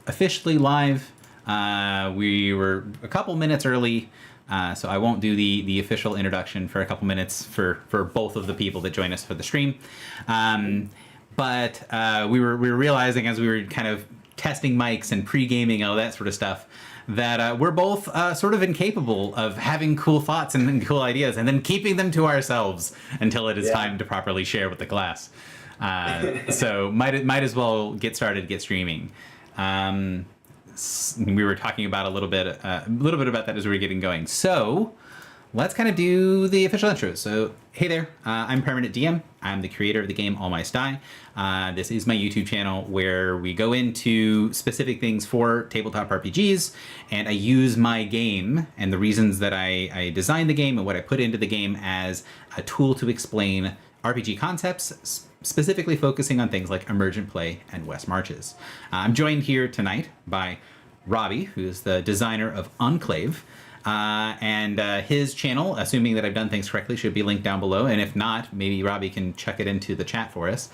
officially live. We were a couple minutes early, so I won't do the official introduction for a couple minutes for both of the people that join us for the stream. But we were realizing as we were kind of testing mics and pre-gaming and all that sort of stuff that we're both sort of incapable of having cool thoughts and cool ideas and then keeping them to ourselves until it is time to properly share with the class. So might as well get started, get streaming. We were talking about a little bit about that as we were getting going. So let's kind of do the official intro. So hey there, I'm Permanent DM. I'm the creator of the game All Mice Die. This is my YouTube channel where we go into specific things for tabletop RPGs, and I use my game and the reasons that I designed the game and what I put into the game as a tool to explain RPG concepts, specifically focusing on things like Emergent play and West Marches. I'm joined here tonight by Robby, who's the designer of Enclave, and his channel, assuming that I've done things correctly, should be linked down below. And if not, maybe Robby can chuck it into the chat for us.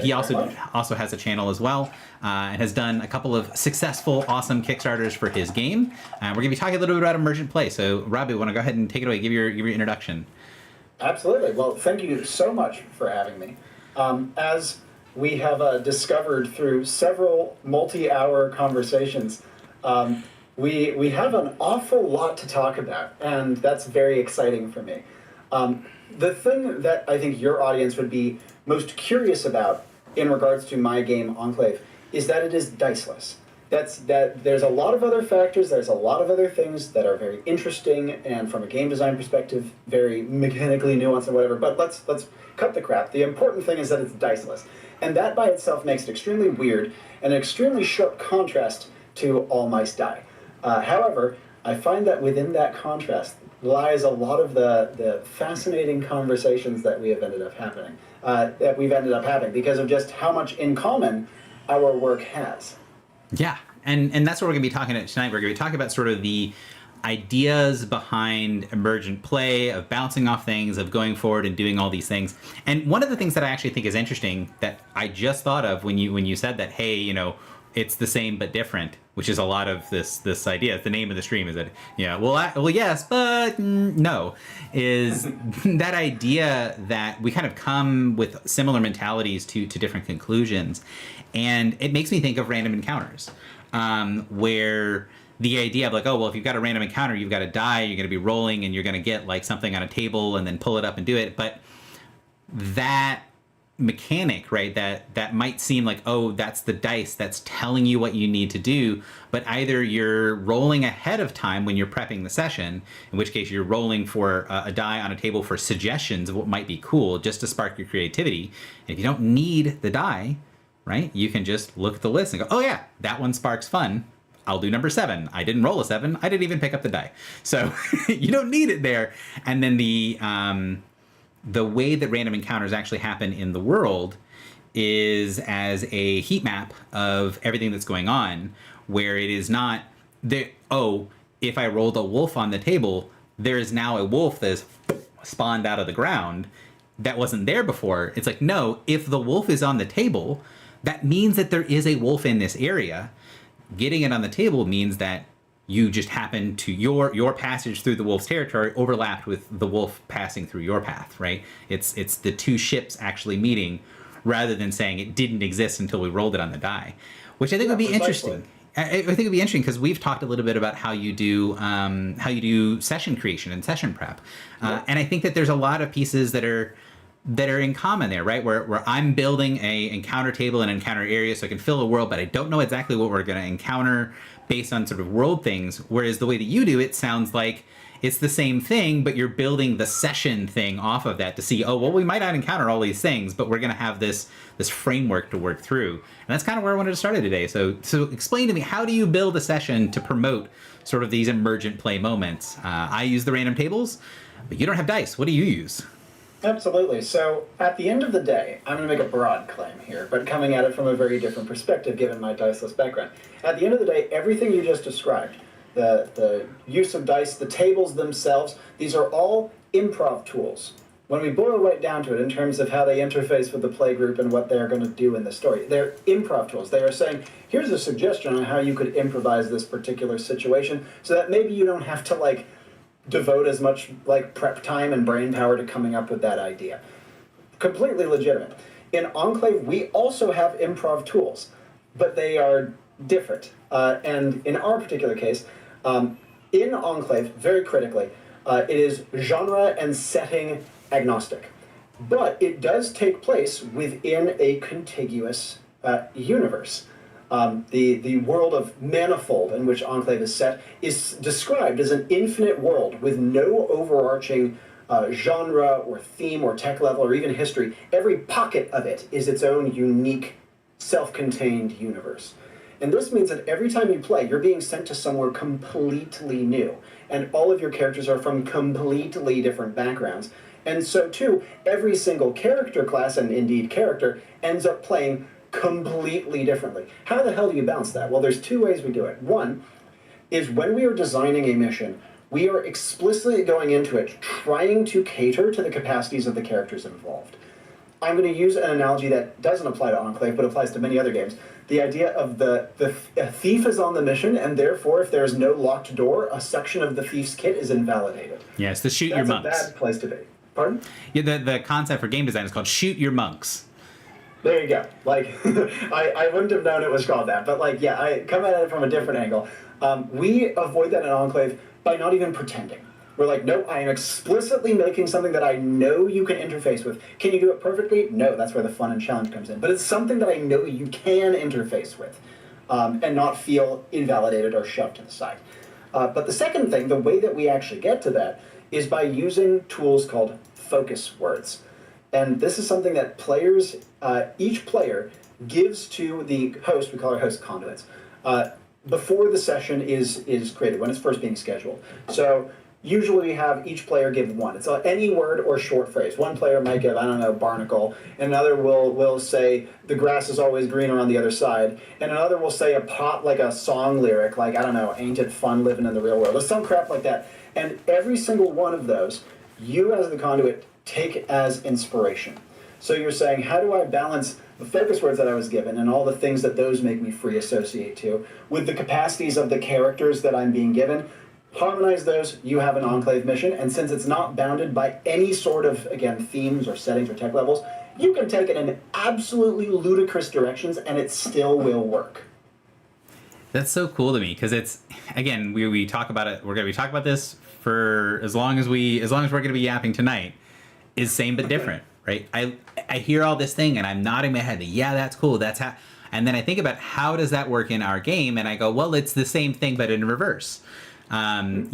He also has a channel as well, and has done a couple of successful, awesome Kickstarters for his game. We're going to be talking a little bit about Emergent play. So Robby, want to go ahead and take it away? Give your introduction. Absolutely. Well, thank you so much for having me. As we have discovered through several multi-hour conversations, we have an awful lot to talk about, and that's very exciting for me. The thing that I think your audience would be most curious about in regards to my game Enclave is that it is diceless. That there's a lot of other factors, there's a lot of other things that are very interesting and from a game design perspective, very mechanically nuanced and whatever, but let's cut the crap. The important thing is that it's diceless. And that by itself makes it extremely weird and an extremely sharp contrast to All Mice Die. However, I find that within that contrast lies a lot of the fascinating conversations that we have ended up having because of just how much in common our work has. Yeah, and that's what we're going to be talking about tonight. We're going to be talking about sort of the ideas behind Emergent play, of bouncing off things, of going forward and doing all these things. And one of the things that I actually think is interesting that I just thought of when you said that, hey, you know, it's the same but different, which is a lot of this idea. The name of the stream is that, well, yes, but no, is that idea that we kind of come with similar mentalities to different conclusions. And it makes me think of random encounters, where the idea of like, oh, well, if you've got a random encounter, you've got a die, you're going to be rolling, and you're going to get like something on a table and then pull it up and do it. But that mechanic, right, that might seem like, oh, that's the dice that's telling you what you need to do, but either you're rolling ahead of time when you're prepping the session, in which case you're rolling for a die on a table for suggestions of what might be cool just to spark your creativity. And if you don't need the die, right, you can just look at the list and go, oh yeah, that one sparks fun, I'll do number 7. I didn't roll a 7, I didn't even pick up the die. So you don't need it there. And then the way that random encounters actually happen in the world is as a heat map of everything that's going on, where it is not, if I rolled a wolf on the table, there is now a wolf that is spawned out of the ground that wasn't there before. It's like, no, if the wolf is on the table, that means that there is a wolf in this area. Getting it on the table means that you just happen to your passage through the wolf's territory overlapped with the wolf passing through your path, right? It's the two ships actually meeting, rather than saying it didn't exist until we rolled it on the die, which I think would be interesting. I think it'd be interesting because we've talked a little bit about how you do session creation and session prep, and I think that there's a lot of pieces that are in common there, right? Where I'm building a encounter table and encounter area so I can fill a world, but I don't know exactly what we're going to encounter based on sort of world things. Whereas the way that you do it sounds like it's the same thing, but you're building the session thing off of that to see, oh, well, we might not encounter all these things, but we're going to have this framework to work through. And that's kind of where I wanted to start it today. So explain to me, how do you build a session to promote sort of these emergent play moments? I use the random tables, but you don't have dice. What do you use? Absolutely. So at the end of the day, I'm going to make a broad claim here, but coming at it from a very different perspective given my diceless background. At the end of the day, everything you just described, the use of dice, the tables themselves, these are all improv tools. when we boil right down to it in terms of how they interface with the play group and what they're going to do in the story, they're improv tools. They are saying, here's a suggestion on how you could improvise this particular situation so that maybe you don't have to like devote as much like prep time and brain power to coming up with that idea. Completely legitimate. In Enclave, we also have improv tools, but they are different. And in our particular case, in Enclave, very critically, it is genre and setting agnostic. But it does take place within a contiguous universe. The world of Manifold in which Enclave is set is described as an infinite world with no overarching genre or theme or tech level or even history. Every pocket of it is its own unique, self-contained universe. And this means that every time you play, you're being sent to somewhere completely new. And all of your characters are from completely different backgrounds. And so, too, every single character class, and indeed character, ends up playing completely differently. How the hell do you balance that? Well, there's two ways we do it. One is when we are designing a mission, we are explicitly going into it trying to cater to the capacities of the characters involved. I'm going to use an analogy that doesn't apply to Enclave, but applies to many other games. The idea of a thief is on the mission, and therefore, if there's no locked door, a section of the thief's kit is invalidated. Yes, to shoot your monks. That's a bad place to be. Pardon? Yeah, the concept for game design is called shoot your monks. There you go. Like, I wouldn't have known it was called that, but like, yeah, I come at it from a different angle. We avoid that in Enclave by not even pretending. We're like, nope, I am explicitly making something that I know you can interface with. Can you do it perfectly? No, that's where the fun and challenge comes in. But it's something that I know you can interface with and not feel invalidated or shoved to the side. But the second thing, the way that we actually get to that, is by using tools called focus words. And this is something that players, each player gives to the host, we call our host conduits, before the session is created, when it's first being scheduled. So usually we have each player give one. It's any word or short phrase. One player might give, I don't know, barnacle, and another will say, the grass is always greener on the other side, and another will say like a song lyric, like, I don't know, ain't it fun living in the real world, or some crap like that. And every single one of those, you as the conduit take as inspiration. So you're saying, how do I balance the focus words that I was given and all the things that those make me free associate to with the capacities of the characters that I'm being given? Harmonize those, you have an Enclave mission, and since it's not bounded by any sort of, again, themes or settings or tech levels, you can take it in absolutely ludicrous directions and it still will work. That's so cool to me because it's, again, we talk about it. We're going to be talking about this for as long as we're going to be yapping tonight. Is same but different, right? I hear all this thing and I'm nodding my head. Yeah, that's cool. That's how. And then I think about how does that work in our game, and I go, well, it's the same thing but in reverse. So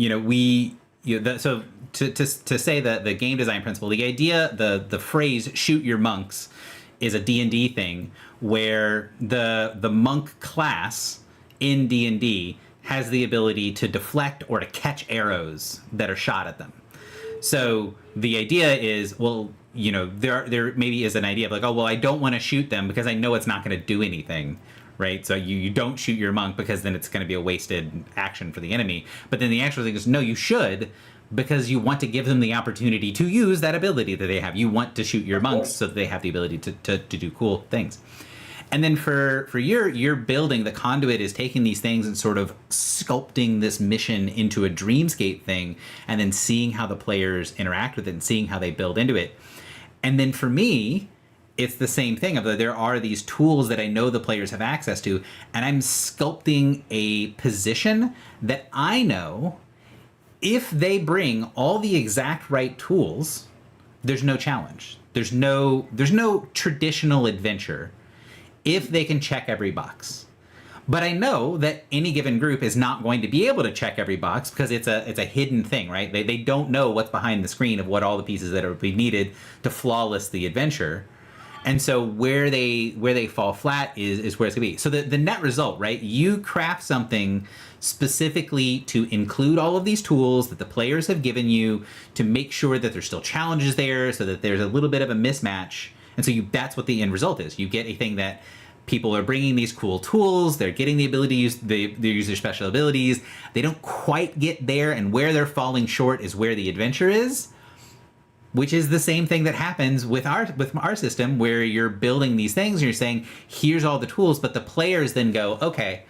to say that the game design principle, the idea, the phrase "shoot your monks" is a D&D thing where the monk class in D&D has the ability to deflect or to catch arrows that are shot at them. So the idea is, well, there maybe is an idea of like, oh, well, I don't want to shoot them because I know it's not going to do anything, right? So you don't shoot your monk because then it's going to be a wasted action for the enemy. But then the actual thing is, no, you should, because you want to give them the opportunity to use that ability that they have. You want to shoot your monks so that they have the ability to do cool things. And then for your building, the conduit is taking these things and sort of sculpting this mission into a dreamscape thing, and then seeing how the players interact with it and seeing how they build into it. And then for me, it's the same thing of that there are these tools that I know the players have access to, and I'm sculpting a position that I know if they bring all the exact right tools, there's no challenge. There's no traditional adventure if they can check every box. But I know that any given group is not going to be able to check every box because it's a hidden thing, right? They don't know what's behind the screen of what all the pieces that are be needed to flawless the adventure. And so where they fall flat is where it's gonna be. So the net result, right? You craft something specifically to include all of these tools that the players have given you to make sure that there's still challenges there so that there's a little bit of a mismatch. And so that's what the end result is. You get a thing that people are bringing these cool tools. They're getting the ability to use they use their special abilities. They don't quite get there, and where they're falling short is where the adventure is. which is the same thing that happens with our system, where you're building these things and you're saying, here's all the tools, but the players then go, okay,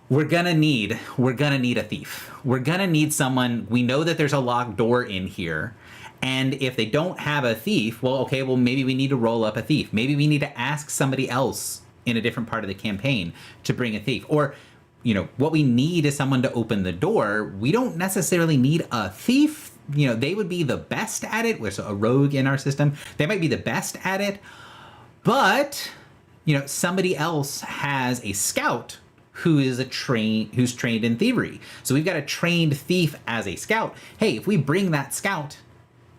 we're gonna need a thief. We're gonna need someone. We know that there's a locked door in here, and if they don't have a thief, well, okay, well, maybe we need to roll up a thief. Maybe we need to ask somebody else in a different part of the campaign to bring a thief. Or, what we need is someone to open the door. We don't necessarily need a thief. They would be the best at it. There's a rogue in our system. They might be the best at it, but somebody else has a scout who's trained in thievery. So we've got a trained thief as a scout. Hey, if we bring that scout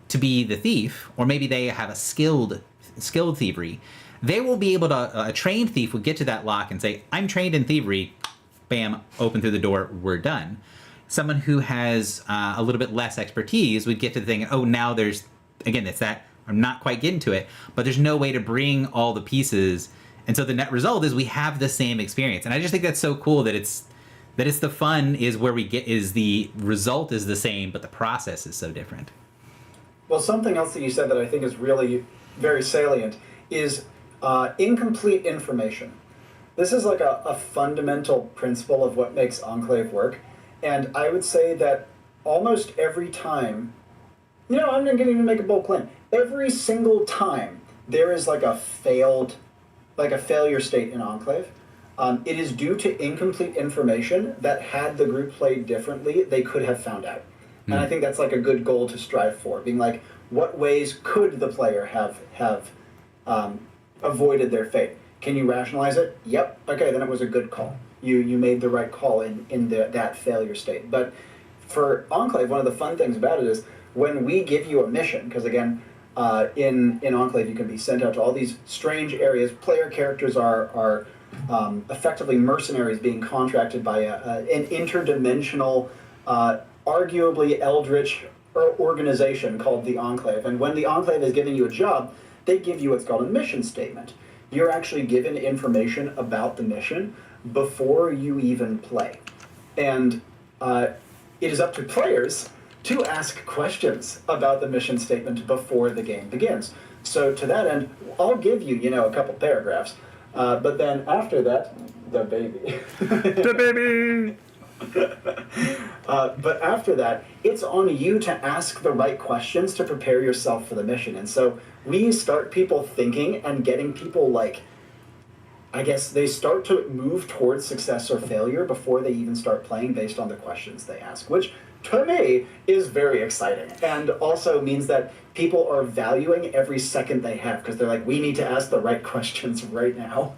to be the thief, or maybe they have a skilled thievery, they will be able to, a trained thief would get to that lock and say, I'm trained in thievery, bam, open through the door, we're done. Someone who has a little bit less expertise would get to the thing, oh, now there's, again, it's that, I'm not quite getting to it, but there's no way to bring all the pieces. And so the net result is we have the same experience. And I just think that's so cool that it's the fun is where we get, is the result is the same, but the process is so different. Well, something else that you said that I think is really very salient is incomplete information. This is like a fundamental principle of what makes Enclave work. And I would say that almost every time, I'm not going to even make a bold claim, every single time there is like a failure state in Enclave, it is due to incomplete information that had the group played differently, they could have found out. And I think that's like a good goal to strive for, being like, what ways could the player have avoided their fate? Can you rationalize it? Yep. Okay, then it was a good call. You made the right call in that failure state. But for Enclave, one of the fun things about it is when we give you a mission, because again, in Enclave you can be sent out to all these strange areas. Player characters are effectively mercenaries being contracted by an interdimensional, arguably eldritch organization called the Enclave. And when the Enclave is giving you a job, they give you what's called a mission statement. You're actually given information about the mission before you even play. And it is up to players to ask questions about the mission statement before the game begins. So to that end, I'll give you, a couple paragraphs, but then after that, the baby. The baby! But after that, it's on you to ask the right questions to prepare yourself for the mission. And so we start people thinking and getting people I guess they start to move towards success or failure before they even start playing based on the questions they ask, which to me is very exciting and also means that people are valuing every second they have because they're like, we need to ask the right questions right now.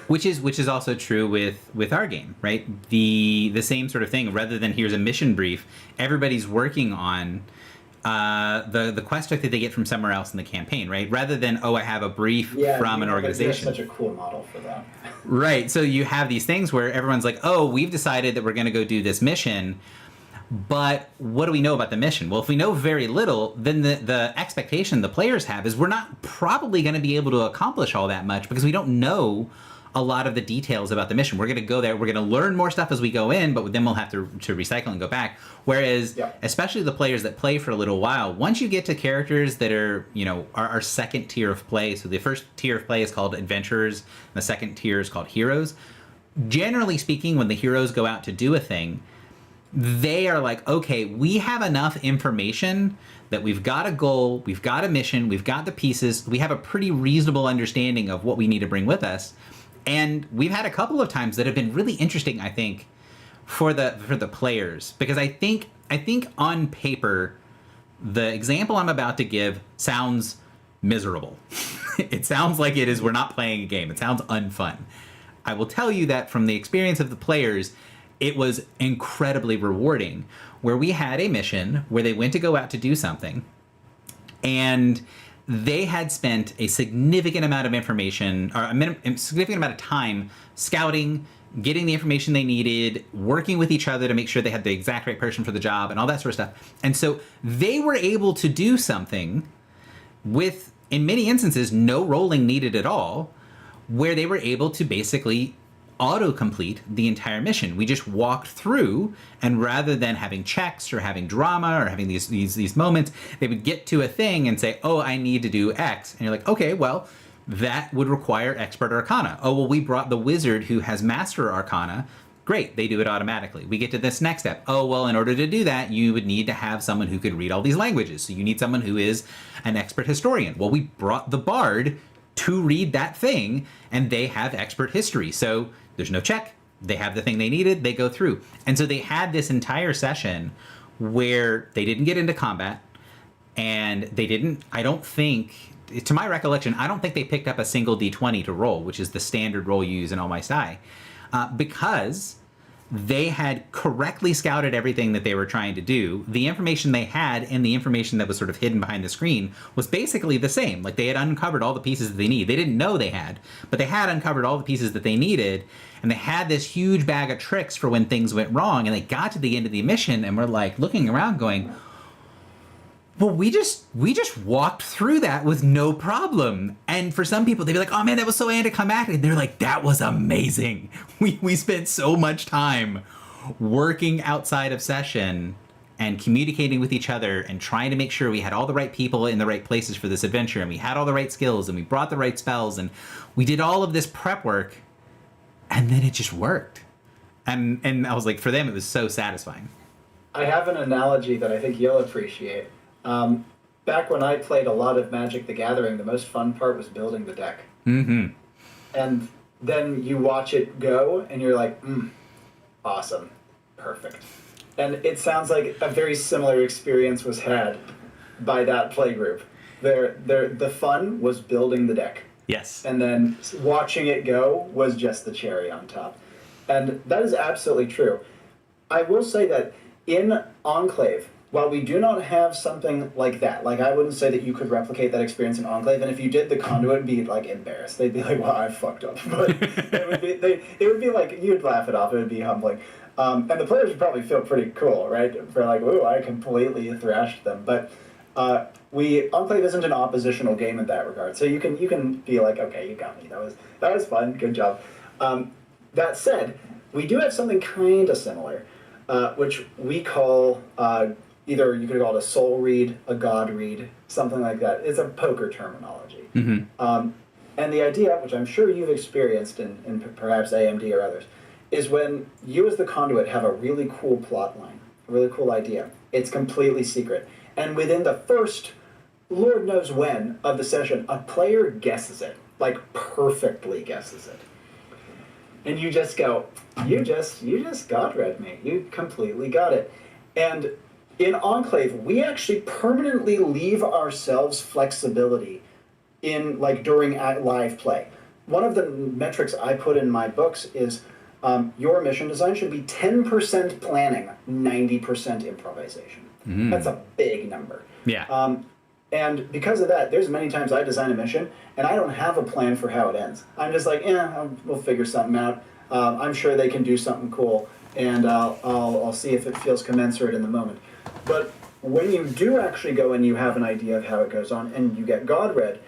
Which is also true with our game, right? The same sort of thing. Rather than here's a mission brief, everybody's working on the quest that they get from somewhere else in the campaign, right? Rather than, I have a brief from an organization. Such a cool model for that. Right. So you have these things where everyone's like, we've decided that we're going to go do this mission, but what do we know about the mission? Well, if we know very little, then the expectation the players have is we're not probably going to be able to accomplish all that much because we don't know a lot of the details about the mission. We're going to go there, we're going to learn more stuff as we go in, but then we'll have to recycle and go back. Whereas, especially the players that play for a little while, once you get to characters that are, our second tier of play, so the first tier of play is called adventurers, and the second tier is called heroes. Generally speaking, when the heroes go out to do a thing, they are like, okay, we have enough information that we've got a goal, we've got a mission, we've got the pieces, we have a pretty reasonable understanding of what we need to bring with us. And we've had a couple of times that have been really interesting, I think, for the players, because I think on paper, the example I'm about to give sounds miserable. It sounds like it is we're not playing a game. It sounds unfun. I will tell you that from the experience of the players, it was incredibly rewarding, where we had a mission where they went to go out to do something, and they had spent a significant amount of information, or a significant amount of time scouting, getting the information they needed, working with each other to make sure they had the exact right person for the job, and all that sort of stuff. And so they were able to do something with, in many instances, no rolling needed at all, where they were able to basically autocomplete the entire mission. We just walked through, and rather than having checks or having drama or having these moments, they would get to a thing and say, oh, I need to do X. And you're like, okay, well, that would require expert arcana. Oh, well, we brought the wizard who has master arcana. Great, they do it automatically. We get to this next step. Oh, well, in order to do that, you would need to have someone who could read all these languages. So you need someone who is an expert historian. Well, we brought the bard to read that thing, and they have expert history. So there's no check. They have the thing they needed. They go through. And so they had this entire session where they didn't get into combat, and they didn't, I don't think, to my recollection, I don't think they picked up a single D20 to roll, which is the standard roll you use in All My Die, because they had correctly scouted everything that they were trying to do. The information they had and the information that was sort of hidden behind the screen was basically the same. Like, they had uncovered all the pieces that they need. They didn't know they had, but they had uncovered all the pieces that they needed, and they had this huge bag of tricks for when things went wrong. And they got to the end of the mission and were like looking around going, well, we just walked through that with no problem. And for some people, they'd be like, oh man, that was so anticlimactic. And they're like, that was amazing. We spent so much time working outside of session and communicating with each other and trying to make sure we had all the right people in the right places for this adventure, and we had all the right skills, and we brought the right spells, and we did all of this prep work, and then it just worked. And I was like, for them, it was so satisfying. I have an analogy that I think you'll appreciate. Back when I played a lot of Magic the Gathering, the most fun part was building the deck. Mm-hmm. And then you watch it go, and you're like, awesome, perfect. And it sounds like a very similar experience was had by that play group. The fun was building the deck. Yes. And then watching it go was just the cherry on top. And that is absolutely true. I will say that in Enclave, while we do not have something like that, like I wouldn't say that you could replicate that experience in Enclave, and if you did, the Conduit would be like embarrassed. They'd be like, well, I fucked up. But it would be like, you'd laugh it off, it would be humbling. And the players would probably feel pretty cool, right? For like, ooh, I completely thrashed them. But Enclave isn't an oppositional game in that regard. So you can be like, okay, you got me. That was fun, good job. That said, we do have something kind of similar, which we call either you could call it a soul read, a god read, something like that. It's a poker terminology. Mm-hmm. And the idea, which I'm sure you've experienced in perhaps AMD or others, is when you as the conduit have a really cool plot line, a really cool idea. It's completely secret. And within the first, Lord knows when, of the session, a player guesses it, like perfectly guesses it. And you just go, you just god read me. You completely got it. And in Enclave, we actually permanently leave ourselves flexibility in during live play. One of the metrics I put in my books is your mission design should be 10% planning, 90% improvisation. Mm. That's a big number. Yeah. And because of that, there's many times I design a mission and I don't have a plan for how it ends. I'm just like, we'll figure something out. I'm sure they can do something cool, and I'll see if it feels commensurate in the moment. But when you do actually go and you have an idea of how it goes on and you get God read,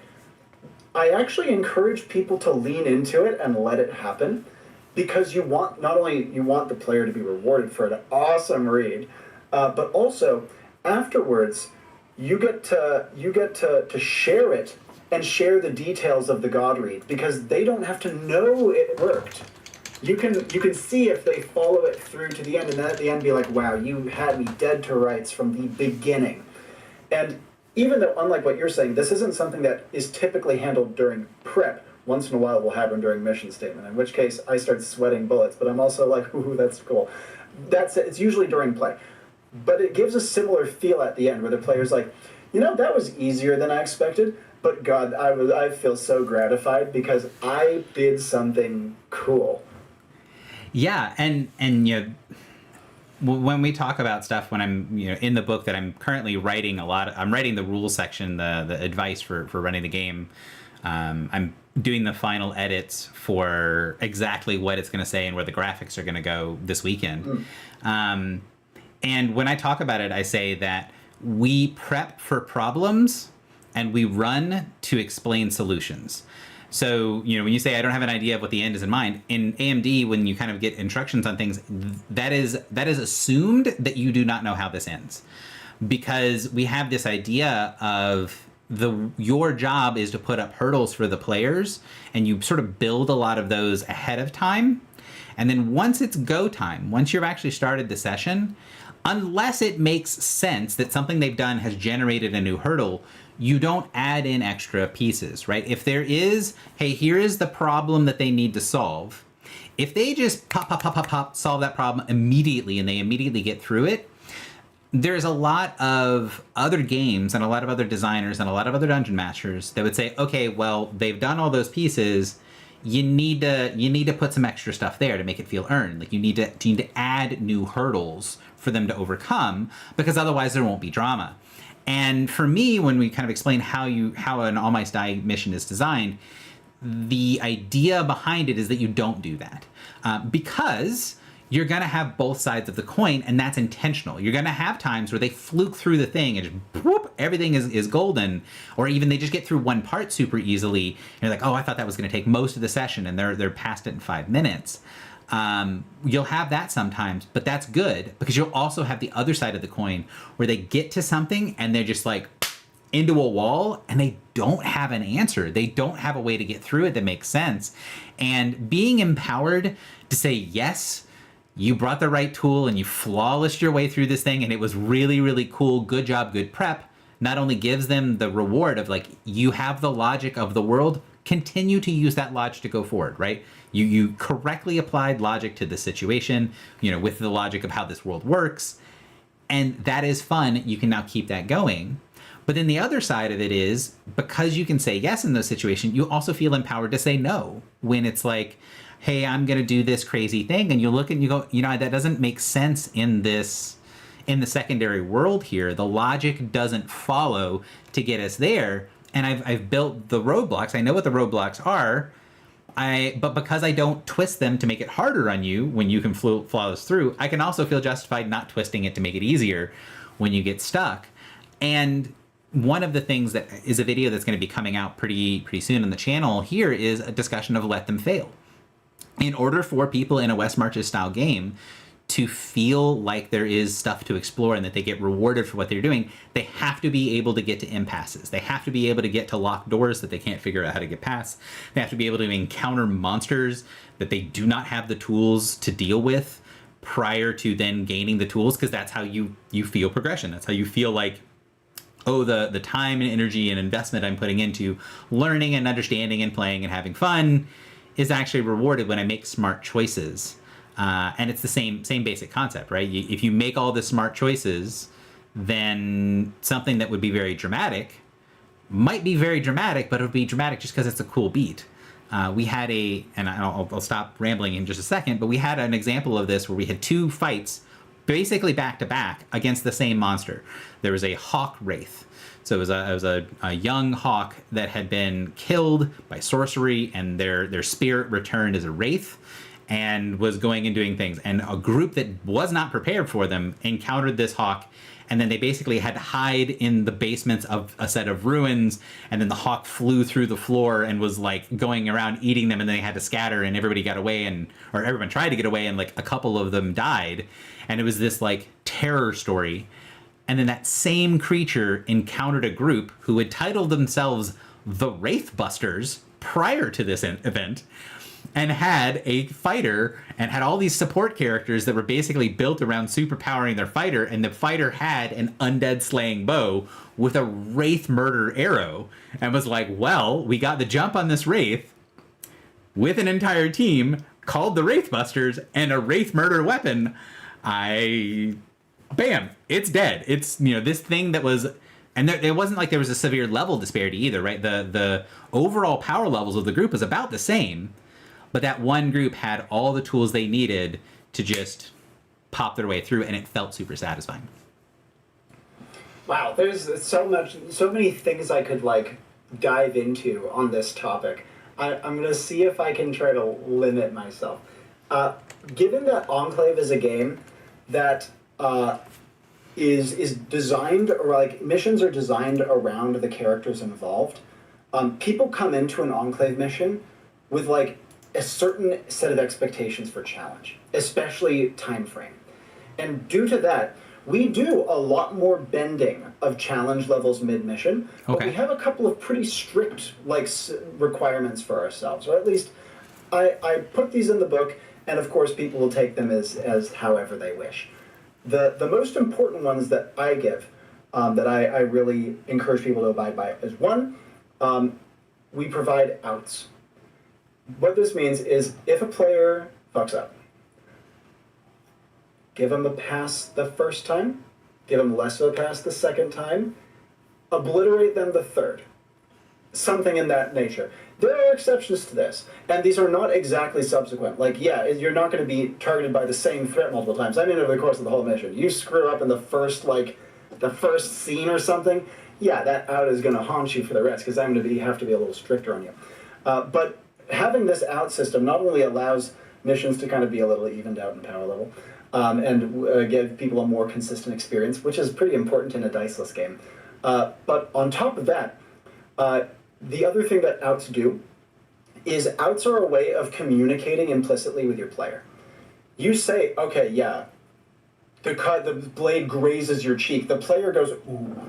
I actually encourage people to lean into it and let it happen, because you want not only you want the player to be rewarded for an awesome read, but also afterwards you get to share it and share the details of the God read, because they don't have to know it worked. You can see if they follow it through to the end, and then at the end be like, wow, you had me dead to rights from the beginning. And even though, unlike what you're saying, this isn't something that is typically handled during prep. Once in a while it will happen during mission statement, in which case I start sweating bullets, but I'm also like, ooh, that's cool. It's usually during play. But it gives a similar feel at the end, where the player's like, that was easier than I expected, but God, I feel so gratified because I did something cool. Yeah, and when we talk about stuff, when I'm in the book that I'm currently writing I'm writing the rules section, the advice for running the game. I'm doing the final edits for exactly what it's going to say and where the graphics are going to go this weekend. And when I talk about it, I say that we prep for problems and we run to explain solutions. So, when you say I don't have an idea of what the end is in mind, in AMD, when you kind of get instructions on things, that is assumed that you do not know how this ends. Because we have this idea of your job is to put up hurdles for the players, and you sort of build a lot of those ahead of time. And then once it's go time, once you've actually started the session, unless it makes sense that something they've done has generated a new hurdle, you don't add in extra pieces, right? If there is, hey, here is the problem that they need to solve. If they just pop, solve that problem immediately and they immediately get through it, there's a lot of other games and a lot of other designers and a lot of other dungeon masters that would say, okay, well, they've done all those pieces. You need to put some extra stuff there to make it feel earned. Like you need to add new hurdles for them to overcome, because otherwise there won't be drama. And for me, when we kind of explain how an All Might Die mission is designed, the idea behind it is that you don't do that, because you're going to have both sides of the coin, and that's intentional. You're going to have times where they fluke through the thing and just whoop, everything is golden, or even they just get through one part super easily. And you're like, oh, I thought that was going to take most of the session, and they're past it in 5 minutes. You'll have that sometimes, but that's good, because you'll also have the other side of the coin where they get to something and they're just like into a wall and they don't have an answer. They don't have a way to get through it that makes sense. And being empowered to say, yes, you brought the right tool and you flawless your way through this thing, and it was really, really cool. Good job, good prep. Not only gives them the reward of like, you have the logic of the world, continue to use that logic to go forward, right? You correctly applied logic to the situation, with the logic of how this world works. And that is fun. You can now keep that going. But then the other side of it is, because you can say yes in those situations, you also feel empowered to say no when it's like, hey, I'm going to do this crazy thing. And you look and you go, that doesn't make sense in the secondary world here. The logic doesn't follow to get us there. And I've built the roadblocks. I know what the roadblocks are. But because I don't twist them to make it harder on you when you can flawless through, I can also feel justified not twisting it to make it easier when you get stuck. And one of the things that is a video that's going to be coming out pretty soon on the channel here is a discussion of let them fail. In order for people in a West Marches style game to feel like there is stuff to explore and that they get rewarded for what they're doing, they have to be able to get to impasses. They have to be able to get to locked doors that they can't figure out how to get past. They have to be able to encounter monsters that they do not have the tools to deal with prior to then gaining the tools, because that's how you feel progression. That's how you feel like, oh, the time and energy and investment I'm putting into learning and understanding and playing and having fun is actually rewarded when I make smart choices. And it's the same basic concept, right? If you make all the smart choices, then something that would be very dramatic might be very dramatic, but it would be dramatic just because it's a cool beat. We had and I'll stop rambling in just a second, but we had an example of this where we had 2 fights basically back to back against the same monster. There was a hawk wraith. So it was a young hawk that had been killed by sorcery, and their spirit returned as a wraith and was going and doing things. And a group that was not prepared for them encountered this hawk, and then they basically had to hide in the basements of a set of ruins, and then the hawk flew through the floor and was like going around eating them, and then they had to scatter, and everybody got away, or everyone tried to get away, and like a couple of them died. And it was this like terror story. And then that same creature encountered a group who had titled themselves the Wraithbusters prior to this event, and had a fighter and had all these support characters that were basically built around superpowering their fighter. And the fighter had an undead slaying bow with a wraith murder arrow, and was like, well, we got the jump on this wraith with an entire team called the Wraithbusters and a wraith murder weapon. Bam, it's dead. It's, this thing that was, and it wasn't like there was a severe level disparity either, right? The overall power levels of the group was about the same, but that one group had all the tools they needed to just pop their way through, and it felt super satisfying. Wow, there's so many things I could dive into on this topic. I'm going to see if I can try to limit myself. Given that Enclave is a game that is designed, or missions are designed around the characters involved, People come into an Enclave mission with like a certain set of expectations for challenge, especially time frame. And due to that, we do a lot more bending of challenge levels mid-mission, but we have a couple of pretty strict requirements for ourselves, or at least I put these in the book, and of course people will take them as however they wish. The most important ones that I give, that I really encourage people to abide by, is one, we provide outs. What this means is if a player fucks up, give them a pass the first time, give them less of a pass the second time, obliterate them the third. Something in that nature. There are exceptions to this, and these are not exactly subsequent. Like, yeah, you're not going to be targeted by the same threat multiple times. I mean, over the course of the whole mission, you screw up in the first scene or something, yeah, that out is going to haunt you for the rest, because I'm going to have to be a little stricter on you. But having this out system not only allows missions to kind of be a little evened out in power level, and give people a more consistent experience, which is pretty important in a diceless game. But on top of that, the other thing that outs do is outs are a way of communicating implicitly with your player. You say, okay, yeah, the blade grazes your cheek. The player goes, ooh,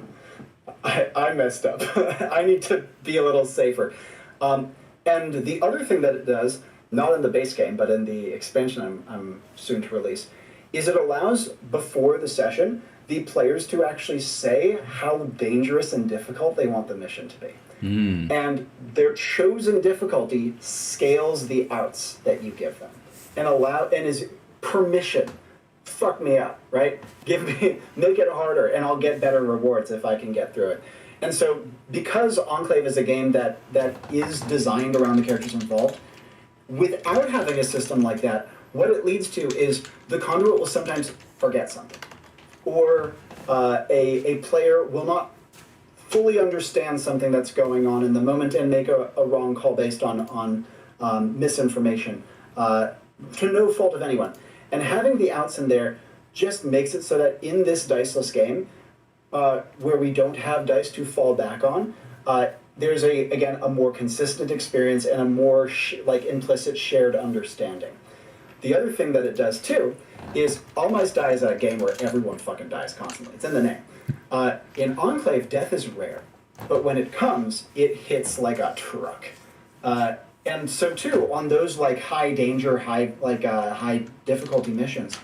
I messed up. I need to be a little safer. And the other thing that it does, not in the base game, but in the expansion I'm soon to release, is it allows, before the session, the players to actually say how dangerous and difficult they want the mission to be. And their chosen difficulty scales the outs that you give them, and is permission. Fuck me up, right? Make it harder, and I'll get better rewards if I can get through it. And so, because Enclave is a game that is designed around the characters involved, without having a system like that, what it leads to is the conduit will sometimes forget something, or a player will not fully understand something that's going on in the moment and make a wrong call based on misinformation, to no fault of anyone. And having the outs in there just makes it so that in this diceless game, where we don't have dice to fall back on, there's again a more consistent experience and a more implicit shared understanding. The other thing that it does too is All Might Die is a game where everyone fucking dies constantly. It's in the name. In Enclave, death is rare, but when it comes, it hits like a truck. And so too, on those high danger, high difficulty missions,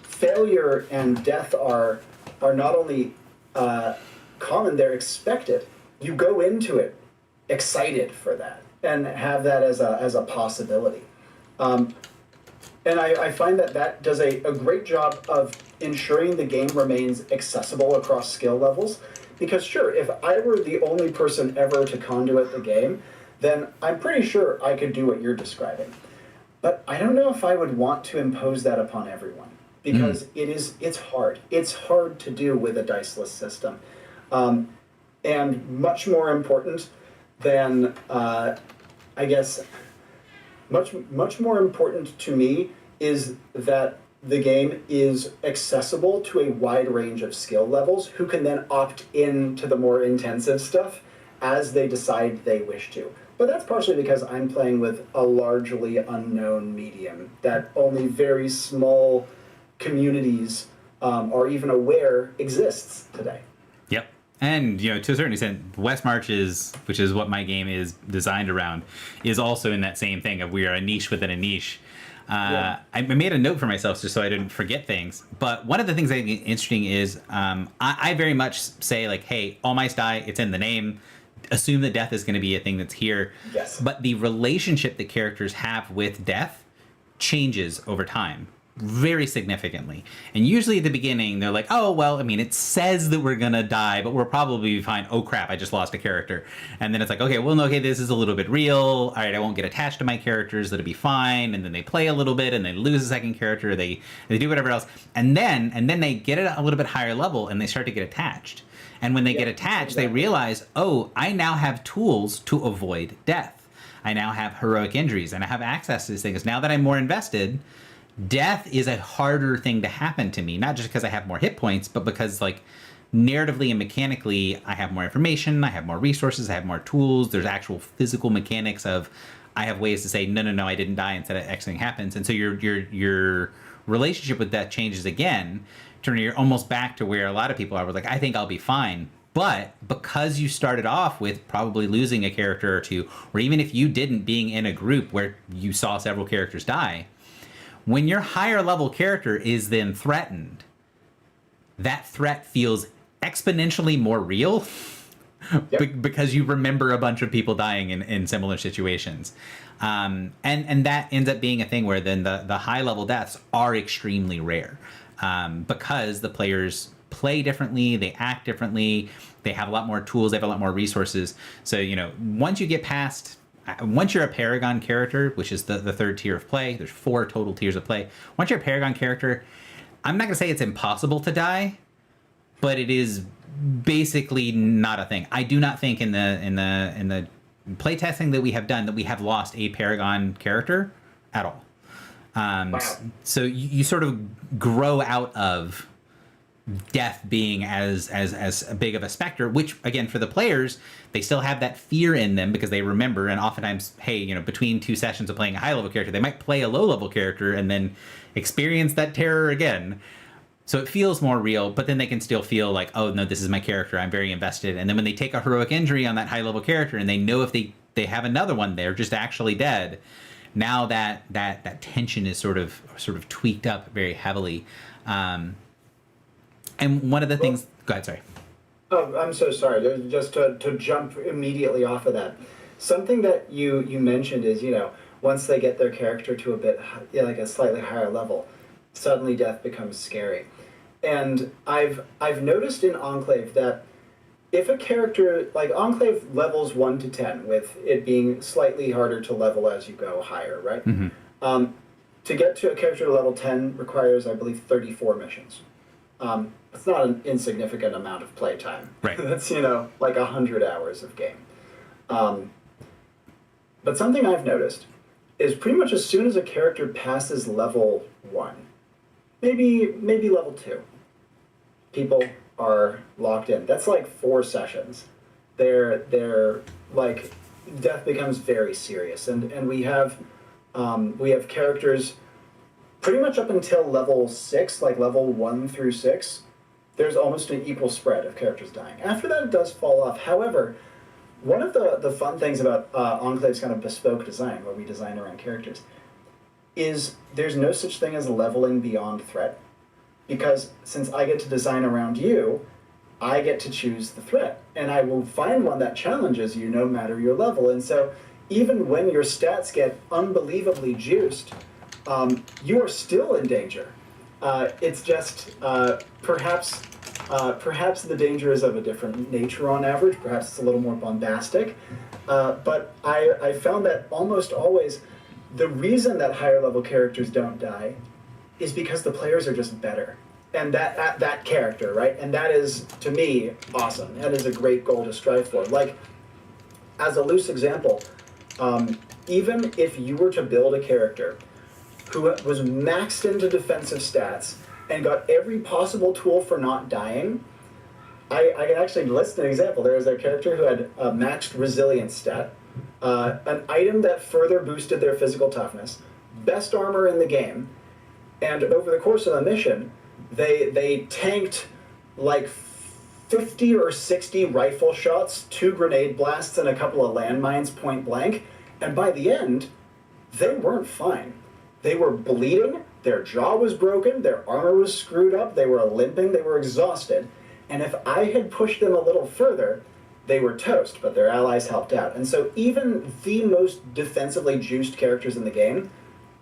failure and death are not only common, they're expected. You go into it excited for that and have that as a possibility. And I find that does a great job of ensuring the game remains accessible across skill levels. Because sure, if I were the only person ever to conduit the game, then I'm pretty sure I could do what you're describing. But I don't know if I would want to impose that upon everyone. Because it's hard. It's hard to do with a diceless system. And much more important than, much more important to me is that the game is accessible to a wide range of skill levels who can then opt into the more intensive stuff as they decide they wish to. But that's partially because I'm playing with a largely unknown medium that only very small communities are even aware exists today. Yep. And, to a certain extent, West Marches, which is what my game is designed around, is also in that same thing of we are a niche within a niche. I made a note for myself just so I didn't forget things. But one of the things I think is interesting is I very much say, hey, All Might Die, it's in the name. Assume that death is going to be a thing that's here. Yes. But the relationship that characters have with death changes over time very significantly. And usually at the beginning, they're like, oh, well, it says that we're going to die, but we'll probably be fine. Oh, crap, I just lost a character. And then it's like, okay, this is a little bit real. All right, I won't get attached to my characters. That'll be fine. And then they play a little bit and they lose a second character. They do whatever else. And then they get it a little bit higher level and they start to get attached. And when they get attached, they realize, oh, I now have tools to avoid death. I now have heroic injuries and I have access to these things. Now that I'm more invested, death is a harder thing to happen to me, not just because I have more hit points, but because narratively and mechanically, I have more information, I have more resources, I have more tools. There's actual physical mechanics of I have ways to say no, I didn't die instead of X thing happens, and so your relationship with that changes again. Turning, you're almost back to where a lot of people are. With like, I think I'll be fine. But because you started off with probably losing a character or two, or even if you didn't, being in a group where you saw several characters die, when your higher level character is then threatened, that threat feels exponentially more real. Yep. Because you remember a bunch of people dying in similar situations. And that ends up being a thing where then the high level deaths are extremely rare. Because the players play differently, they act differently, they have a lot more tools, they have a lot more resources. So, once you're a Paragon character, which is the third tier of play, there's 4 total tiers of play. Once you're a Paragon character, I'm not going to say it's impossible to die, but it is basically not a thing. I do not think in the playtesting that we have done that we have lost a Paragon character at all. Wow. So you sort of grow out of death being as big of a specter, which again for the players, they still have that fear in them because they remember, and oftentimes, hey, between 2 sessions of playing a high level character, they might play a low level character and then experience that terror again. So it feels more real, but then they can still feel like, oh no, this is my character, I'm very invested. And then when they take a heroic injury on that high level character and they know if they have another one, they're just actually dead. Now that tension is sort of tweaked up very heavily. And one of the things, go ahead, sorry. Oh, I'm so sorry. Just to jump immediately off of that, something that you mentioned is, once they get their character to like a slightly higher level, suddenly death becomes scary. And I've noticed in Enclave that if a character, like Enclave levels 1 to 10, with it being slightly harder to level as you go higher, right? Mm-hmm. To get to a character to level 10 requires, I believe, 34 missions. It's not an insignificant amount of playtime. Right. That's, like 100 hours of game. But something I've noticed is pretty much as soon as a character passes level 1, maybe level 2, people are locked in. That's like 4 sessions. They're like, death becomes very serious, and we have characters pretty much up until level 6, like level 1 through 6. There's almost an equal spread of characters dying. After that, it does fall off. However, one of the fun things about Enclave's kind of bespoke design, where we design around characters, is there's no such thing as leveling beyond threat. Because since I get to design around you, I get to choose the threat. And I will find one that challenges you no matter your level. And so even when your stats get unbelievably juiced, you are still in danger. It's just perhaps the danger is of a different nature on average. Perhaps it's a little more bombastic. But I found that almost always the reason that higher level characters don't die is because the players are just better. And that character, right? And that is, to me, awesome. That is a great goal to strive for. Like, as a loose example, even if you were to build a character who was maxed into defensive stats and got every possible tool for not dying, I can actually list an example. There was a character who had a maxed resilience stat, an item that further boosted their physical toughness, best armor in the game, and over the course of the mission, they tanked like 50 or 60 rifle shots, 2 grenade blasts, and a couple of landmines point blank. And by the end, they weren't fine. They were bleeding, their jaw was broken, their armor was screwed up, they were limping, they were exhausted. And if I had pushed them a little further, they were toast, but their allies helped out. And so even the most defensively juiced characters in the game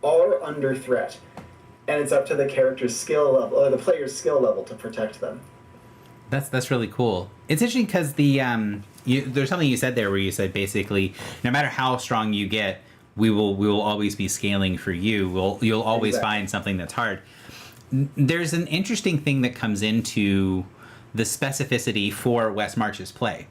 are under threat. And it's up to the character's skill level, or the player's skill level, to protect them. That's really cool. It's interesting because there's something you said there where you said basically, no matter how strong you get, we will always be scaling for you. You'll always find something that's hard. There's an interesting thing that comes into the specificity for West March's play,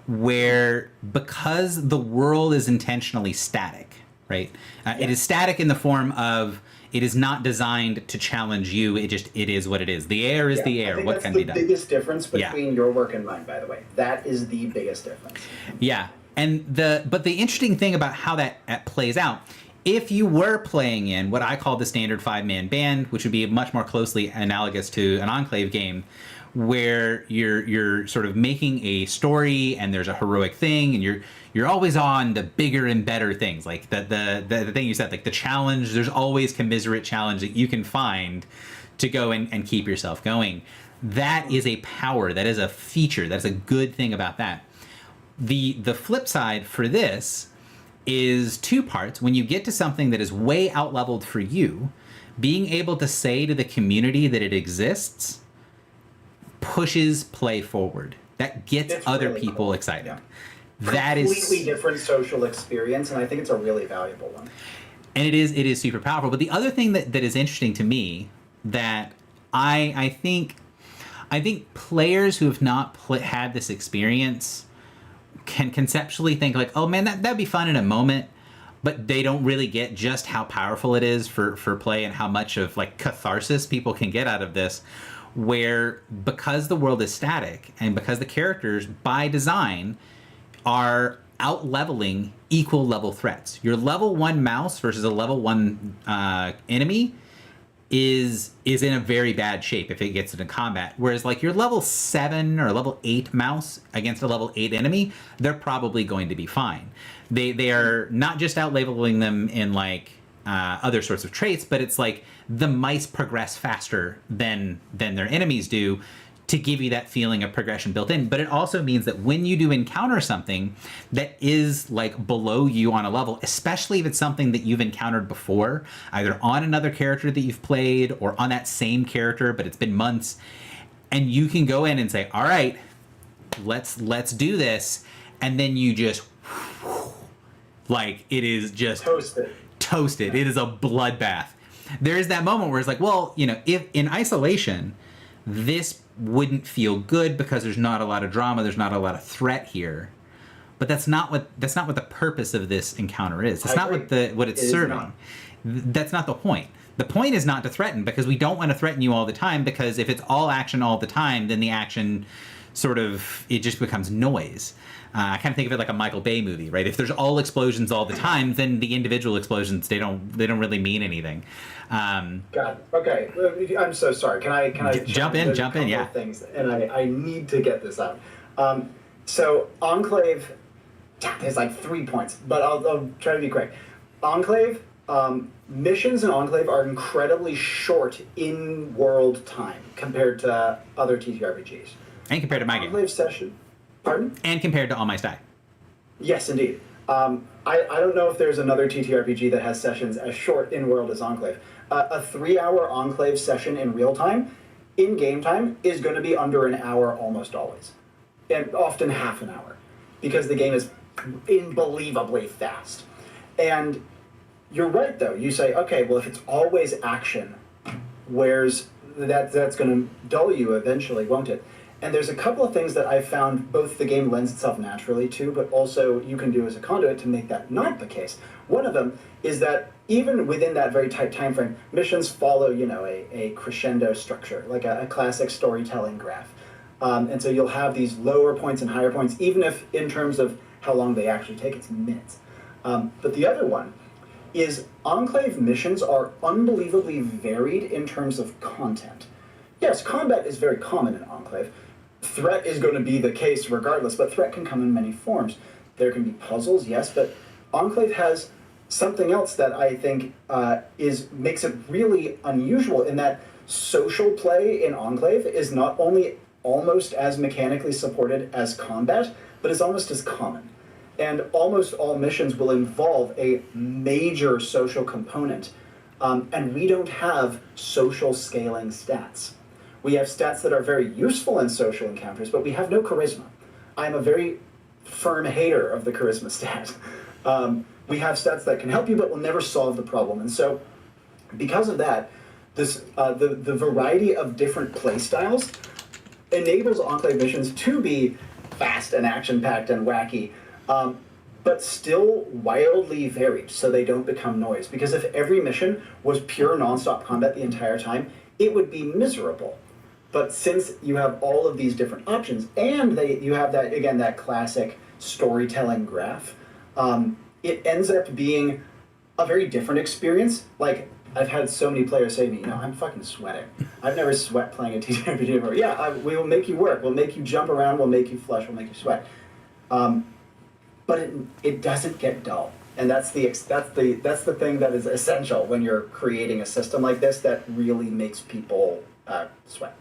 where because the world is intentionally static, right? It is static in the form of It is not designed to challenge you. It is what it is. The air is the air. I think What that's can the be done? biggest difference Yeah. between your work and mine, by the way. That is the biggest difference. Yeah. And the interesting thing about how that plays out, if you were playing in what I call the standard 5-man band, which would be much more closely analogous to an Enclave game, where you're sort of making a story and there's a heroic thing and you're always on the bigger and better things, like the thing you said, like the challenge. There's always commiserate challenge that you can find to go and keep yourself going. That is a power. That is a feature. That's a good thing about that. The flip side for this is two parts. When you get to something that is way out leveled for you, being able to say to the community that it exists pushes play forward. That gets It's other really people cool. excited. Yeah. That Completely is, different social experience, and I think it's a really valuable one. and it is super powerful. But the other thing that is interesting to me that I think players who have not had this experience can conceptually think like, oh man, that'd be fun in a moment, but they don't really get just how powerful it is for play and how much of like catharsis people can get out of this, where because the world is static and because the characters by design are out leveling equal level threats. Your level 1 mouse versus a level 1 enemy is in a very bad shape if it gets into combat. Whereas like your level 7 or level 8 mouse against a level 8 enemy, they're probably going to be fine. They are not just out leveling them in like other sorts of traits, but it's like the mice progress faster than their enemies do, to give you that feeling of progression built in. But it also means that when you do encounter something that is like below you on a level, especially if it's something that you've encountered before, either on another character that you've played or on that same character, but it's been months, and you can go in and say, all right, let's do this. And then you just, like, it is just toasted. It is a bloodbath. There is that moment where it's like, well, you know, if in isolation, this wouldn't feel good because there's not a lot of drama, there's not a lot of threat here. But that's not what the purpose of this encounter is. That's not what it's serving. That's not the point. The point is not to threaten, because we don't want to threaten you all the time, because if it's all action all the time, then the action it just becomes noise. I kind of think of it like a Michael Bay movie, right? If there's all explosions all the time, then the individual explosions, they don't really mean anything. Got it. Okay, I'm so sorry. Can I jump in? Yeah. Things, and I need to get this out. So Enclave, there's like 3 points, but I'll try to be quick. Enclave, missions in Enclave are incredibly short in world time compared to other TTRPGs. And compared to my game. Enclave session. Pardon? And compared to All My Style. Yes, indeed. I don't know if there's another TTRPG that has sessions as short in world as Enclave. A 3-hour Enclave session in real time, in game time, is going to be under an hour almost always, and often half an hour, because the game is unbelievably fast. And you're right, though. You say, okay, well, if it's always action, that's going to dull you eventually, won't it? And there's a couple of things that I've found both the game lends itself naturally to, but also you can do as a conduit to make that not the case. One of them is that even within that very tight time frame, missions follow, a crescendo structure, like a classic storytelling graph. And so you'll have these lower points and higher points, even if in terms of how long they actually take, it's minutes. But the other one is Enclave missions are unbelievably varied in terms of content. Yes, combat is very common in Enclave. Threat is going to be the case regardless, but threat can come in many forms. There can be puzzles, yes, but Enclave has something else that I think makes it really unusual, in that social play in Enclave is not only almost as mechanically supported as combat, but is almost as common. And almost all missions will involve a major social component, and we don't have social scaling stats. We have stats that are very useful in social encounters, but we have no charisma. I'm a very firm hater of the charisma stat. We have stats that can help you, but will never solve the problem. And so, because of that, the variety of different play styles enables Enclave missions to be fast and action-packed and wacky, but but still wildly varied so they don't become noise. Because if every mission was pure nonstop combat the entire time, it would be miserable. But since you have all of these different options, and you have that, again, that classic storytelling graph, it ends up being a very different experience. Like, I've had so many players say to me, I'm fucking sweating. I've never sweat playing a TTRPG before. Yeah, we will make you work. We'll make you jump around. We'll make you flush. We'll make you sweat. But it doesn't get dull. And that's the thing that is essential when you're creating a system like this that really makes people sweat.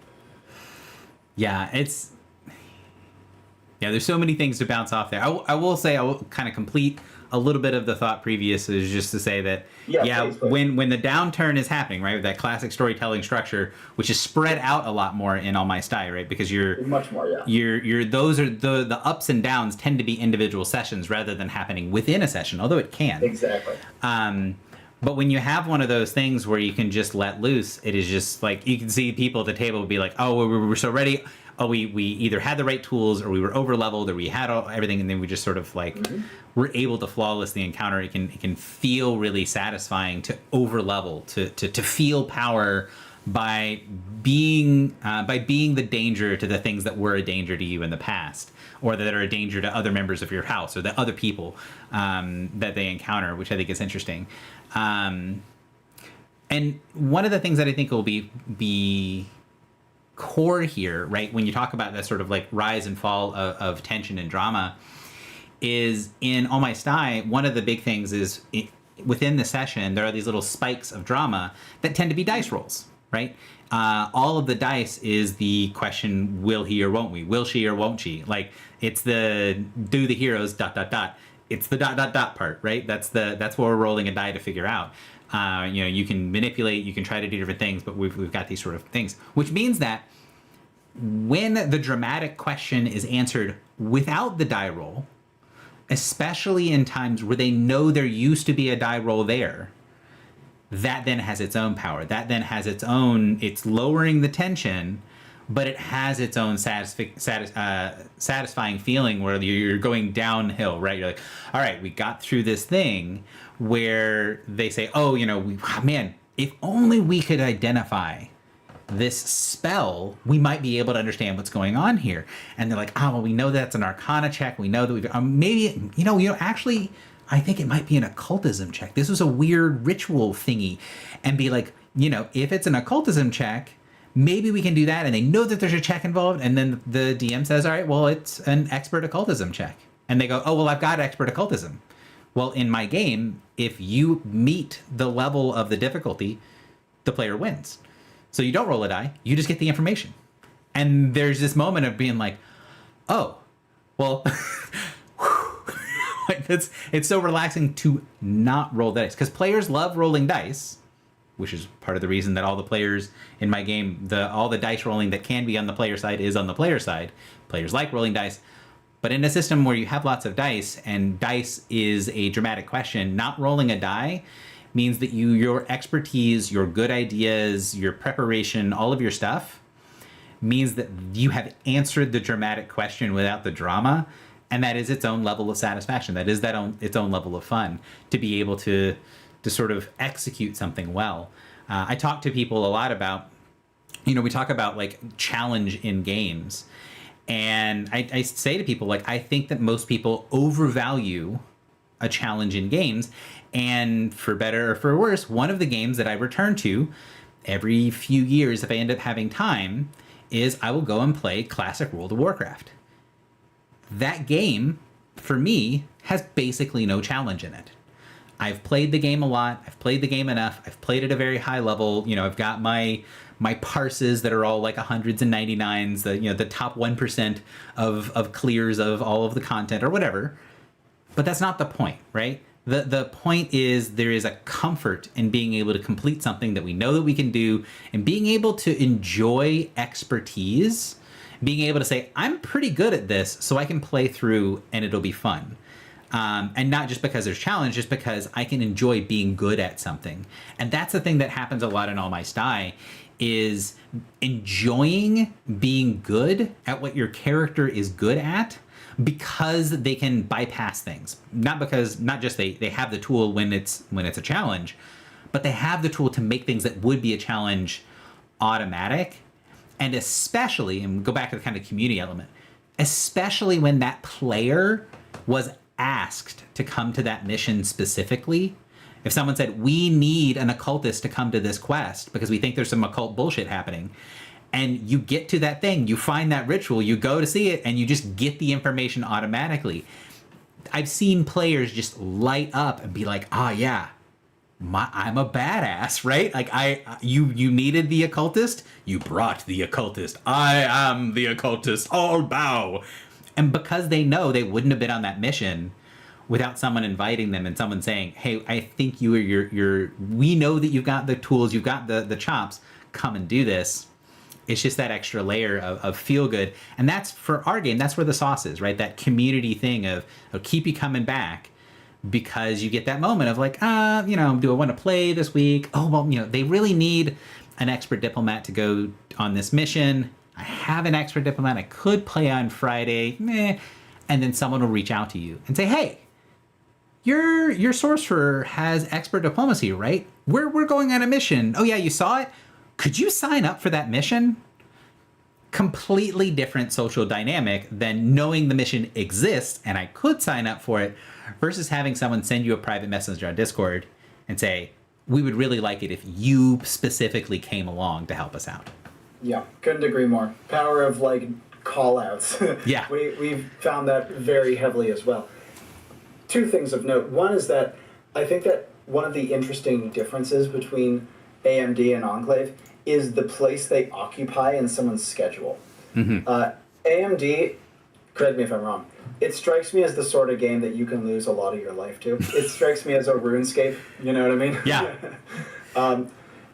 Yeah, there's so many things to bounce off there. I will say, I will kind of complete a little bit of the thought previous, is just to say that, please. When the downturn is happening, right, with that classic storytelling structure, which is spread out a lot more in All My Style, right, because you're much more, those are the ups and downs tend to be individual sessions rather than happening within a session, although it can. Exactly. But when you have one of those things where you can just let loose, it is just like, you can see people at the table be like, oh, we're so ready. Oh, we either had the right tools, or we were over leveled, or we had everything, and then we just sort of like were able to flawlessly encounter. It can feel really satisfying to over level, to feel power by being the danger to the things that were a danger to you in the past, or that are a danger to other members of your house, or the other people that they encounter, which I think is interesting. And one of the things that I think will be core here, right, when you talk about that sort of like rise and fall of tension and drama, is in All My Style, one of the big things is within the session, there are these little spikes of drama that tend to be dice rolls, right? All of the dice is the question, will he or won't we? Will she or won't she? Like, it's the do the heroes ... It's the ... part, right? That's what we're rolling a die to figure out. You can manipulate, you can try to do different things, but we've got these sort of things, which means that when the dramatic question is answered without the die roll, especially in times where they know there used to be a die roll there, that then has its own power. That then has it's lowering the tension, but it has its own satisfying feeling where you're going downhill, right? You're like, all right, we got through this thing where they say, oh, man, if only we could identify this spell, we might be able to understand what's going on here. And they're like, oh, well, we know that's an Arcana check. We know that we've maybe, actually, I think it might be an occultism check. This was a weird ritual thingy. And be like, if it's an occultism check, maybe we can do that. And they know that there's a check involved. And then the DM says, all right, well, it's an expert occultism check. And they go, oh, well, I've got expert occultism. Well, in my game, if you meet the level of the difficulty, the player wins. So you don't roll a die, you just get the information. And there's this moment of being like, oh, well, like it's so relaxing to not roll dice. Because players love rolling dice, which is part of the reason that all the players in my game, all the dice rolling that can be on the player side is on the player side. Players like rolling dice. But in a system where you have lots of dice, and dice is a dramatic question, not rolling a die means that your expertise, your good ideas, your preparation, all of your stuff means that you have answered the dramatic question without the drama, and that is its own level of satisfaction. That is its own level of fun to be able to sort of execute something well. I talk to people a lot about, we talk about like challenge in games. And I say to people, like, I think that most people overvalue a challenge in games. And for better or for worse, one of the games that I return to every few years, if I end up having time, is I will go and play classic World of Warcraft. That game, for me, has basically no challenge in it. I've played the game a lot. I've played the game enough. I've played at a very high level. I've got my parses that are all like 100s and 99s, the top 1% of clears of all of the content or whatever. But that's not the point, right? The point is there is a comfort in being able to complete something that we know that we can do, and being able to enjoy expertise, being able to say, I'm pretty good at this, so I can play through and it'll be fun. And not just because there's challenge, just because I can enjoy being good at something. And that's the thing that happens a lot in All My Style, is enjoying being good at what your character is good at, because they can bypass things. Not just they have the tool when it's a challenge, but they have the tool to make things that would be a challenge automatic. And especially, and go back to the kind of community element, especially when that player was asked to come to that mission specifically. If someone said, we need an occultist to come to this quest because we think there's some occult bullshit happening, and you get to that thing, you find that ritual, you go to see it, and you just get the information automatically. I've seen players just light up and be like, oh yeah, I'm a badass, right? Like you needed the occultist, you brought the occultist. I am the occultist. All bow. And because they know they wouldn't have been on that mission without someone inviting them and someone saying, hey, I think we know that you've got the tools, you've got the chops, come and do this. It's just that extra layer of feel good. And that's, for our game, that's where the sauce is, right? That community thing of keep you coming back, because you get that moment of like, do I want to play this week? Oh, well, they really need an expert diplomat to go on this mission. I have an expert diplomat I could play on Friday. Meh. And then someone will reach out to you and say, hey, your sorcerer has expert diplomacy, right? We're going on a mission. Oh yeah, you saw it? Could you sign up for that mission? Completely different social dynamic than knowing the mission exists and I could sign up for it, versus having someone send you a private messenger on Discord and say, we would really like it if you specifically came along to help us out. Yeah, couldn't agree more. Power of call outs. Yeah. We've found that very heavily as well. Two things of note. One is that I think that one of the interesting differences between AMD and Enclave is the place they occupy in someone's schedule. Mm-hmm. AMD, correct me if I'm wrong, it strikes me as the sort of game that you can lose a lot of your life to. It strikes me as a RuneScape, you know what I mean? Yeah.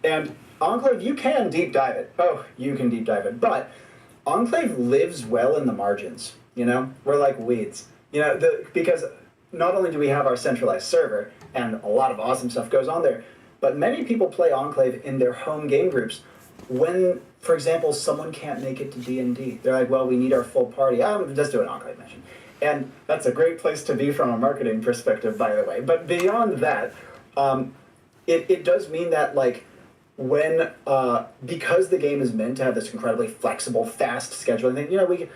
And Enclave, you can deep dive it. Oh, you can deep dive it. But Enclave lives well in the margins, We're like weeds. Because not only do we have our centralized server, and a lot of awesome stuff goes on there, but many people play Enclave in their home game groups when, for example, someone can't make it to D&D. They're like, well, we need our full party. Just do an Enclave mission. And that's a great place to be from a marketing perspective, by the way. But beyond that, it does mean that, when, because the game is meant to have this incredibly flexible, fast scheduling thing,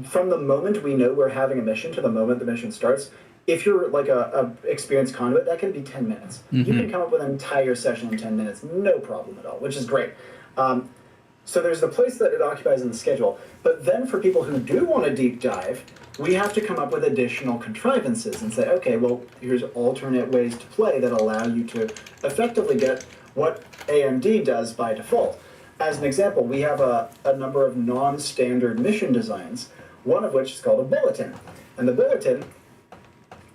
from the moment we know we're having a mission to the moment the mission starts, if you're a experienced conduit, that can be 10 minutes. Mm-hmm. You can come up with an entire session in 10 minutes, no problem at all, which is great. So there's the place that it occupies in the schedule. But then for people who do want to deep dive, we have to come up with additional contrivances and say, okay, well, here's alternate ways to play that allow you to effectively get what AMD does by default. As an example, we have a number of non-standard mission designs, one of which is called a bulletin. And the bulletin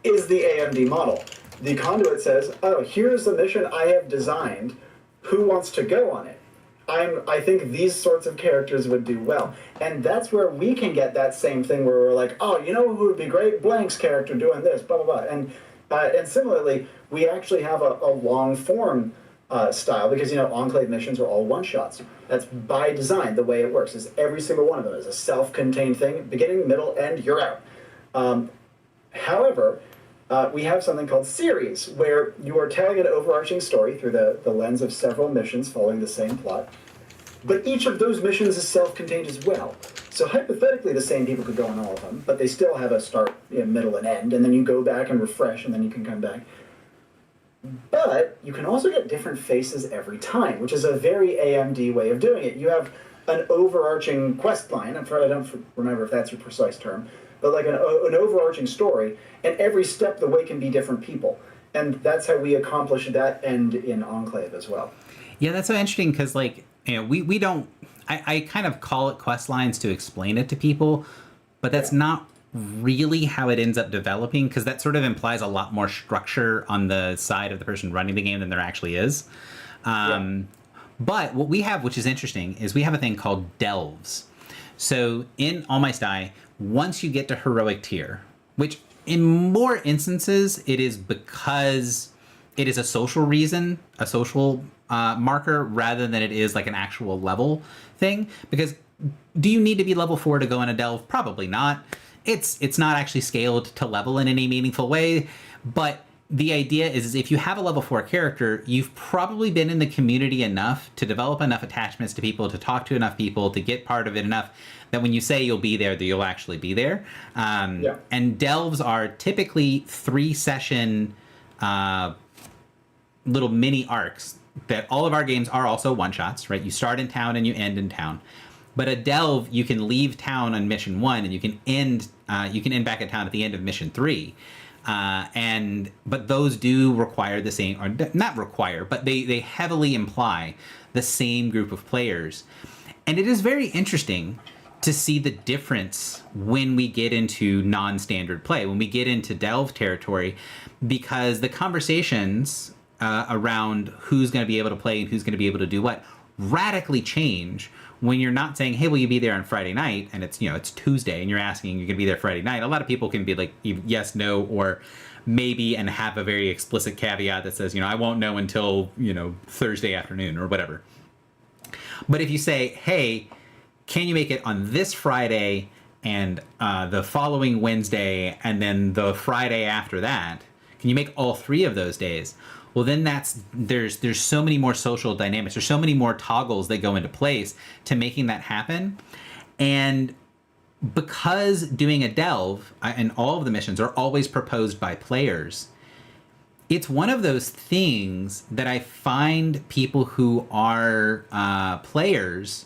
is the AMD model. The conduit says, oh, here's the mission I have designed. Who wants to go on it? I think these sorts of characters would do well. And that's where we can get that same thing where we're like, oh, who would be great? Blank's character doing this, blah, blah, blah. And similarly, we actually have a long form style because, Enclave missions are all one-shots. That's by design. The way it works is every single one of them is a self-contained thing, beginning, middle, end, you're out. However, we have something called series, where you are telling an overarching story through the lens of several missions following the same plot. But each of those missions is self-contained as well. So hypothetically, the same people could go on all of them, but they still have a start, middle, and end, and then you go back and refresh, and then you can come back. But you can also get different faces every time, which is a very AMD way of doing it. You have an overarching quest line. I don't remember if that's your precise term, but an overarching story, and every step the way can be different people. And that's how we accomplish that end in Enclave as well. Yeah, that's so interesting because, we don't... I kind of call it quest lines to explain it to people, but that's not really how it ends up developing, because that sort of implies a lot more structure on the side of the person running the game than there actually is. But what we have, which is interesting, is we have a thing called delves. So in All My Die, once you get to heroic tier, which in more instances it is because it is a social reason, a social marker, rather than it is an actual level thing. Because do you need to be level 4 to go in a delve? Probably not. It's not actually scaled to level in any meaningful way, but the idea is if you have a level 4 character, you've probably been in the community enough to develop enough attachments to people, to talk to enough people, to get part of it enough that when you say you'll be there, that you'll actually be there. And delves are typically 3-session little mini arcs that all of our games are also one-shots, right? You start in town and you end in town. But a delve, you can leave town on mission 1 and you can end back at town at the end of mission 3. But those do require the same, or not require, but they heavily imply the same group of players. And it is very interesting to see the difference when we get into non-standard play, when we get into delve territory, because the conversations around who's going to be able to play and who's going to be able to do what radically change when you're not saying, hey, will you be there on Friday night? And it's, it's Tuesday and you're asking, you're going to be there Friday night. A lot of people can be like, yes, no, or maybe, and have a very explicit caveat that says, I won't know until, Thursday afternoon or whatever. But if you say, hey, can you make it on this Friday and the following Wednesday and then the Friday after that? Can you make all 3 of those days? Well, then there's so many more social dynamics. There's so many more toggles that go into place to making that happen. And because doing a delve and all of the missions are always proposed by players, it's one of those things that I find people who are players,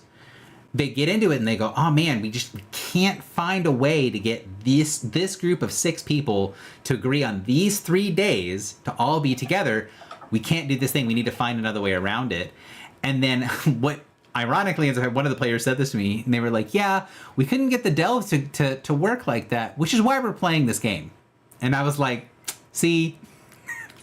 they get into it and they go, oh man, we can't find a way to get this group of 6 people to agree on these 3 days to all be together. We can't do this thing. We need to find another way around it. And then what ironically is one of the players said this to me and they were like, yeah, we couldn't get the delves to work like that, which is why we're playing this game. And I was like, see,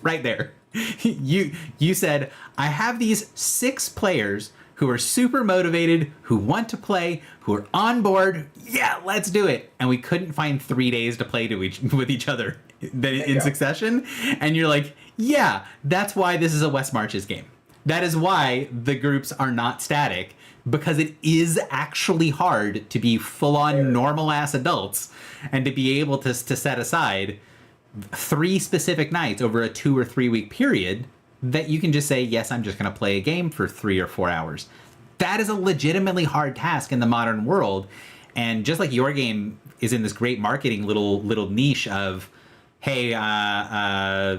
right there. You said, I have these 6 players who are super motivated, who want to play, who are on board. Yeah, let's do it. And we couldn't find 3 days to play with each other in succession. And you're like, yeah, that's why this is a West Marches game. That is why the groups are not static, because it is actually hard to be full-on normal-ass adults and to be able to set aside 3 specific nights over a 2 or 3 week period that you can just say, yes, I'm just going to play a game for 3 or 4 hours. That is a legitimately hard task in the modern world. And just like your game is in this great marketing little niche of, hey,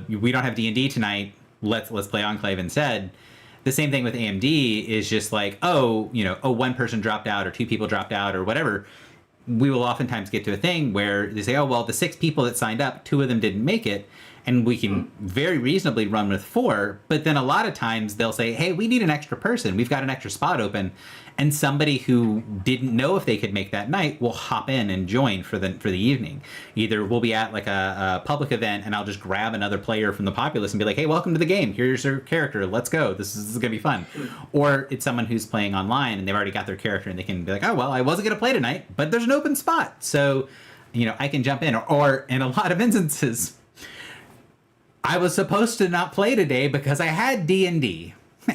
we don't have D&D tonight, let's play Enclave instead. The same thing with AMD is just like, one person dropped out or 2 people dropped out or whatever. We will oftentimes get to a thing where they say, oh, well, the 6 people that signed up, 2 of them didn't make it. And we can very reasonably run with 4. But then a lot of times they'll say, hey, we need an extra person. We've got an extra spot open. And somebody who didn't know if they could make that night will hop in and join for the evening. Either we'll be at like a public event and I'll just grab another player from the populace and be like, hey, welcome to the game. Here's your character. Let's go. This is going to be fun. Or it's someone who's playing online and they've already got their character and they can be like, oh, well, I wasn't going to play tonight, but there's an open spot. So, I can jump in. Or in a lot of instances, I was supposed to not play today because I had D&D.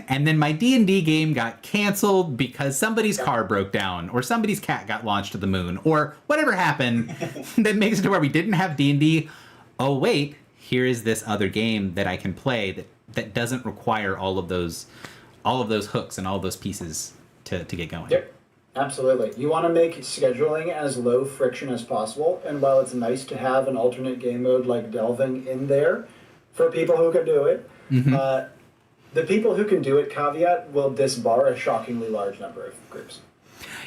And then my D&D game got canceled because somebody's car broke down or somebody's cat got launched to the moon or whatever happened that makes it to where we didn't have D&D. Oh, wait, here is this other game that I can play that doesn't require all of those hooks and all those pieces to get going. Yep, absolutely. You want to make scheduling as low friction as possible. And while it's nice to have an alternate game mode like delving in there for people who can do it, the people who can do it, caveat, will disbar a shockingly large number of groups.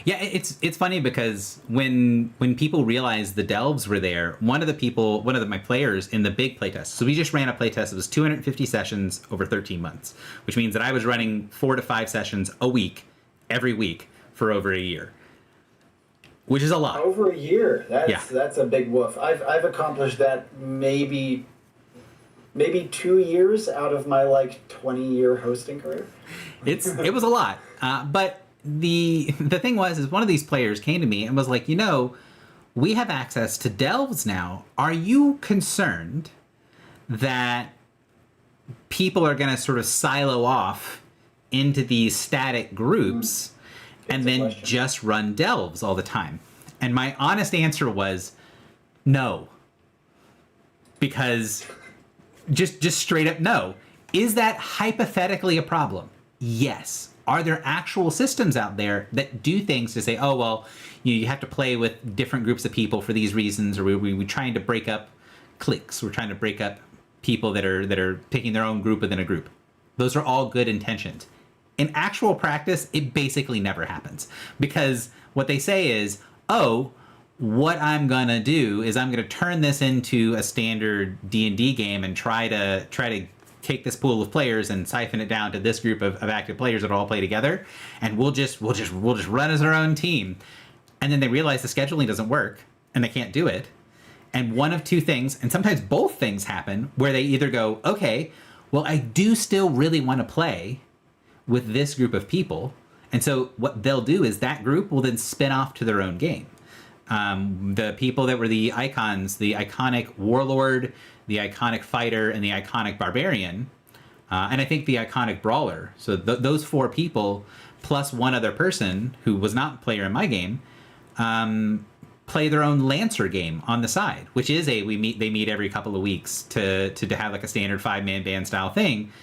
Yeah, it's funny because when people realized the delves were there, one of my players in the big playtest, so we just ran a playtest, it was 250 sessions over 13 months, which means that I was running 4 to 5 sessions a week, every week, for over a year. Which is a lot. Over a year. That's a big woof. I've accomplished that maybe 2 years out of my 20-year hosting career. It was a lot. But the thing is one of these players came to me and was like, we have access to delves now. Are you concerned that people are going to sort of silo off into these static groups and then just run delves all the time? And my honest answer was, No. Because just straight up no. Is that hypothetically a problem? Yes. Are there actual systems out there that do things to say, oh, well, you have to play with different groups of people for these reasons, or we're trying to break up cliques. We're trying to break up people that are picking their own group within a group. Those are all good intentions. In actual practice, it basically never happens, because what they say is, oh, what I'm going to do is I'm going to turn this into a standard D&D game and try to take this pool of players and siphon it down to this group of active players that all play together, and we'll just run as our own team. And then they realize the scheduling doesn't work and they can't do it. And one of two things, and sometimes both things happen, where they either go, okay, well, I do still really want to play with this group of people. And so what they'll do is that group will then spin off to their own game. The people that were the icons, the iconic warlord, the iconic fighter, and the iconic barbarian, and I think the iconic brawler. So those four people, plus one other person who was not a player in my game, play their own Lancer game on the side, which is they meet every couple of weeks to have like a standard 5-man band style thing,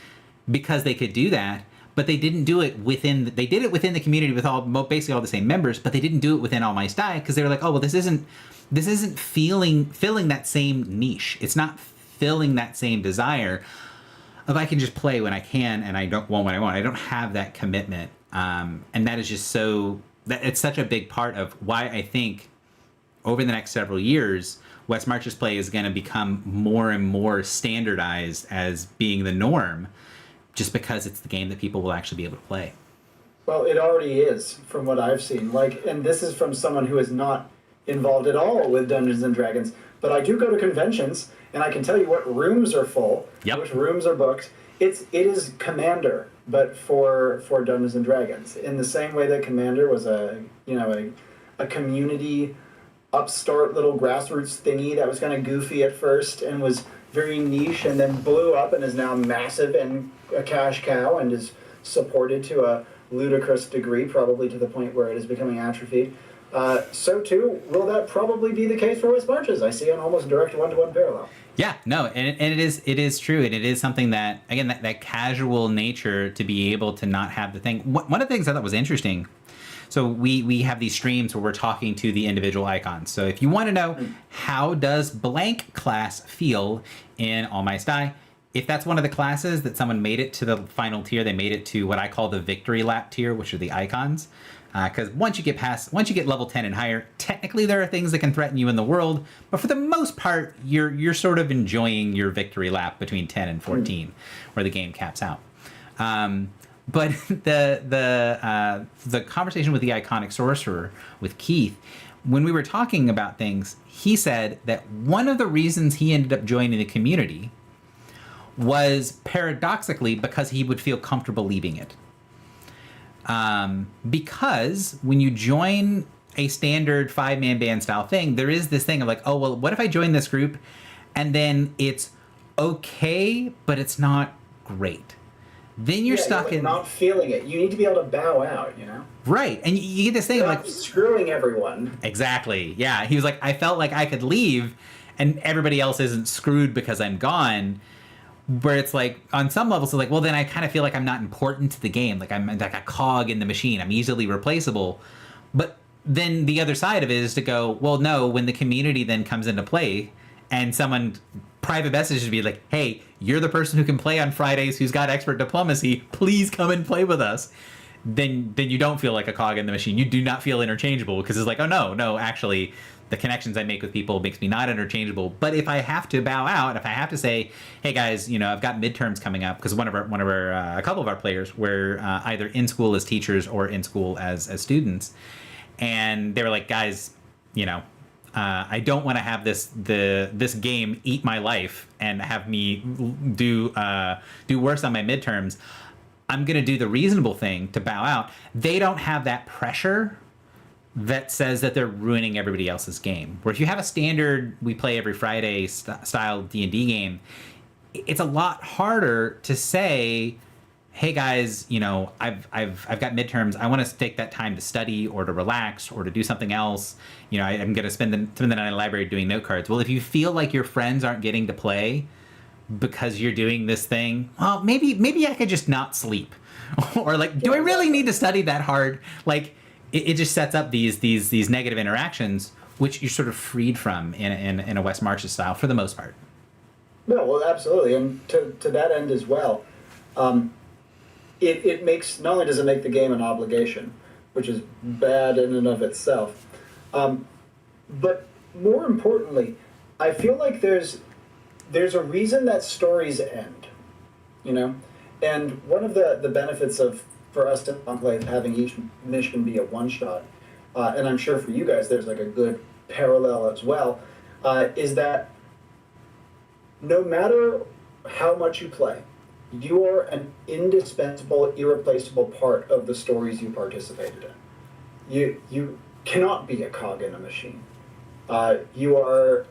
because they could do that. But they didn't do it within. They did it within the community with basically all the same members, but they didn't do it within All My Style, because they were like, oh well, this isn't filling that same niche. It's not filling that same desire of I can just play when I can and I don't want when I want. I don't have that commitment, and that is just it's such a big part of why I think over the next several years, West Marches play is going to become more and more standardized as being the norm, just because it's the game that people will actually be able to play. Well, it already is, from what I've seen. And this is from someone who is not involved at all with Dungeons and Dragons, but I do go to conventions, and I can tell you what rooms are full, which rooms are booked. It is Commander, but for Dungeons and Dragons, in the same way that Commander was a community upstart little grassroots thingy that was kind of goofy at first and was very niche, and then blew up and is now massive and a cash cow and is supported to a ludicrous degree, probably to the point where it is becoming atrophied. So too will that probably be the case for West Marches. I see an almost direct one-to-one parallel. Yeah, no, and it is true, and it is something that, again, that casual nature to be able to not have the thing. One of the things I thought was interesting. So we have these streams where we're talking to the individual icons. So if you want to know how does blank class feel in All My Style, if that's one of the classes that someone made it to the final tier, they made it to what I call the victory lap tier, which are the icons. Because once you get level 10 and higher, technically there are things that can threaten you in the world, but for the most part, you're sort of enjoying your victory lap between 10 and 14, where the game caps out. But the conversation with the iconic sorcerer, with Keith, when we were talking about things, he said that one of the reasons he ended up joining the community was paradoxically because he would feel comfortable leaving it. Because when you join a standard 5-man band style thing, there is this thing of like, oh, well, what if I join this group and then it's okay, but it's not great? Then you're stuck in not feeling it. You need to be able to bow out, you know? Right. And you get this thing of like screwing everyone. Exactly. Yeah. He was like, I felt like I could leave and everybody else isn't screwed because I'm gone. Where it's like, on some levels, it's like, well, then I kind of feel like I'm not important to the game. Like I'm like a cog in the machine. I'm easily replaceable. But then the other side of it is to go, well, no, when the community then comes into play and someone private messages be like, hey, you're the person who can play on Fridays, who's got expert diplomacy, please come and play with us. Then you don't feel like a cog in the machine. You do not feel interchangeable, because it's like, oh, no, actually, the connections I make with people makes me not interchangeable. But if I have to bow out, if I have to say, hey guys, I've got midterms coming up, because a couple of our players were either in school as teachers or in school as students, and they were like, guys, I don't want to have this game eat my life and have me do worse on my midterms. I'm going to do the reasonable thing to bow out. They don't have that pressure that says that they're ruining everybody else's game. Where if you have a standard, we play every Friday style D&D game, it's a lot harder to say, hey guys, you know, I've got midterms. I want to take that time to study or to relax or to do something else. You know, I'm going to spend the night in the library doing note cards. Well, if you feel like your friends aren't getting to play because you're doing this thing, well, maybe I could just not sleep. Or like, do I really need to study that hard? Like, it just sets up these negative interactions, which you're sort of freed from in a Wes Marches style for the most part. No, well, absolutely, and to that end as well, it makes, not only does it make the game an obligation, which is bad in and of itself, but more importantly, I feel like there's a reason that stories end, you know, and one of the benefits of, for us to Enclave, having each mission be a one shot, and I'm sure for you guys there's like a good parallel as well, is that no matter how much you play, you are an indispensable, irreplaceable part of the stories you participated in. You cannot be a cog in a machine. You are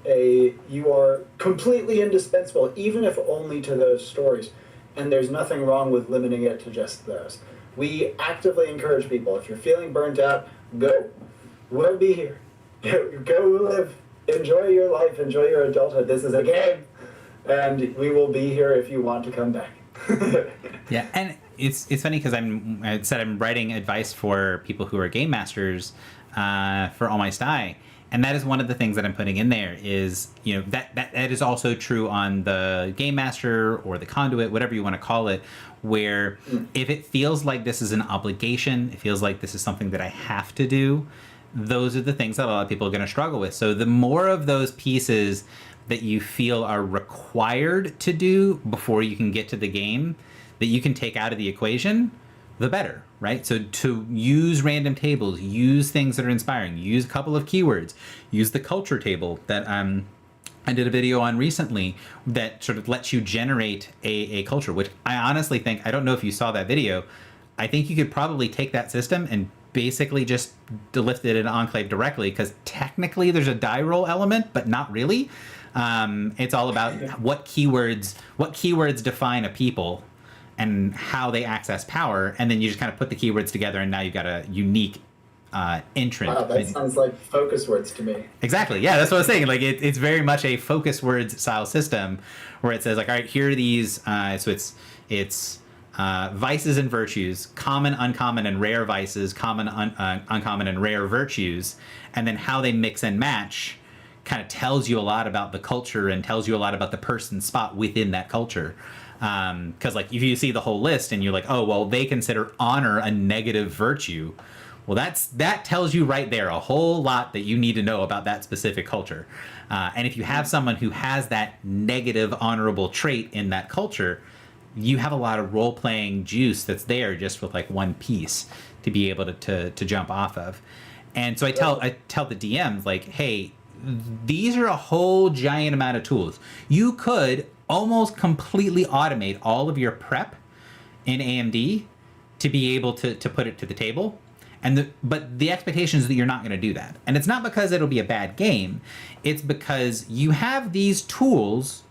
completely indispensable, even if only to those stories. And there's nothing wrong with limiting it to just those. We actively encourage people, if you're feeling burnt out, go. We'll be here. Go live. Enjoy your life. Enjoy your adulthood. This is a game. And we will be here if you want to come back. Yeah, and it's funny because I said I'm writing advice for people who are game masters for All My Sty, and that is one of the things that I'm putting in there is, you know, that is also true on the game master or the conduit, whatever you want to call it, where if it feels like this is an obligation, it feels like this is something that I have to do, those are the things that a lot of people are going to struggle with. So the more of those pieces that you feel are required to do before you can get to the game that you can take out of the equation, the better, right? So to use random tables, use things that are inspiring, use a couple of keywords, use the culture table that I did a video on recently that sort of lets you generate a culture, which I honestly think, I don't know if you saw that video, I think you could probably take that system and basically just lift it in Enclave directly, because technically there's a die roll element, but not really. It's all about what keywords define a people and how they access power, and then you just kind of put the keywords together, and now you've got a unique entrant. Wow, that sounds like focus words to me. Exactly. Yeah, that's what I was saying. Like it's very much a focus words style system where it says like, all right, here are these. So it's vices and virtues, common, uncommon, and rare vices, common, uncommon, and rare virtues, and then how they mix and match kind of tells you a lot about the culture and tells you a lot about the person's spot within that culture. Because like if you see the whole list and you're like, oh, well, they consider honor a negative virtue. Well, that tells you right there a whole lot that you need to know about that specific culture. And if you have someone who has that negative honorable trait in that culture, you have a lot of role-playing juice that's there just with like one piece to be able to jump off of. And so I tell the DMs like, hey, these are a whole giant amount of tools. You could almost completely automate all of your prep in AMD to be able to put it to the table. But the expectation is that you're not going to do that. And it's not because it'll be a bad game. It's because you have these tools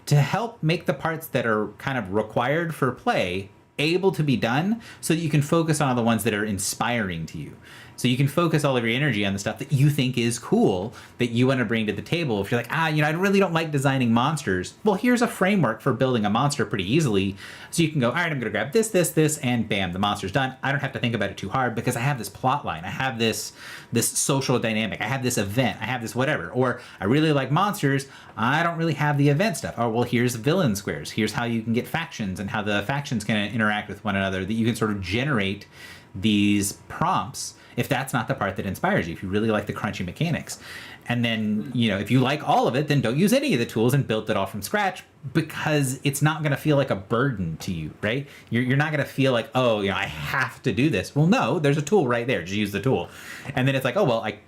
to help make the parts that are kind of required for play able to be done so that you can focus on the ones that are inspiring to you. So you can focus all of your energy on the stuff that you think is cool, that you want to bring to the table. If you're like, I really don't like designing monsters. Well, here's a framework for building a monster pretty easily. So you can go, all right, I'm going to grab this, and bam, the monster's done. I don't have to think about it too hard because I have this plot line. I have this social dynamic. I have this event. I have this whatever. Or I really like monsters. I don't really have the event stuff. Oh, well, here's villain squares. Here's how you can get factions and how the factions can interact with one another, that you can sort of generate these prompts if that's not the part that inspires you, if you really like the crunchy mechanics. And then, if you like all of it, then don't use any of the tools and build it all from scratch, because it's not going to feel like a burden to you, right? You're not going to feel like, I have to do this. Well, no, there's a tool right there. Just use the tool. And then it's like, oh, well, I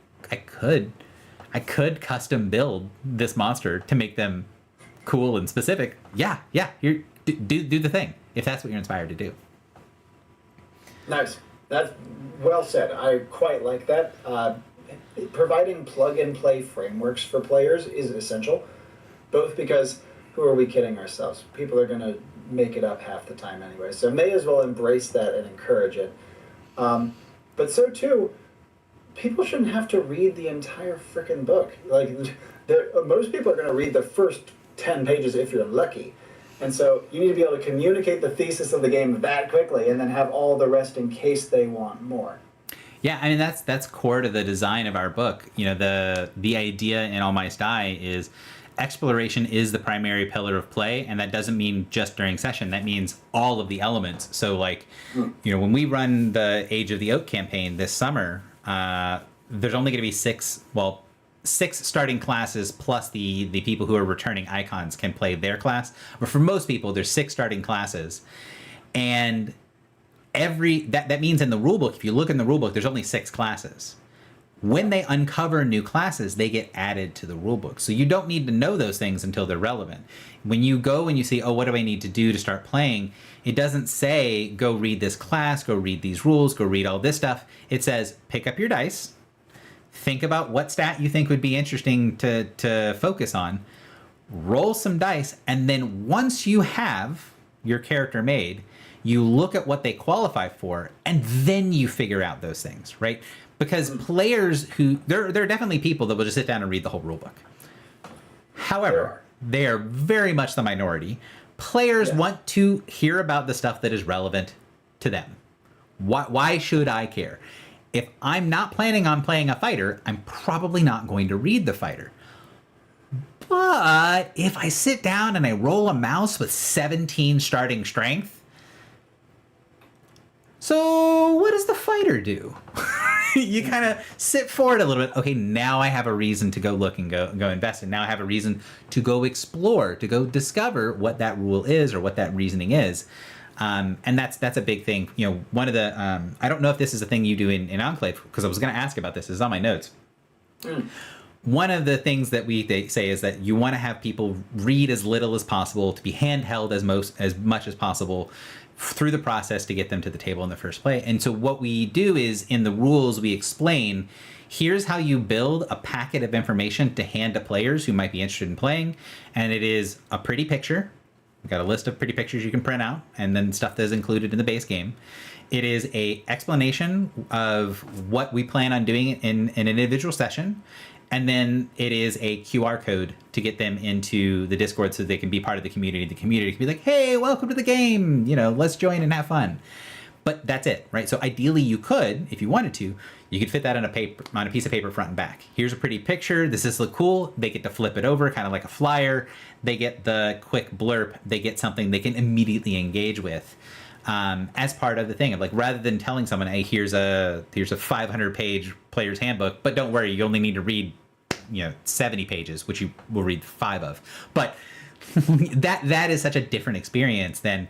could custom build this monster to make them cool and specific. Yeah, do the thing if that's what you're inspired to do. Nice. That's well said. I quite like that. Providing plug-and-play frameworks for players is essential, both because who are we kidding ourselves? People are going to make it up half the time anyway. So may as well embrace that and encourage it. But so too, people shouldn't have to read the entire frickin' book. Like, most people are going to read the first 10 pages if you're lucky. And so you need to be able to communicate the thesis of the game that quickly and then have all the rest in case they want more. Yeah, I mean, that's core to the design of our book. You know, the idea in All Mice Die is exploration is the primary pillar of play, and that doesn't mean just during session. That means all of the elements. So, like, you know, when we run the Age of the Oak campaign this summer, there's only going to be six starting classes plus the people who are returning icons can play their class. But for most people, there's 6 starting classes, and that means in the rulebook, if you look in the rulebook, there's only 6 classes. When they uncover new classes, they get added to the rulebook. So you don't need to know those things until they're relevant. When you go and you see, oh, what do I need to do to start playing? It doesn't say, go read this class, go read these rules, go read all this stuff. It says, pick up your dice, think about what stat you think would be interesting to focus on, roll some dice, and then once you have your character made, you look at what they qualify for, and then you figure out those things, right? Because players there are definitely people that will just sit down and read the whole rulebook. However, they are very much the minority. Players want to hear about the stuff that is relevant to them. Why should I care? If I'm not planning on playing a fighter, I'm probably not going to read the fighter. But if I sit down and I roll a mouse with 17 starting strength, so what does the fighter do? You kind of sit forward a little bit. Okay, now I have a reason to go look and go invest. And now I have a reason to go explore, to go discover what that rule is or what that reasoning is. And that's a big thing. You know, one of the I don't know if this is a thing you do in Enclave, because I was going to ask about this. It's on my notes. One of the things that they say is that you want to have people read as little as possible, to be handheld as much as possible through the process to get them to the table in the first place. And so what we do is, in the rules, we explain, here's how you build a packet of information to hand to players who might be interested in playing. And it is a pretty picture. We've got a list of pretty pictures you can print out, and then stuff that is included in the base game. It is a explanation of what we plan on doing in an individual session. And then it is a QR code to get them into the Discord so they can be part of the community. The community can be like, hey, welcome to the game. You know, let's join and have fun. But that's it, right? So ideally you could, if you wanted to, you could fit that on a piece of paper front and back. Here's a pretty picture. Does this look cool? They get to flip it over, kind of like a flyer. They get the quick blurb. They get something they can immediately engage with. As part of the thing of, like, rather than telling someone, hey, here's a 500-page player's handbook, but don't worry, you only need to read 70 pages, which you will read 5 of. But that is such a different experience than,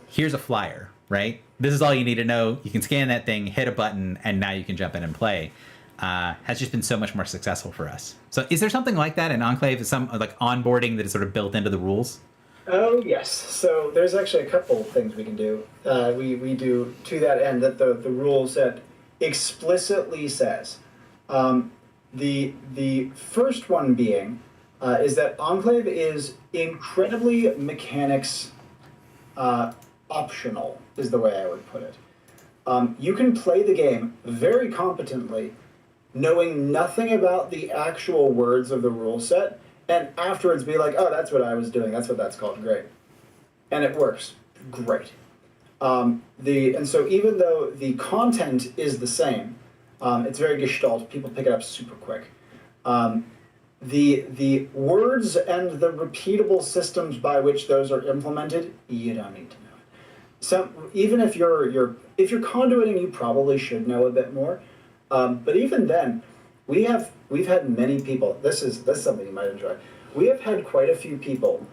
here's a flyer, right? This is all you need to know. You can scan that thing, hit a button, and now you can jump in and play. Has just been so much more successful for us. So is there something like that in Enclave? Is some like onboarding that is sort of built into the rules? Oh, yes. So there's actually a couple things we can do. We do to that end that the rule set explicitly says. The first one being is that Enclave is incredibly mechanics optional, is the way I would put it. You can play the game very competently, knowing nothing about the actual words of the rule set, and afterwards be like, oh, that's what I was doing, that's what that's called, great. And it works great. And so even though the content is the same, it's very gestalt. People pick it up super quick. The words and the repeatable systems by which those are implemented, you don't need to know it. So even if you're conduiting, you probably should know a bit more. But even then, we've had many people. This is something you might enjoy. We have had quite a few people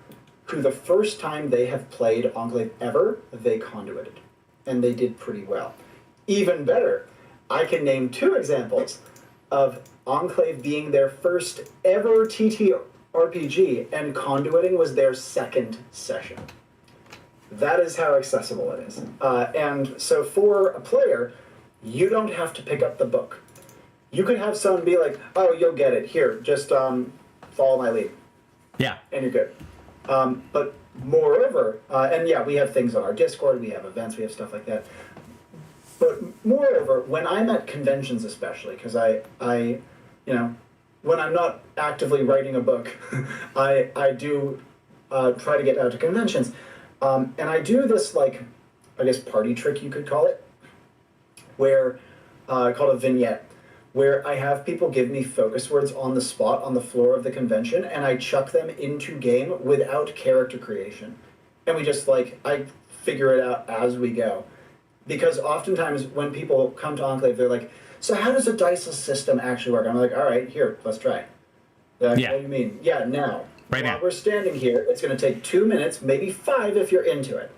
who the first time they have played Enclave ever, they conduited, and they did pretty well. Even better, I can name 2 examples of Enclave being their first ever TTRPG, and conduiting was their second session. That is how accessible it is. And so for a player, you don't have to pick up the book. You could have someone be like, oh, you'll get it. Here, just follow my lead. Yeah. And you're good. But moreover, and yeah, we have things on our Discord, we have events, we have stuff like that. But moreover, when I'm at conventions, especially, because when I'm not actively writing a book, I do try to get out to conventions, and I do this like, I guess party trick you could call it, where called a vignette, where I have people give me focus words on the spot on the floor of the convention, and I chuck them into game without character creation, and we just like I figure it out as we go. Because oftentimes when people come to Enclave, they're like, so how does a dice system actually work? I'm like, all right, here, let's try. They're like, Yeah. what do you mean? Yeah, now. Right While now. we're standing here, it's going to take 2 minutes, maybe 5 if you're into it.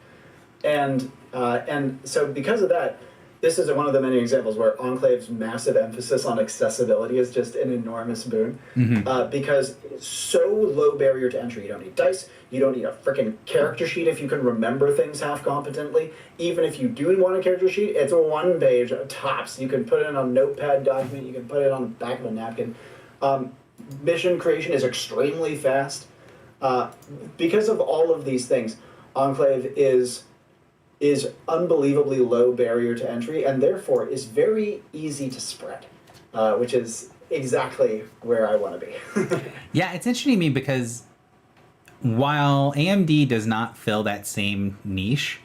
And so because of that, this is one of the many examples where Enclave's massive emphasis on accessibility is just an enormous boon. Because it's so low barrier to entry. You don't need dice. You don't need a freaking character sheet if you can remember things half competently. Even if you do want a character sheet, it's a 1 page tops. You can put it in a notepad document. You can put it on the back of a napkin. Mission creation is extremely fast. Because of all of these things, Enclave is unbelievably low barrier to entry and therefore is very easy to spread, which is exactly where I want to be. Yeah, it's interesting to me because while AMD does not fill that same niche,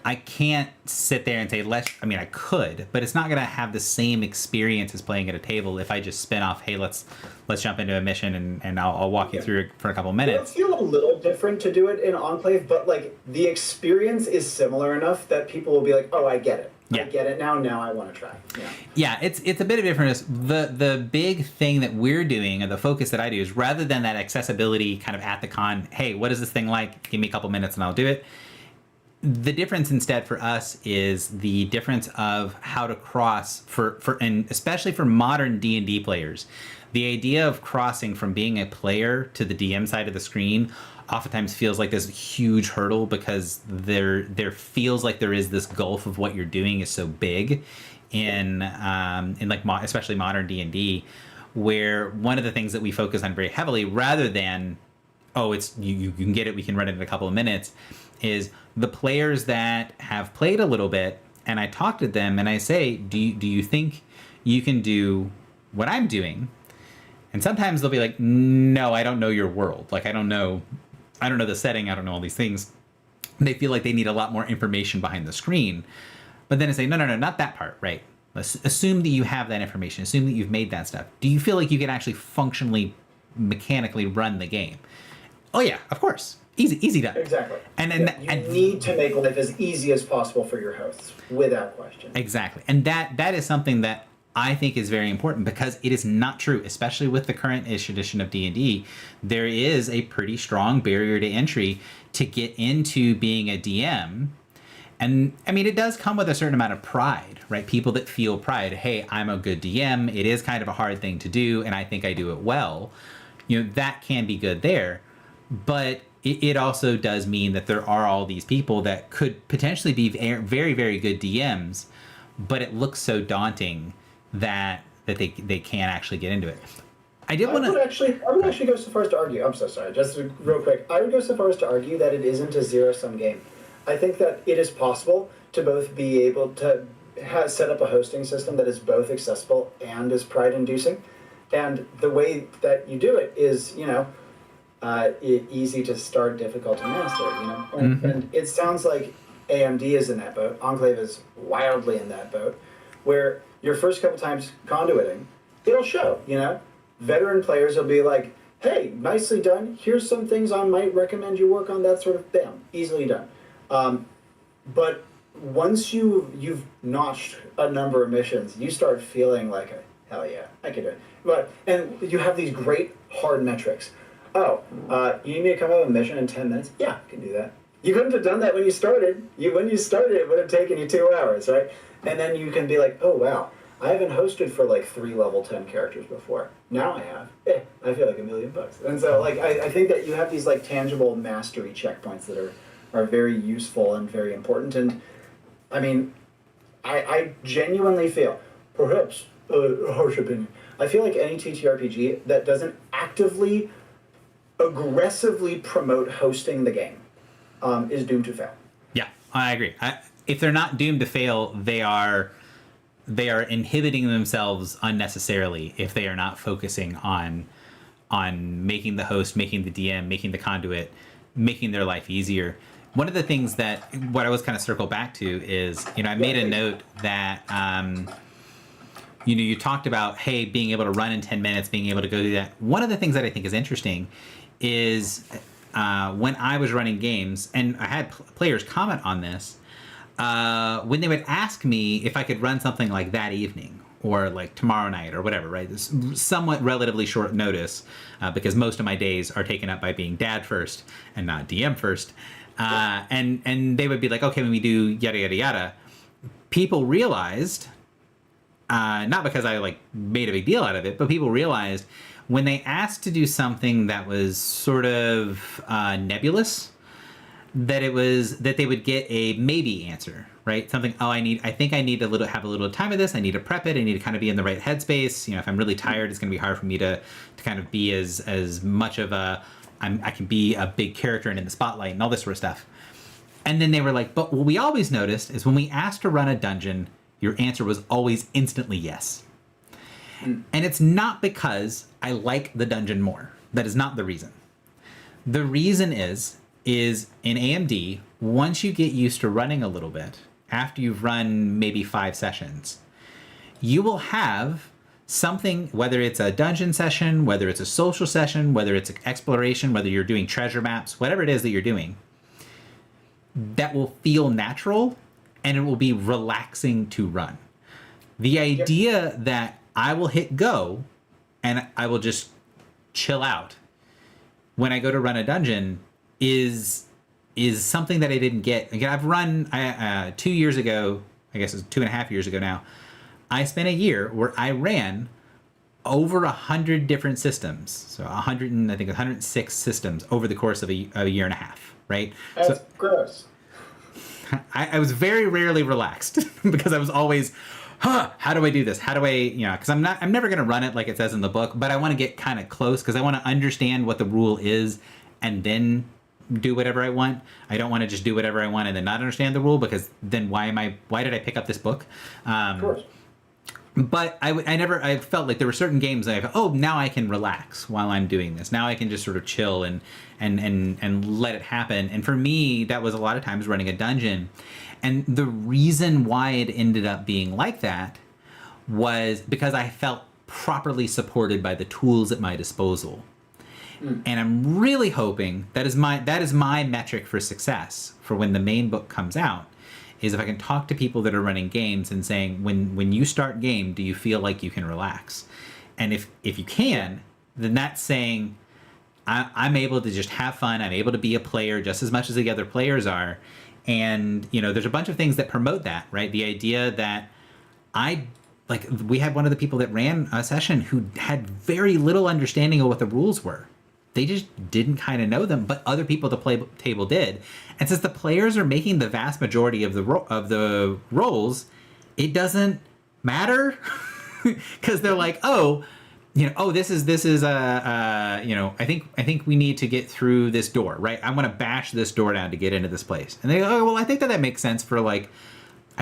I can't sit there and say I could, but it's not going to have the same experience as playing at a table if I just spin off, hey, let's jump into a mission and I'll walk you through it for a couple minutes. It'll feel a little different to do it in Enclave, but like the experience is similar enough that people will be like, oh, I get it. Yeah. I get it now I want to try. Yeah, it's a bit of difference. The big thing that we're doing, and the focus that I do, is rather than that accessibility kind of at the con, hey, what is this thing like? Give me a couple minutes and I'll do it. The difference instead for us is the difference of how to cross and especially for modern D&D players. The idea of crossing from being a player to the DM side of the screen oftentimes feels like this huge hurdle because there feels like there is this gulf of what you're doing is so big in like especially modern D&D, where one of the things that we focus on very heavily, rather than it's you can get it, we can run it in a couple of minutes, is the players that have played a little bit, and I talk to them and I say, do you think you can do what I'm doing? And sometimes they'll be like, no, I don't know your world. Like, I don't know the setting. I don't know all these things. And they feel like they need a lot more information behind the screen. But then I say, no, not that part, right? Let's assume that you have that information. Assume that you've made that stuff. Do you feel like you can actually functionally, mechanically run the game? Oh yeah, of course. Easy done. Exactly. And you need to make life as easy as possible for your hosts, without question. Exactly. And that is something that I think is very important, because it is not true, especially with the current edition of D&D. There is a pretty strong barrier to entry to get into being a DM. And I mean, it does come with a certain amount of pride, right? People that feel pride, hey, I'm a good DM. It is kind of a hard thing to do, and I think I do it well. That can be good there. But it also does mean that there are all these people that could potentially be very, very good DMs, but it looks so daunting that they can't actually get into it. I would actually go so far as to argue. I'm so sorry. Just real quick, I would go so far as to argue that it isn't a zero-sum game. I think that it is possible to both be able to set up a hosting system that is both accessible and is pride-inducing, and the way that you do it is, easy to start, difficult to master. And it sounds like AMD is in that boat. Enclave is wildly in that boat, where your first couple times conduiting, it'll show. Veteran players will be like, hey, nicely done. Here's some things I might recommend you work on. That sort of bam, easily done. But once you've notched a number of missions, you start feeling like, hell yeah, I can do it. And you have these great hard metrics. You need me to come up with a mission in 10 minutes? Yeah, I can do that. You couldn't have done that when you started. When you started, it would have taken you 2 hours, right? And then you can be like, oh, wow, I haven't hosted for like 3 level 10 characters before. Now I have. I feel like $1 million. And so, I think that you have these tangible mastery checkpoints that are very useful and very important. And I mean, I genuinely feel, perhaps a harsh opinion, I feel like any TTRPG that doesn't aggressively promote hosting the game is doomed to fail. Yeah, I agree. If they're not doomed to fail, they are inhibiting themselves unnecessarily if they are not focusing on making the host, making the DM, making the conduit, making their life easier. One of the things that what I was kind of circle back to is, I made a note that you talked about, hey, being able to run in 10 minutes, being able to go do that. One of the things that I think is interesting is when I was running games, and I had players comment on this, when they would ask me if I could run something like that evening or like tomorrow night or whatever, right? This somewhat relatively short notice because most of my days are taken up by being dad first and not DM first. And they would be like, okay, when we do yada, yada, yada, people realized, not because I like made a big deal out of it, but people realized when they asked to do something that was sort of nebulous, that they would get a maybe answer, right? Something, I think I need have a little time of this. I need to prep it. I need to kind of be in the right headspace. If I'm really tired, it's going to be hard for me to kind of be as much of I can be a big character and in the spotlight and all this sort of stuff. And then they were like, but what we always noticed is when we asked to run a dungeon, your answer was always instantly yes. And it's not because I like the dungeon more. That is not the reason. The reason is in AMD, once you get used to running a little bit, after you've run maybe 5 sessions, you will have something, whether it's a dungeon session, whether it's a social session, whether it's exploration, whether you're doing treasure maps, whatever it is that you're doing, that will feel natural and it will be relaxing to run. The idea that I will hit go and I will just chill out when I go to run a dungeon is something that I didn't get. Again, I've run 2 years ago, I guess it's 2.5 years ago now, I spent a year where I ran over 100 different systems. So 106 systems over the course of a year and a half, right? That's gross. I was very rarely relaxed because I was always, how do I do this? How do I, because I'm never going to run it like it says in the book, but I want to get kind of close because I want to understand what the rule is and then do whatever I want. I don't want to just do whatever I want and then not understand the rule because then why did I pick up this book? Of course. But I felt like there were certain games that I thought, now I can relax while I'm doing this. Now I can just sort of chill and let it happen. And for me, that was a lot of times running a dungeon. And the reason why it ended up being like that was because I felt properly supported by the tools at my disposal. And I'm really hoping that is my metric for success for when the main book comes out, is if I can talk to people that are running games and saying, when you start game, do you feel like you can relax? And if you can, then that's saying I'm able to just have fun. I'm able to be a player just as much as the other players are. And, there's a bunch of things that promote that, right? The idea that we had one of the people that ran a session who had very little understanding of what the rules were. They just didn't kind of know them, but other people at the table did. And since the players are making the vast majority of the rolls, it doesn't matter because they're like, this is I think we need to get through this door, right? I'm going to bash this door down to get into this place. And they go, I think that makes sense for I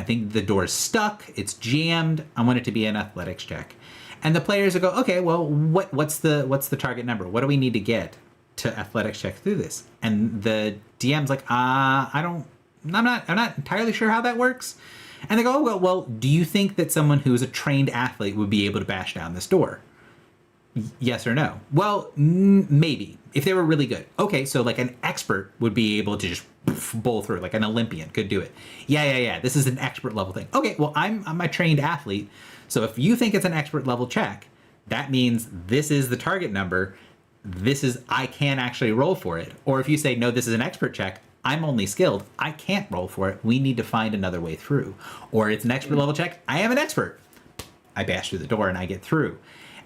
think the door's stuck, it's jammed. I want it to be an athletics check. And the players will go, okay, well, what's the target number? What do we need to get to athletics check through this? And the DM's like, I'm not entirely sure how that works. And they go, well, do you think that someone who's a trained athlete would be able to bash down this door? Yes or no? Well, maybe if they were really good. Okay, so like an expert would be able to just bowl through, like an Olympian could do it. Yeah. This is an expert level thing. Okay, well, I'm a trained athlete. So if you think it's an expert level check, that means this is the target number. I can actually roll for it. Or if you say, no, this is an expert check, I'm only skilled, I can't roll for it. We need to find another way through. Or it's an expert level check, I am an expert. I bash through the door and I get through.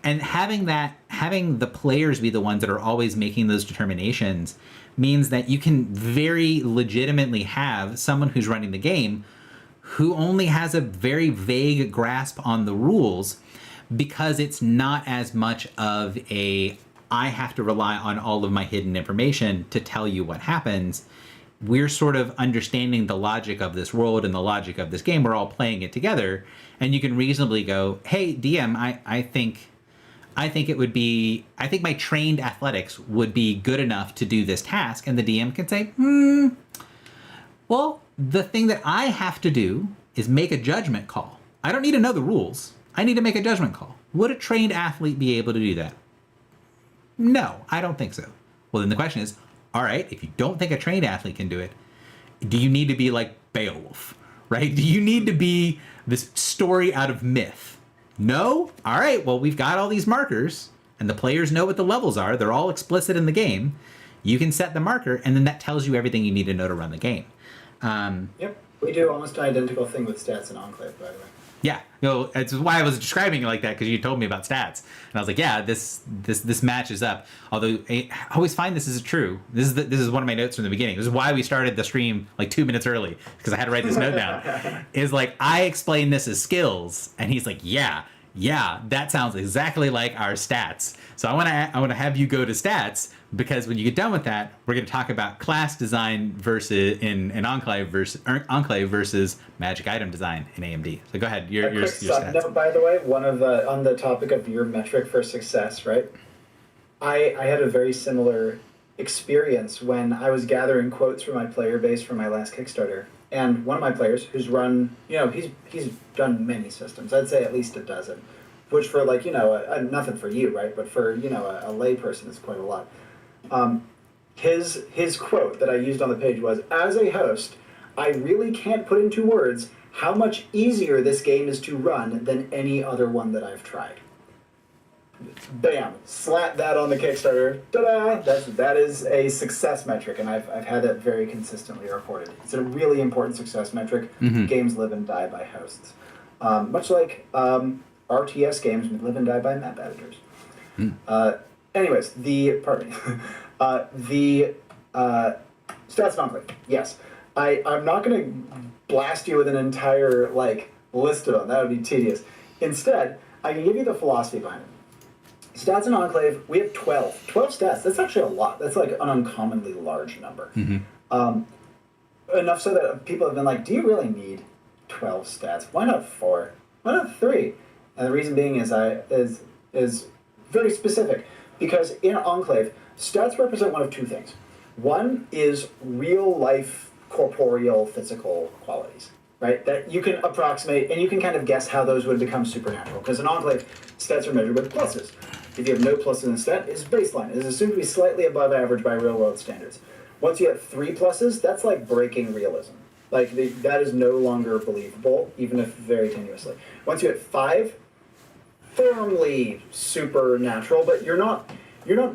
And having the players be the ones that are always making those determinations means that you can very legitimately have someone who's running the game who only has a very vague grasp on the rules because it's not as much of I have to rely on all of my hidden information to tell you what happens. we're sort of understanding the logic of this world and the logic of this game. We're all playing it together, and you can reasonably go, hey, DM, I think it would be, I think my trained athletics would be good enough to do this task. And the DM can say, well, the thing that I have to do is make a judgment call. I don't need to know the rules. I need to make a judgment call. Would a trained athlete be able to do that? No, I don't think so. Well, then the question is, all right, if you don't think a trained athlete can do it, do you need to be like Beowulf, right? Do you need to be this story out of myth? No? All right, well, we've got all these markers, and the players know what the levels are. They're all explicit in the game. You can set the marker, and then that tells you everything you need to know to run the game. Yep, we do almost an identical thing with stats in Enclave, by the way. Yeah, it's why I was describing it like that, because you told me about stats, and I was like, yeah, this matches up. Although I always find this is true. This is one of my notes from the beginning. This is why we started the stream like 2 minutes early, because I had to write this note down. Is like, I explain this as skills, and he's like, yeah, that sounds exactly like our stats. So I want to have you go to stats, because when you get done with that, we're going to talk about class design versus in Enclave versus magic item design in AMD. So go ahead, your stats. Note, by the way, on the topic of your metric for success, right? I had a very similar experience when I was gathering quotes from my player base for my last Kickstarter. And one of my players, who's run, he's done many systems. I'd say at least a dozen, which for like, nothing for you, right? But for, a lay person is quite a lot. His quote that I used on the page was, as a host, I really can't put into words how much easier this game is to run than any other one that I've tried. Bam! Slap that on the Kickstarter. Ta-da! That is a success metric, and I've had that very consistently reported. It's a really important success metric. Mm-hmm. Games live and die by hosts. Much like RTS games live and die by map editors. Anyways, the stats in Enclave. Yes. I'm not going to blast you with an entire list of them. That would be tedious. Instead, I can give you the philosophy behind it. Stats in Enclave, we have 12. 12 stats, that's actually a lot. That's like an uncommonly large number. Mm-hmm. Enough so that people have been like, do you really need 12 stats? Why not 4? Why not 3? And the reason being is very specific. Because in Enclave, stats represent one of two things. One is real-life, corporeal, physical qualities, right? That you can approximate, and you can kind of guess how those would become supernatural. Because in Enclave, stats are measured with pluses. If you have no pluses in the stat, it's baseline. It is assumed to be slightly above average by real-world standards. Once you have 3 pluses, that's like breaking realism. That is no longer believable, even if very tenuously. Once you hit 5, firmly supernatural, but you're not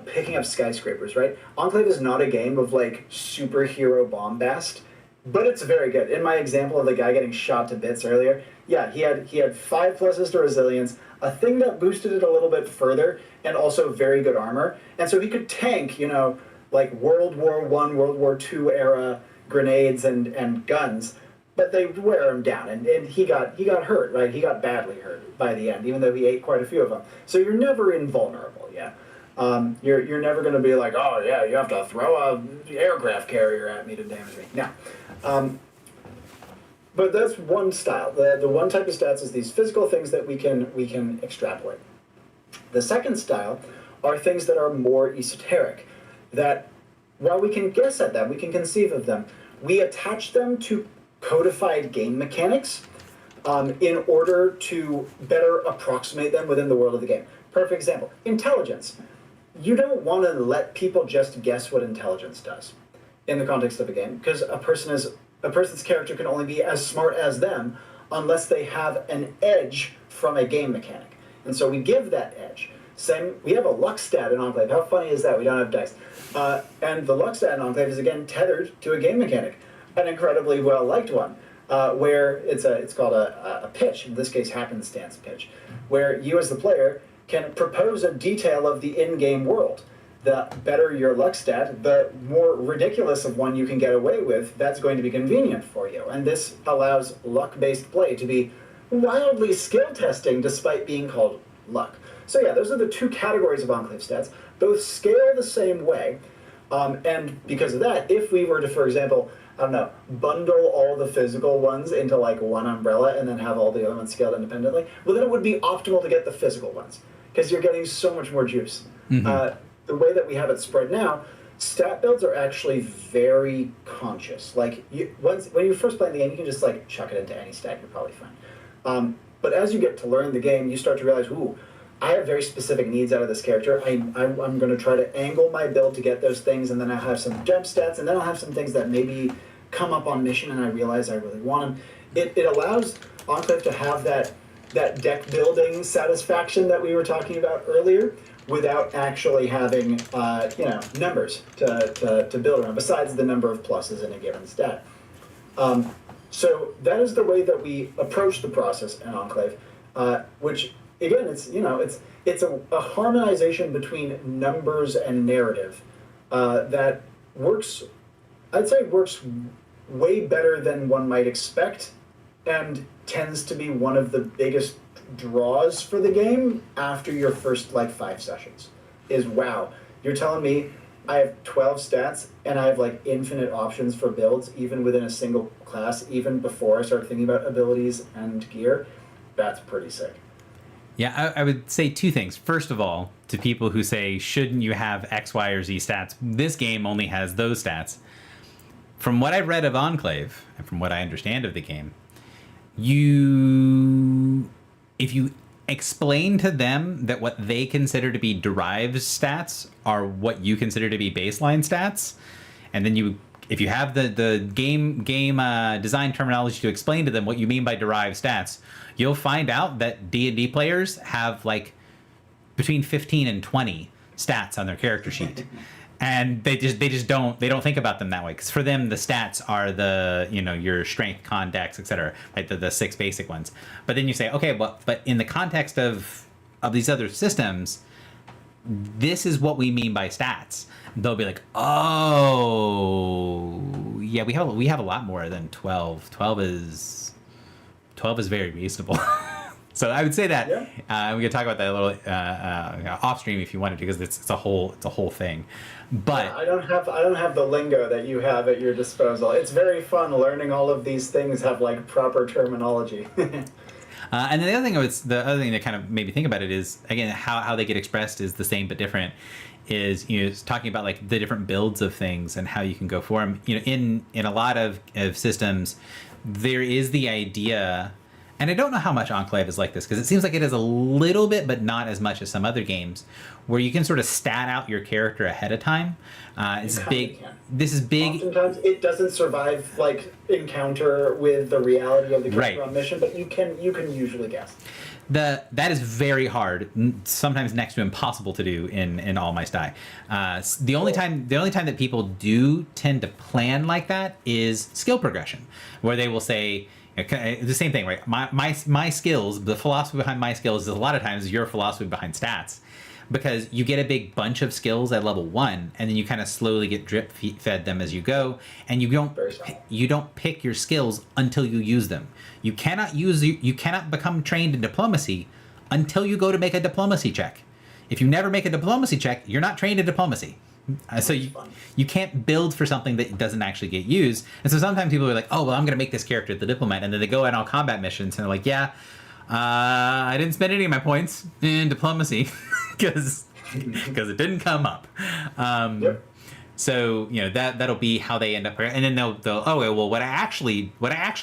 picking up skyscrapers, right? Enclave is not a game of superhero bombast, but it's very good. In my example of the guy getting shot to bits earlier, yeah, he had 5 pluses to resilience, a thing that boosted it a little bit further, and also very good armor. And so he could tank, World War I, World War II era grenades and guns, but they wear him down, and he got hurt, right? He got badly hurt by the end, even though he ate quite a few of them. So you're never invulnerable, yeah. You're never going to be like, oh yeah, you have to throw a aircraft carrier at me to damage me. No. But that's one style. The one type of stats is these physical things that we can extrapolate. The second style are things that are more esoteric, that while we can guess at them, we can conceive of them, we attach them to codified game mechanics in order to better approximate them within the world of the game. Perfect example, intelligence. You don't want to let people just guess what intelligence does in the context of a game, because a person's character can only be as smart as them unless they have an edge from a game mechanic. And so we give that edge. We have a luck stat in Enclave. How funny is that? We don't have dice. And the luck stat in Enclave is, again, tethered to a game mechanic. An incredibly well-liked one, where it's called a pitch, in this case happenstance pitch, where you as the player can propose a detail of the in-game world. The better your luck stat, the more ridiculous of one you can get away with, that's going to be convenient for you. And this allows luck-based play to be wildly skill-testing despite being called luck. So yeah, those are the two categories of Enclave stats. Both scale the same way, And because of that, if we were to, for example, I don't know, bundle all the physical ones into like one umbrella and then have all the other ones scaled independently, well, then it would be optimal to get the physical ones because you're getting so much more juice. The way that we have it spread now, stat builds are actually very conscious. Like when you first play the game, you can just like chuck it into any stat, you're probably fine. But as you get to learn the game, you start to realize, ooh, I have very specific needs out of this character. I'm going to try to angle my build to get those things, and then I'll have some jump stats, and then I'll have some things that maybe come up on mission, and I realize I really want them. It allows Enclave to have that deck building satisfaction that we were talking about earlier, without actually having numbers to build around, besides the number of pluses in a given stat. So that is the way that we approach the process in Enclave, which again, it's a harmonization between numbers and narrative that works. I'd say works way better than one might expect, and tends to be one of the biggest draws for the game after your first like 5 sessions. Is wow, you're telling me I have 12 stats and I have like infinite options for builds even within a single class, even before I start thinking about abilities and gear. That's pretty sick. Yeah, I would say 2 things. First of all, to people who say, shouldn't you have X, Y, or Z stats? This game only has those stats. From what I've read of Enclave, and from what I understand of the game, if you explain to them that what they consider to be derived stats are what you consider to be baseline stats, and then if you have the game design terminology to explain to them what you mean by derived stats, you'll find out that D&D players have like between 15 and 20 stats on their character sheet. And they don't think about them that way, because for them the stats are the your strength, con, dex, etc., like the 6 basic ones. But then you say, okay, but in the context of these other systems, this is what we mean by stats. They'll be like, oh yeah, we have a lot more than 12. 12 is very reasonable. So I would say that we could talk about that a little off stream if you wanted to, because it's a whole thing. But I don't have the lingo that you have at your disposal. It's very fun learning all of these things have like proper terminology. And then the other thing that kind of made me think about it is, again, how they get expressed is the same but different. Is it's talking about like the different builds of things and how you can go for them. In a lot of systems, there is the idea. And I don't know how much Enclave is like this, because it seems like it is a little bit, but not as much as some other games, where you can sort of stat out your character ahead of time. This is big. Oftentimes it doesn't survive like encounter with the reality of the character on mission, but you can usually guess. That is very hard, sometimes next to impossible to do in All My Sty. The only time that people do tend to plan like that is skill progression, where they will say, the same thing, right? My skills, the philosophy behind my skills is a lot of times your philosophy behind stats, because you get a big bunch of skills at level 1, and then you kind of slowly get drip fed them as you go, and you don't pick your skills until you use them. You cannot become trained in diplomacy until you go to make a diplomacy check. If you never make a diplomacy check, you're not trained in diplomacy. So you can't build for something that doesn't actually get used. And so sometimes people are like, oh, well, I'm going to make this character the diplomat. And then they go out on combat missions and they're like, yeah, I didn't spend any of my points in diplomacy because it didn't come up. So, that'll be how they end up. And then they'll well, what I actually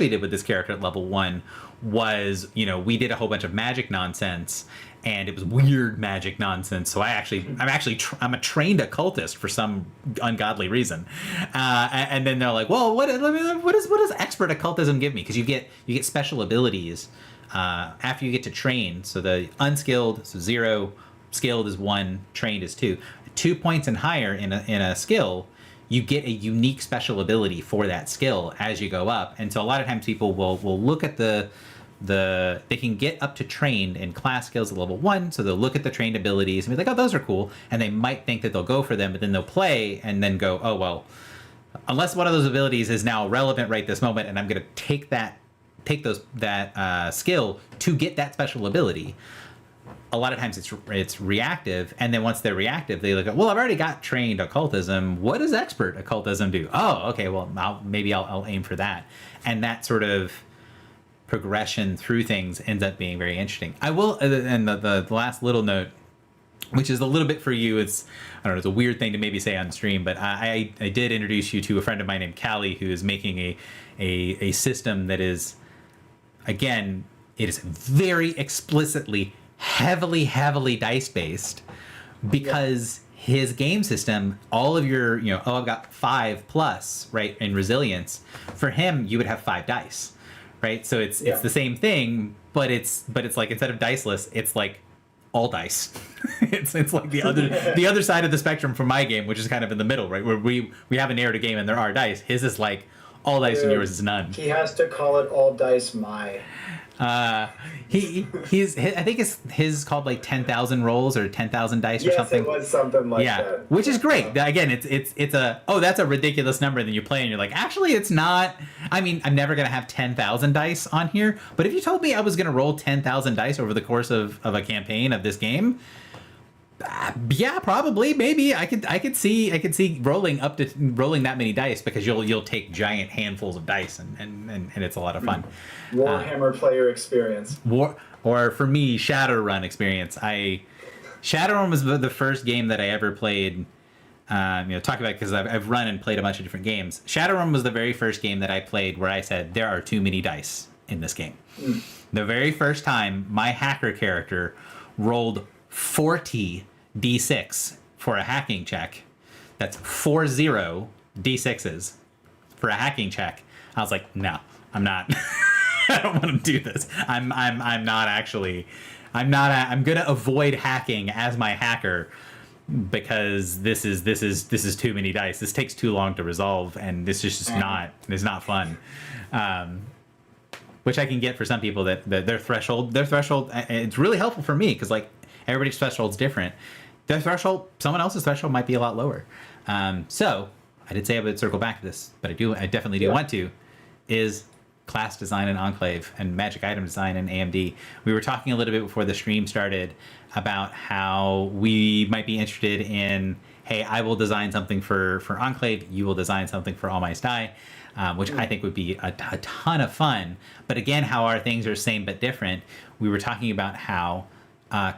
did with this character at level 1 was, we did a whole bunch of magic nonsense, and it was weird magic nonsense. So I'm a trained occultist for some ungodly reason. And then they're like, well, what does expert occultism give me? Because you get special abilities after you get to train. So the unskilled, so 0, skilled is 1, trained is 2. 2 points and higher in a skill, you get a unique special ability for that skill as you go up. And so a lot of times people will look at they can get up to trained in class skills at level 1, so they'll look at the trained abilities and be like, oh, those are cool, and they might think that they'll go for them, but then they'll play and then go, oh, well, unless one of those abilities is now relevant right this moment, and I'm going to take that skill to get that special ability, a lot of times it's reactive, and then once they're reactive, they look at, well, I've already got trained occultism. What does expert occultism do? Oh, okay, well, I'll aim for that, and that sort of progression through things ends up being very interesting. I will, and the last little note, which is a little bit for you, it's, I don't know, it's a weird thing to maybe say on stream, but I did introduce you to a friend of mine named Callie, who is making a system that is, again, it is very explicitly heavily dice based, because his game system, all of your, I've got 5+, right, in resilience. For him, you would have 5 dice, right? So it's the same thing, but it's like, instead of diceless, it's like all dice. it's like the other side of the spectrum from my game, which is kind of in the middle, right, where we have a narrative game and there are dice. His is like all dice and yours is none. He has to call it all dice He's I think his called like 10,000 rolls or 10,000 dice or something. Yes, it was something like that. Which is great. Again, it's a, oh, that's a ridiculous number, and then you play and you're like, actually it's not. I mean, I'm never gonna have 10,000 dice on here, but if you told me I was gonna roll 10,000 dice over the course of a campaign of this game, yeah, probably, maybe I could see rolling that many dice, because you'll take giant handfuls of dice, and it's a lot of fun. Warhammer player experience. Or for me, Shadowrun experience. Shadowrun was the first game that I ever played. Talk about, because I've run and played a bunch of different games. Shadowrun was the very first game that I played where I said there are too many dice in this game. The very first time my hacker character rolled 40 D6 for a hacking check. That's 40 D6s for a hacking check. I was like, no, I'm not. I don't want to do this. I'm gonna avoid hacking as my hacker, because this is too many dice. This takes too long to resolve, and this is just it's not fun. Which I can get for some people, that their threshold, it's really helpful for me, because like everybody's threshold's different. Their threshold, someone else's threshold might be a lot lower. So I did say I would circle back to this, but I definitely do want to, is class design in Enclave and magic item design in AMD. We were talking a little bit before the stream started about how we might be interested in, hey, I will design something for Enclave, you will design something for All My Die, which I think would be a ton of fun. But again, how our things are same but different. We were talking about how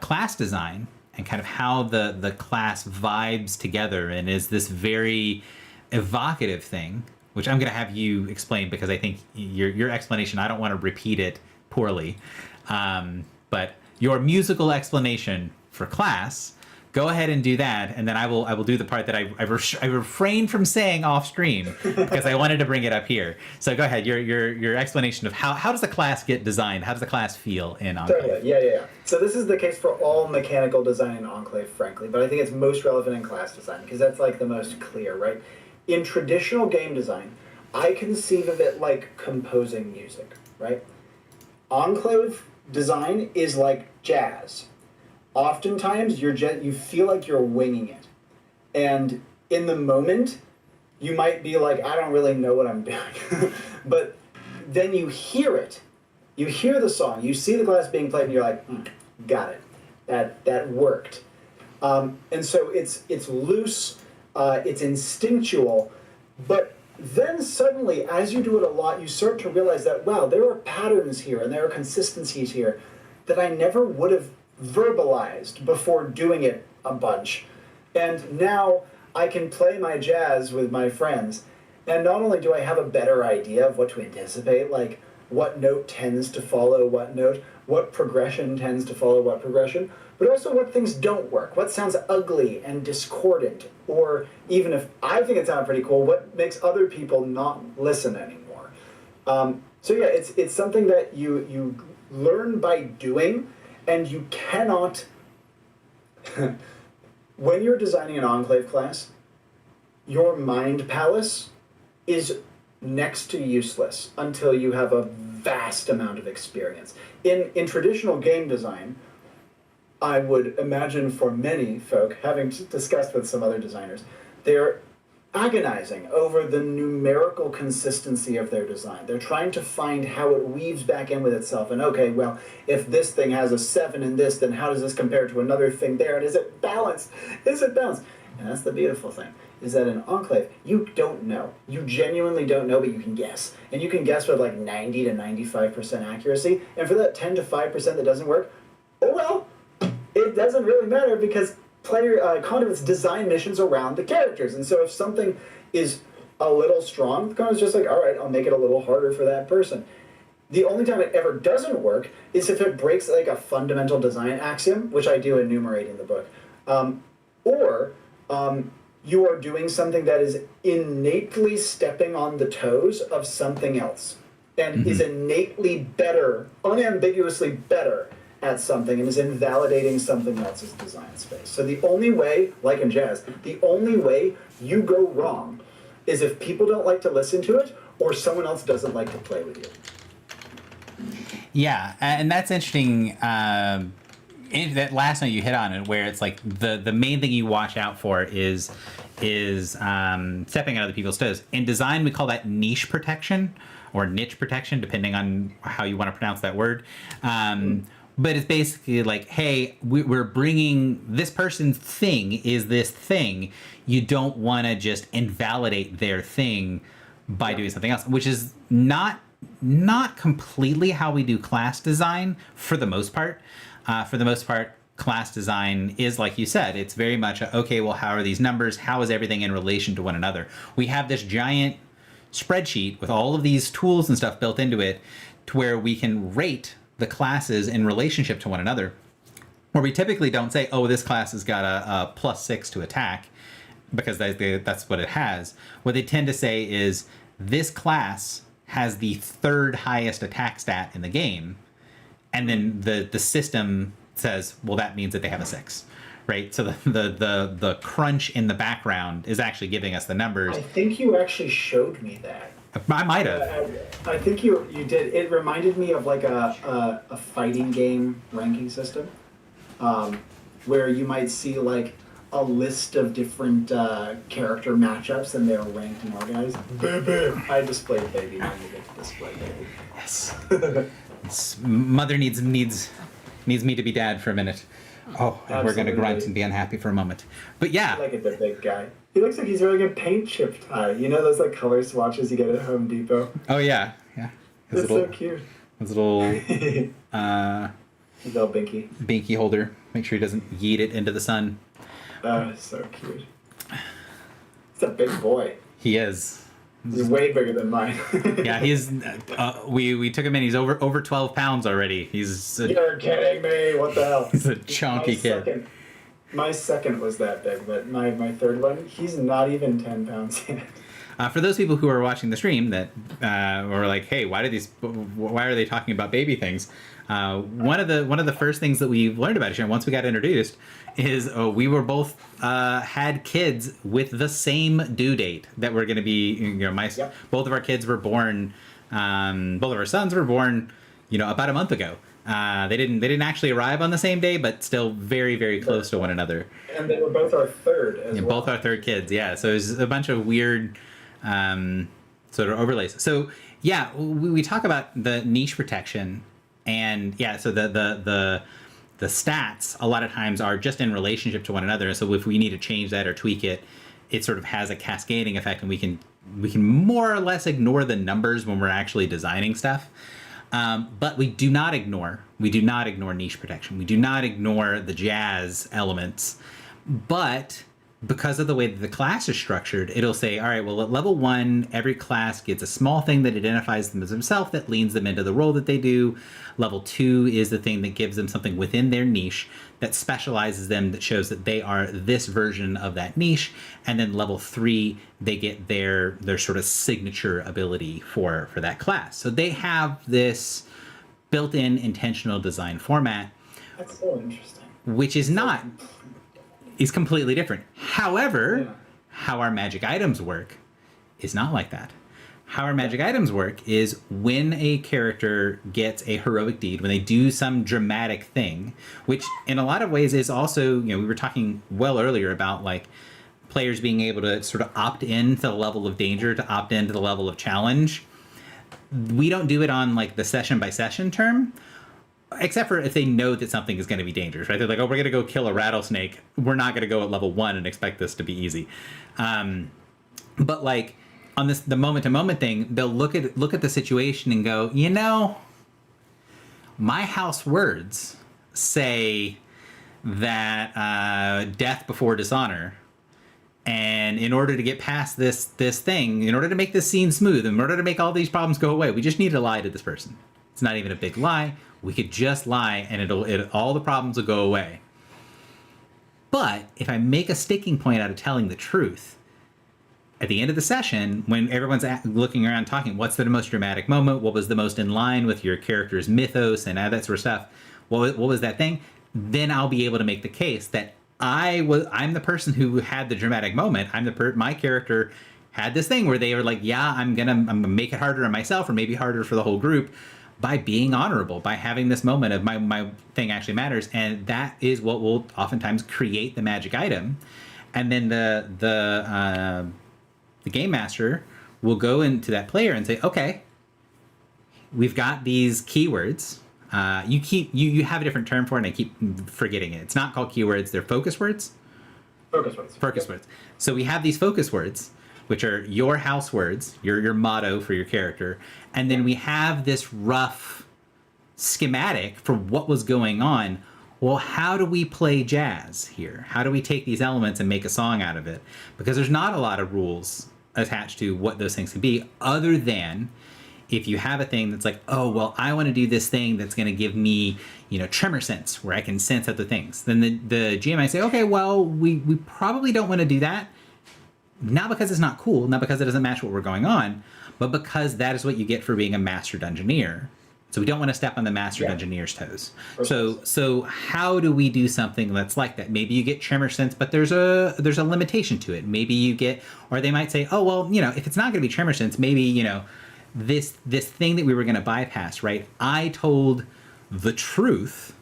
class design and kind of how the class vibes together and is this very evocative thing, which I'm going to have you explain, because I think your explanation, I don't want to repeat it poorly, but your musical explanation for class, go ahead and do that, and then I will do the part that I refrained from saying off stream, because I wanted to bring it up here. So go ahead, your explanation of how does the class get designed? How does the class feel in Enclave? Yeah. So this is the case for all mechanical design in Enclave, frankly, but I think it's most relevant in class design, because that's like the most clear, right? In traditional game design, I conceive of it like composing music, right? Enclave design is like jazz. Oftentimes, you feel like you're winging it. And in the moment, you might be like, I don't really know what I'm doing. But then you hear it. You hear the song. You see the class being played, and you're like, got it. That worked. And so it's loose. It's instinctual, but then suddenly, as you do it a lot, you start to realize that, wow, there are patterns here and there are consistencies here that I never would have verbalized before doing it a bunch. And now I can play my jazz with my friends, and not only do I have a better idea of what to anticipate, like what note tends to follow what note, what progression tends to follow what progression, but also what things don't work, what sounds ugly and discordant, or even if I think it sounds pretty cool, what makes other people not listen anymore. So yeah, it's something that you learn by doing, and you cannot, when you're designing an Enclave class, your mind palace is next to useless until you have a vast amount of experience. In traditional game design, I would imagine for many folk, having discussed with some other designers, there agonizing over the numerical consistency of their design. They're trying to find how it weaves back in with itself. And okay, well, if this thing has a 7 in this, then how does this compare to another thing there? And is it balanced? Is it balanced? And that's the beautiful thing, is that in Enclave, you don't know. You genuinely don't know, but you can guess. And you can guess with like 90 to 95% accuracy. And for that 10 to 5% that doesn't work, oh well, it doesn't really matter because Condiments design missions around the characters. And so if something is a little strong, the Condiments just like, all right, I'll make it a little harder for that person. The only time it ever doesn't work is if it breaks like a fundamental design axiom, which I do enumerate in the book, or you are doing something that is innately stepping on the toes of something else and is innately better, unambiguously better at something and is invalidating something else's design space. So the only way, like in jazz, the only way you go wrong is if people don't like to listen to it or someone else doesn't like to play with you. Yeah, and that's interesting. That last note you hit on it, where it's like the main thing you watch out for is stepping on other people's toes. In design, we call that niche protection or niche protection, depending on how you want to pronounce that word. But it's basically like, hey, we're bringing this person's thing is this thing. You don't want to just invalidate their thing by doing something else, which is not completely how we do class design for the most part. For the most part, class design is, like you said, it's very much, okay, well, how are these numbers? How is everything in relation to one another? We have this giant spreadsheet with all of these tools and stuff built into it to where we can rate the classes in relationship to one another, where we typically don't say, oh, this class has got a +6 to attack, because that's what it has. What they tend to say is, this class has the 3rd highest attack stat in the game, and then the system says, well, that means that they have a 6, right? So the crunch in the background is actually giving us the numbers. I think you actually showed me that. I might have. I think you did. It reminded me of like a fighting game ranking system, where you might see like a list of different character matchups and they're ranked and organized. Baby, I displayed baby. Now you get to display baby. Yes. Mother needs me to be dad for a minute. Oh, and we're gonna grunt and be unhappy for a moment. But yeah. Look at the big guy. He looks like he's wearing a paint chip tie. You know those like color swatches you get at Home Depot? Oh yeah. That's so cute. His little His little binky. binky holder. Make sure he doesn't yeet it into the sun. Oh, so cute. He's a big boy. He is. He's way bigger than mine. Yeah, he's. We took him in. He's over 12 pounds already. You're kidding me! What the hell? He's a chunky kid. My second was that big, but my third one, he's not even 10 pounds yet. For those people who are watching the stream that were like, hey, why are they talking about baby things? One of the first things that we learned about each other once we got introduced is we were both had kids with the same due date that we're going to be. Both of our kids were born. Both of our sons were born, about a month ago. They didn't actually arrive on the same day, but still very, very close to one another. And they were both our third as well. Both our third kids, yeah. So there's a bunch of weird sort of overlays. So yeah, we talk about the niche protection, and yeah, so the stats a lot of times are just in relationship to one another. So if we need to change that or tweak it, it sort of has a cascading effect, and we can more or less ignore the numbers when we're actually designing stuff. But we do not ignore niche protection. We do not ignore the jazz elements. But because of the way that the class is structured, it'll say, all right, well, at level 1, every class gets a small thing that identifies them as themselves that leans them into the role that they do. Level 2 is the thing that gives them something within their niche that specializes them, that shows that they are this version of that niche. And then level 3, they get their sort of signature ability for that class. So they have this built-in intentional design format. That's so interesting. Which is completely different. However, how our magic items work is not like that. How our magic items work is when a character gets a heroic deed, when they do some dramatic thing, which in a lot of ways is also, we were talking well earlier about like players being able to sort of opt in to the level of danger, to opt into the level of challenge. We don't do it on like the session by session term, except for if they know that something is going to be dangerous, right? They're like, oh, we're going to go kill a rattlesnake. We're not going to go at level 1 and expect this to be easy. But like on the moment to moment thing, they'll look at the situation and go, you know, my house words say that death before dishonor. And in order to get past this thing, in order to make this scene smooth, in order to make all these problems go away, we just need to lie to this person. It's not even a big lie. We could just lie, and all the problems will go away. But if I make a sticking point out of telling the truth, at the end of the session, when everyone's looking around talking, what's the most dramatic moment? What was the most in line with your character's mythos and all that sort of stuff? What was that thing? Then I'll be able to make the case that I'm the person who had the dramatic moment. My character had this thing where they were like, yeah, I'm gonna make it harder on myself, or maybe harder for the whole group, by being honorable, by having this moment of my thing actually matters. And that is what will oftentimes create the magic item. And then the game master will go into that player and say, okay, we've got these keywords. You have a different term for it, and I keep forgetting it. It's not called keywords; they're focus words. Focus words. So we have these focus words, which are your house words, your motto for your character, and then we have this rough schematic for what was going on. Well, how do we play jazz here? How do we take these elements and make a song out of it? Because there's not a lot of rules attached to what those things can be, other than if you have a thing that's like, oh, well, I want to do this thing that's going to give me, tremor sense, where I can sense other things. Then the GM might say, okay, well, we probably don't want to do that. Not because it's not cool, not because it doesn't match what we're going on, but because that is what you get for being a master dungeoneer. So we don't want to step on the master dungeoneer's toes. So how do we do something that's like that? Maybe you get tremor sense, but there's a limitation to it. Maybe you get, or they might say, oh, well, if it's not going to be tremor sense, maybe, this thing that we were going to bypass, right? I told the truth,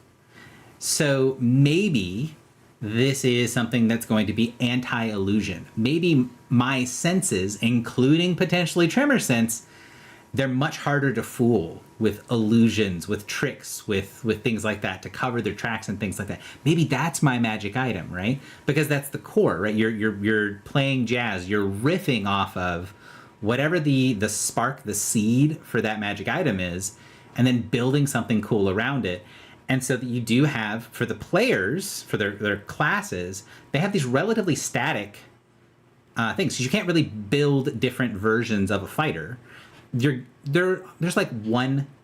so maybe this is something that's going to be anti-illusion. Maybe my senses, including potentially tremor sense, they're much harder to fool with illusions, with tricks, with things like that, to cover their tracks and things like that. Maybe that's my magic item, right? Because that's the core, right? You're playing jazz, you're riffing off of whatever the spark, the seed for that magic item is, and then building something cool around it. And so that you do have, for the players, for their classes, they have these relatively static things. So you can't really build different versions of a fighter. There's like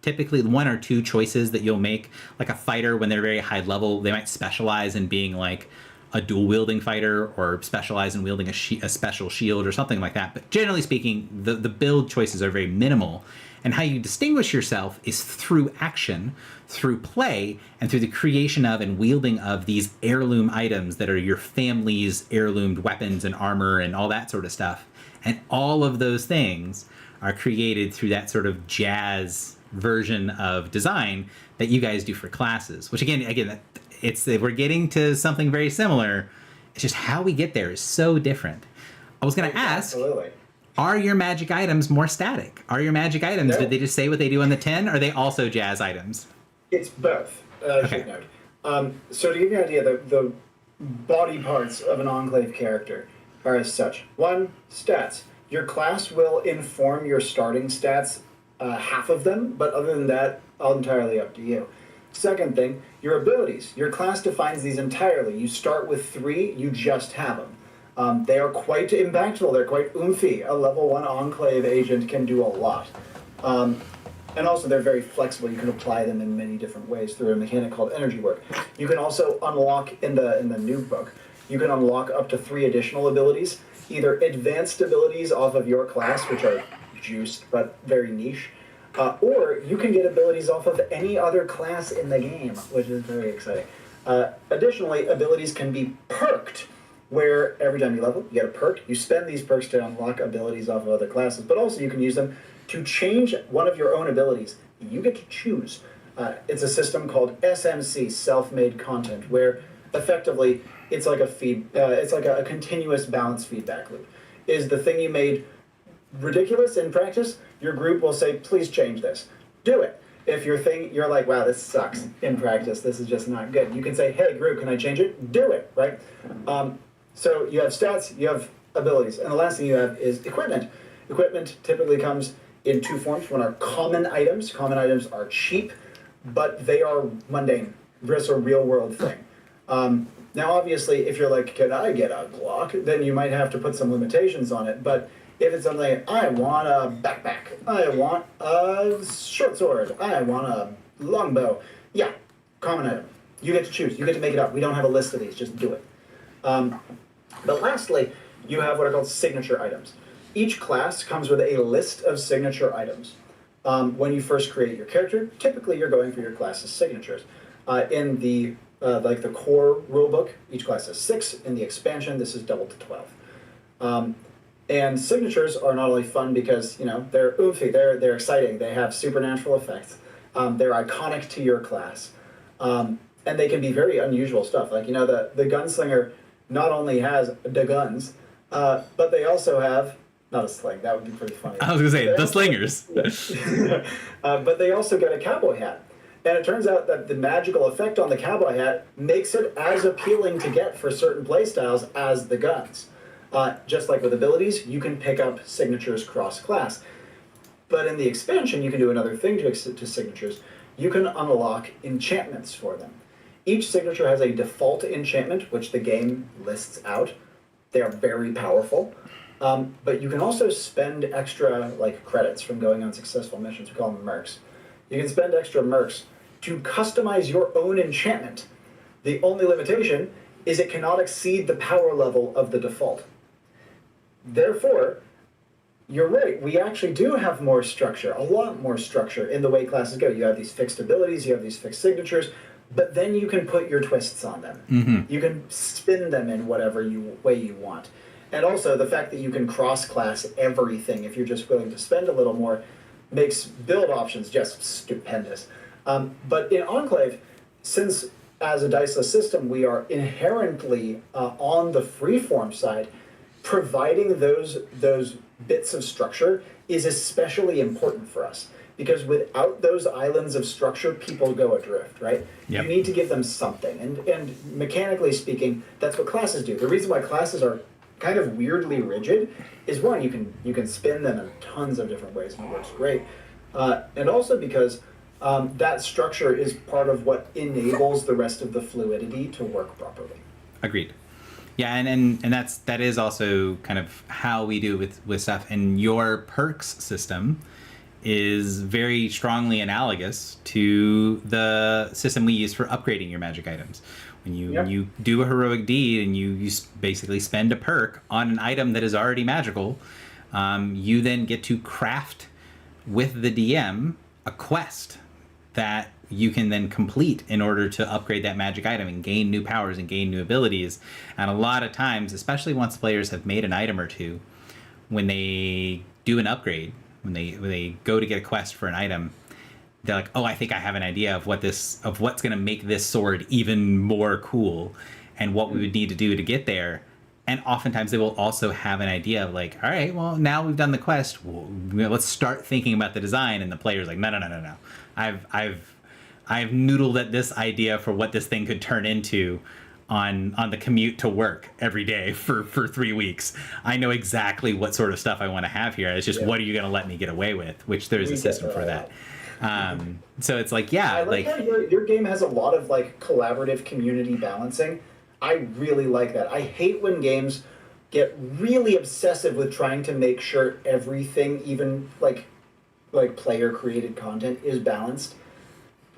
typically one or two choices that you'll make. Like a fighter, when they're very high level, they might specialize in being like a dual wielding fighter, or specialize in wielding a special shield or something like that. But generally speaking, the build choices are very minimal. And how you distinguish yourself is through action, through play, and through the creation of and wielding of these heirloom items that are your family's heirloomed weapons and armor and all that sort of stuff. And all of those things are created through that sort of jazz version of design that you guys do for classes, which again, we're getting to something very similar. It's just how we get there is so different. I was going to ask, absolutely, are your magic items more static? Are your magic items, no, did they just say what they do on the 10? Are they also jazz items? It's both, I should note. So to give you an idea, the body parts of an Enclave character are as such. 1, stats. Your class will inform your starting stats, half of them, but other than that, entirely up to you. Second thing, your abilities. Your class defines these entirely. You start with 3, you just have them. They are quite impactful, they're quite oomphy. A level 1 Enclave agent can do a lot. And also they're very flexible. You can apply them in many different ways through a mechanic called energy work. You can also unlock, in the new book, you can unlock up to 3 additional abilities. Either advanced abilities off of your class, which are juiced but very niche, or you can get abilities off of any other class in the game, which is very exciting. Additionally, abilities can be perked, where every time you level, you get a perk. You spend these perks to unlock abilities off of other classes, but also you can use them to change one of your own abilities. You get to choose. It's a system called SMC, Self-Made Content, where effectively it's like it's like a continuous balanced feedback loop. Is the thing you made ridiculous in practice? Your group will say, please change this. Do it. If you're like, wow, this sucks in practice, this is just not good, you can say, hey, group, can I change it? Do it, right? So you have stats, you have abilities, and the last thing you have is equipment. Equipment typically comes in two forms. One are common items. Common items are cheap, but they are mundane. This a real world thing. Now, obviously, if you're like, can I get a Glock? Then you might have to put some limitations on it, but if it's something like, I want a backpack, I want a short sword, I want a longbow, yeah, common item. You get to choose. You get to make it up. We don't have a list of these. Just do it. But lastly, you have what are called signature items. Each class comes with a list of signature items. When you first create your character, typically you're going for your class's signatures. In the like the core rulebook, each class has 6. In the expansion, this is doubled to 12. And signatures are not only fun because, you know, they're oofy, they're exciting, they have supernatural effects, they're iconic to your class, and they can be very unusual stuff. Like, you know, the gunslinger not only has the guns, but they also have, not a sling, that would be pretty funny. I was going to say, the slingers. But they also get a cowboy hat. And it turns out that the magical effect on the cowboy hat makes it as appealing to get for certain playstyles as the guns. Just like with abilities, you can pick up signatures cross-class. But in the expansion, you can do another thing to signatures. You can unlock enchantments for them. Each signature has a default enchantment, which the game lists out. They are very powerful. But you can also spend extra like credits from going on successful missions. We call them mercs. You can spend extra mercs to customize your own enchantment. The only limitation is it cannot exceed the power level of the default. Therefore, you're right, we actually do have more structure, a lot more structure in the way classes go. You have these fixed abilities, you have these fixed signatures, but then you can put your twists on them. Mm-hmm. You can spin them in whatever way you want. And also, the fact that you can cross-class everything if you're just willing to spend a little more makes build options just stupendous. But in Enclave, since as a diceless system, we are inherently on the freeform side, providing those bits of structure is especially important for us. Because without those islands of structure, people go adrift, right? Yep. You need to give them something. And mechanically speaking, that's what classes do. The reason why classes are kind of weirdly rigid is, one, you can spin them in tons of different ways and it works great. And also because that structure is part of what enables the rest of the fluidity to work properly. Agreed. Yeah, and that is also kind of how we do it with stuff. And your perks system is very strongly analogous to the system we use for upgrading your magic items. When you do a heroic deed and you basically spend a perk on an item that is already magical, you then get to craft with the DM a quest that you can then complete in order to upgrade that magic item and gain new powers and gain new abilities. And a lot of times, especially once players have made an item or two, when they do an upgrade, when they go to get a quest for an item, they're like, oh, I think I have an idea of what's going to make this sword even more cool and what we would need to do to get there. And oftentimes they will also have an idea of like, all right, well, now we've done the quest. Well, let's start thinking about the design. And the player's like, no. I've noodled at this idea for what this thing could turn into on the commute to work every day for 3 weeks. I know exactly what sort of stuff I want to have here. It's just, what are you going to let me get away with? Which there's a system for that. So it's like, yeah. I like how your game has a lot of like collaborative community balancing. I really like that. I hate when games get really obsessive with trying to make sure everything, even like player created content, is balanced.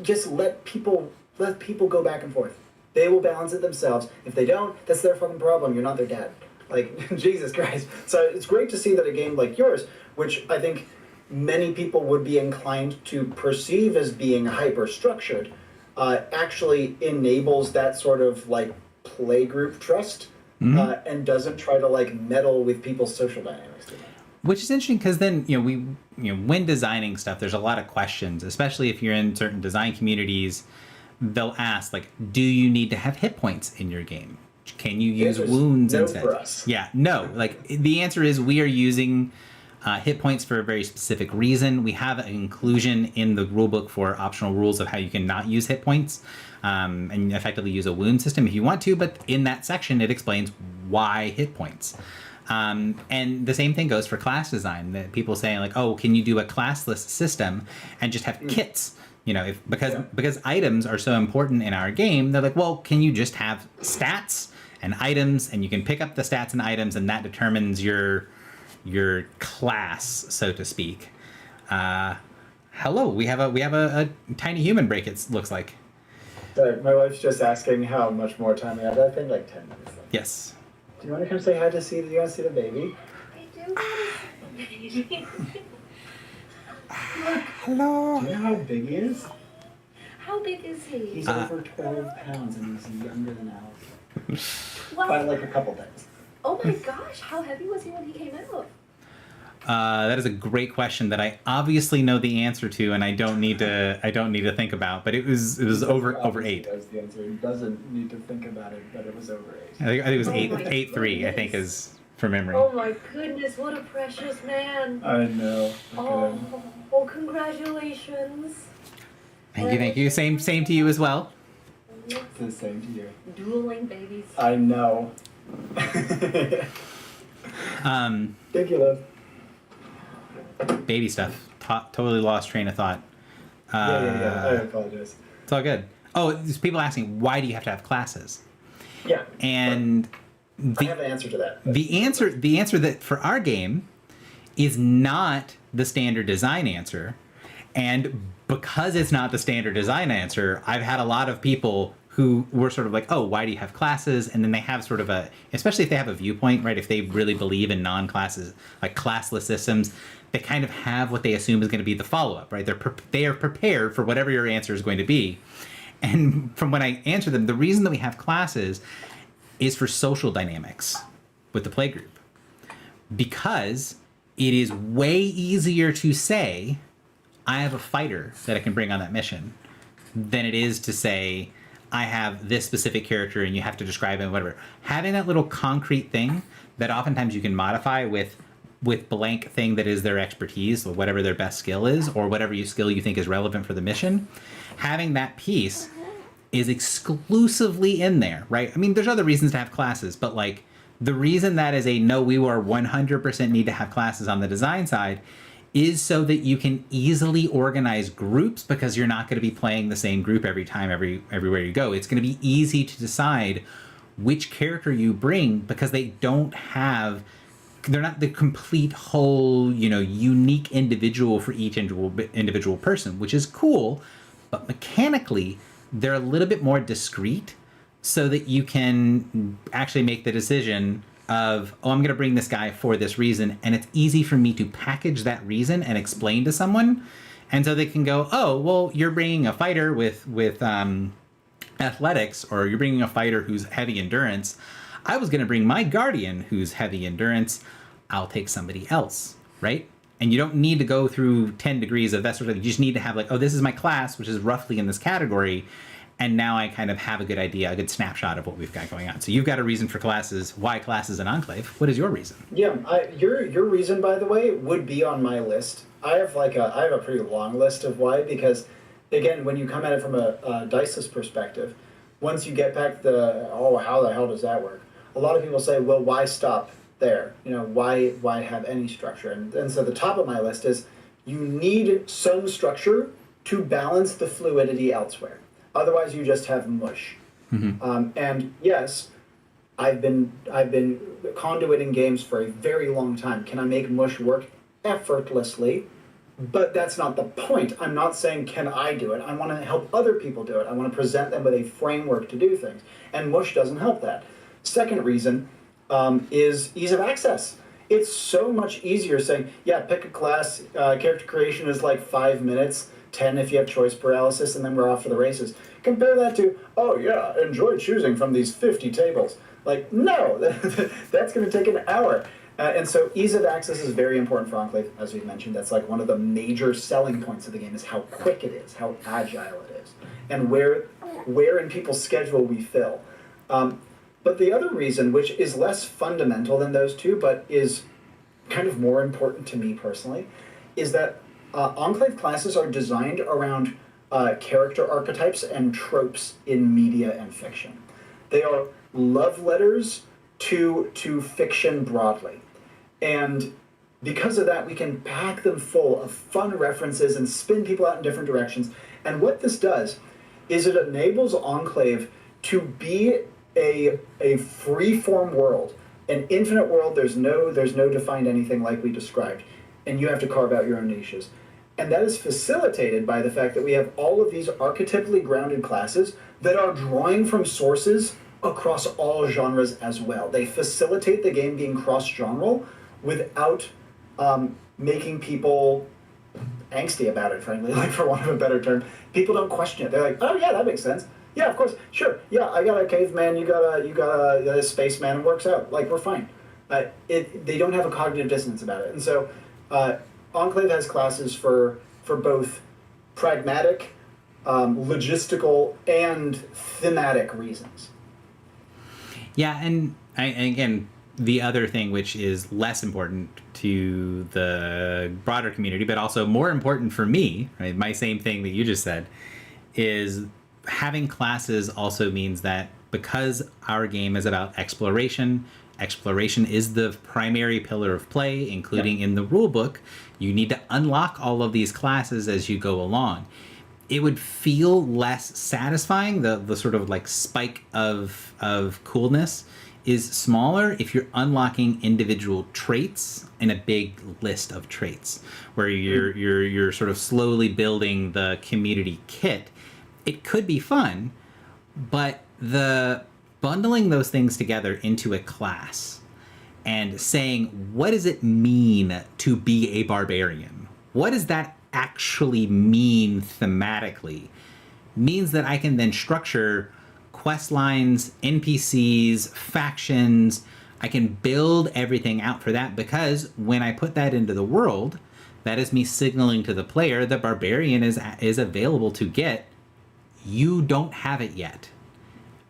Just let people go back and forth. They will balance it themselves. If they don't, that's their fucking problem. You're not their dad. Like, Jesus Christ. So it's great to see that a game like yours, which I think many people would be inclined to perceive as being hyper-structured, actually enables that sort of like playgroup trust, and doesn't try to like meddle with people's social dynamics too much. Which is interesting because then, when designing stuff, there's a lot of questions, especially if you're in certain design communities. They'll ask, like, do you need to have hit points in your game? Can you The use answer is wounds no instead? for us. Yeah, no. Like the answer is we are using hit points for a very specific reason. We have an inclusion in the rulebook for optional rules of how you can not use hit points and effectively use a wound system if you want to. But in that section, it explains why hit points. And the same thing goes for class design. That people saying like, oh, can you do a classless system and just have kits? You know, because items are so important in our game, they're like, well, can you just have stats and items, and you can pick up the stats and items, and that determines your class, so to speak. Hello, we have a tiny human break. It looks like. Sorry, my wife's just asking how much more time we have. I think like 10 minutes left. Yes. Do you want to come say hi to see? Do you want to see the baby? I do want to see the baby. Hello. Do you know how big he is? How big is he? He's over 12 pounds and he's younger than Alex. By Well, like a couple days. oh my gosh, how heavy was he when he came out? That is a great question that I obviously know the answer to, and I don't need to think about. But it was over 8. That's the answer. He doesn't need to think about it, but it was over 8. I think it was Oh my 8.3. I think goodness. is from memory. Oh my goodness, what a precious man. I know. Oh, congratulations. Thank you. Same to you as well. It's the same to you. Dueling babies. I know. Thank you, love. Baby stuff. Totally lost train of thought. Yeah. I apologize. It's all good. Oh, there's people asking, why do you have to have classes? Yeah. And I have an answer to that. the answer that for our game is not the standard design answer. And because it's not the standard design answer, I've had a lot of people who were sort of like, oh, why do you have classes? And then they have sort of especially if they have a viewpoint, right? If they really believe in non-classes, like classless systems, they kind of have what they assume is going to be the follow-up, right? They are prepared for whatever your answer is going to be. And from when I answer them, the reason that we have classes is for social dynamics with the play group. Because it is way easier to say, I have a fighter that I can bring on that mission, than it is to say, I have this specific character and you have to describe him, whatever. Having that little concrete thing that oftentimes you can modify with blank thing that is their expertise, or whatever their best skill is, or whatever skill you think is relevant for the mission, having that piece is exclusively in there, right? I mean, there's other reasons to have classes, but like the reason that is we are 100% need to have classes on the design side is so that you can easily organize groups, because you're not going to be playing the same group every time, everywhere you go. It's going to be easy to decide which character you bring, because they're not the complete whole, unique individual for each individual person, which is cool, but mechanically they're a little bit more discrete, so that you can actually make the decision of, oh, I'm going to bring this guy for this reason, and it's easy for me to package that reason and explain to someone, and so they can go, oh, well, you're bringing a fighter with athletics, or you're bringing a fighter who's heavy endurance. I was going to bring my guardian who's heavy endurance. I'll take somebody else, right? And you don't need to go through 10 degrees of that sort of thing. You just need to have like, oh, this is my class, which is roughly in this category. And now I kind of have a good idea, a good snapshot of what we've got going on. So you've got a reason for classes. Why classes in Enclave? What is your reason? Yeah, your reason, by the way, would be on my list. I have a pretty long list of why, because again, when you come at it from a diceless perspective, once you get back how the hell does that work? A lot of people say, well, why stop there? Why have any structure? And so the top of my list is you need some structure to balance the fluidity elsewhere. Otherwise, you just have mush. Mm-hmm. And yes, I've been conduiting games for a very long time. Can I make mush work effortlessly? But that's not the point. I'm not saying, can I do it? I want to help other people do it. I want to present them with a framework to do things. And mush doesn't help that. Second reason is ease of access. It's so much easier saying, yeah, pick a class. Character creation is like 5 minutes, 10 if you have choice paralysis, and then we're off for the races. Compare that to, oh yeah, enjoy choosing from these 50 tables. Like, no, that's going to take an hour. And so ease of access is very important for Enclave, as we've mentioned. That's like one of the major selling points of the game, is how quick it is, how agile it is, and where in people's schedule we fill. But But the other reason, which is less fundamental than those two, but is kind of more important to me personally, is that Enclave classes are designed around character archetypes and tropes in media and fiction. They are love letters to fiction broadly. And because of that, we can pack them full of fun references and spin people out in different directions. And what this does is it enables Enclave to be a free-form world, an infinite world. There's no defined anything like we described, and you have to carve out your own niches. And that is facilitated by the fact that we have all of these archetypally grounded classes that are drawing from sources across all genres as well. They facilitate the game being cross-genre without making people angsty about it, frankly, like for want of a better term. People don't question it. They're like, oh yeah, that makes sense. Yeah, of course, sure. Yeah, I got a caveman, you got a spaceman, it works out. Like, we're fine. They don't have a cognitive dissonance about it. And so Enclave has classes for both pragmatic, logistical, and thematic reasons. Yeah, and again, the other thing which is less important to the broader community, but also more important for me, right? My same thing that you just said, is having classes also means that because our game is about exploration is the primary pillar of play, including in the rule book. You need to unlock all of these classes as you go along. It would feel less satisfying. The sort of like spike of coolness is smaller if you're unlocking individual traits in a big list of traits, where you're sort of slowly building the community kit. It could be fun, but the bundling those things together into a class and saying, what does it mean to be a barbarian? What does that actually mean thematically? Means that I can then structure quest lines, NPCs, factions. I can build everything out for that, because when I put that into the world, that is me signaling to the player the barbarian is available to get. You don't have it yet.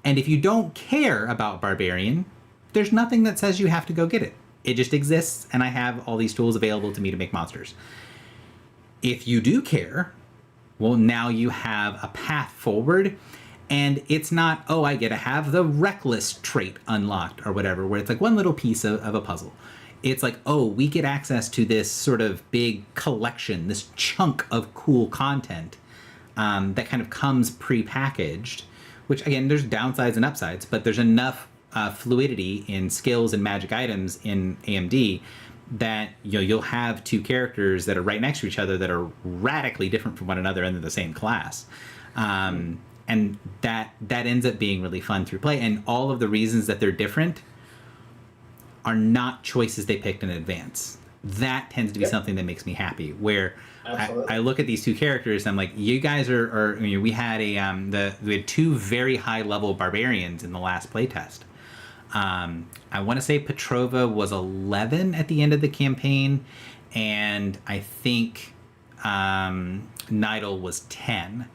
And if you don't care about barbarian, there's nothing that says you have to go get it. It just exists, and I have all these tools available to me to make monsters. If you do care, well, now you have a path forward, and it's not, oh, I get to have the reckless trait unlocked or whatever, where it's like one little piece of a puzzle. It's like, oh, we get access to this sort of big collection, this chunk of cool content that kind of comes pre-packaged, which, again, there's downsides and upsides, but there's enough fluidity in skills and magic items in AMD that you'll have two characters that are right next to each other that are radically different from one another and they're the same class. And that ends up being really fun through play. And all of the reasons that they're different are not choices they picked in advance. That tends to be something that makes me happy, where I look at these two characters and I'm like, you guys are we had we had two very high level barbarians in the last playtest. I want to say Petrova was 11 at the end of the campaign, and I think Nidal was 10.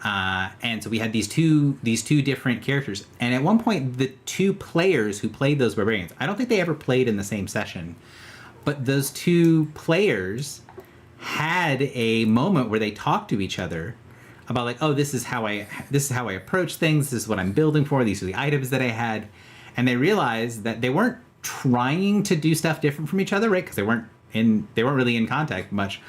And so we had these two different characters. And at one point, the two players who played those barbarians, I don't think they ever played in the same session, but those two players had a moment where they talked to each other about like, oh, this is how I approach things. This is what I'm building for. These are the items that I had. And they realized that they weren't trying to do stuff different from each other, right? Because they weren't really in contact much,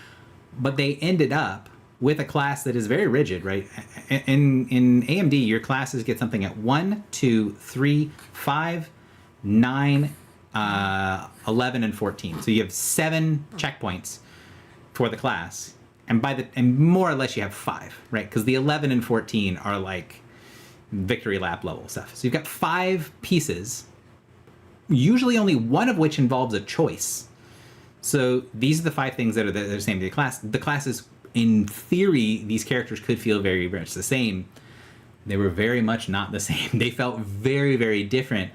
but they ended up with a class that is very rigid, right? In AMD, your classes get something at 1, 2, 3, 5, 9, 11, and 14. So you have 7 checkpoints for the class, and more or less you have 5, right? Because the 11 and 14 are like victory lap level stuff. So you've got 5 pieces, usually only one of which involves a choice. So these are the 5 things that are the same to the class. The classes, in theory, these characters could feel very much the same. They were very much not the same. They felt very, very different.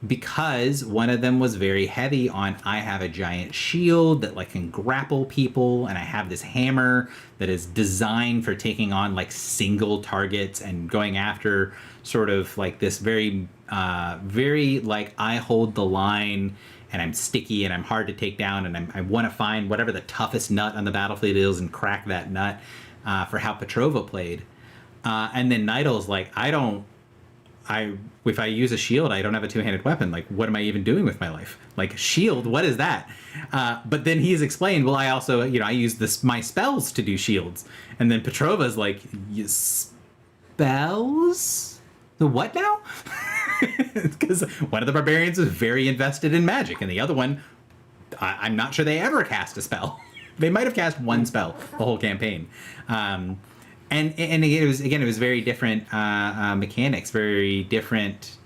because one of them was very heavy on I have a giant shield that like can grapple people, and I have this hammer that is designed for taking on like single targets and going after sort of like this very very like I hold the line and I'm sticky and I'm hard to take down, and I want to find whatever the toughest nut on the battlefield is and crack that nut, for how Petrova played. And then Nidal's like, if I use a shield, I don't have a two-handed weapon. Like, what am I even doing with my life? Like, shield, what is that? But then he's explained, well, I also, I use my spells to do shields. And then Petrova's like, spells? The what now? Because one of the barbarians is very invested in magic, and the other one, I'm not sure they ever cast a spell. They might have cast one spell the whole campaign. And it was very different mechanics, very different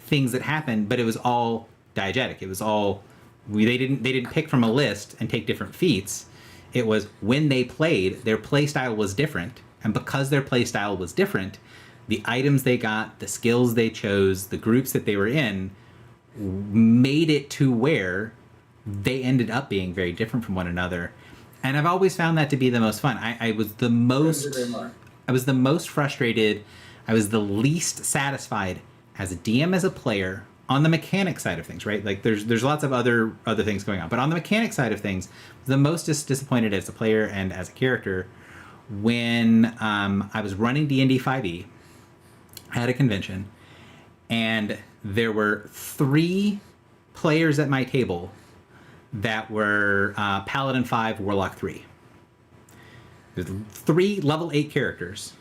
things that happened, but it was all diegetic. It was all they didn't pick from a list and take different feats. It was when they played, their play style was different, and because their play style was different, the items they got, the skills they chose, the groups that they were in, made it to where they ended up being very different from one another. And I've always found that to be the most fun. I was the most frustrated. I was the least satisfied as a DM, as a player, on the mechanic side of things, right? Like there's lots of other things going on, but on the mechanic side of things, the most disappointed as a player and as a character when I was running D&D 5e at a convention, and there were 3 players at my table that were Paladin 5, Warlock 3. There's 3 level 8 characters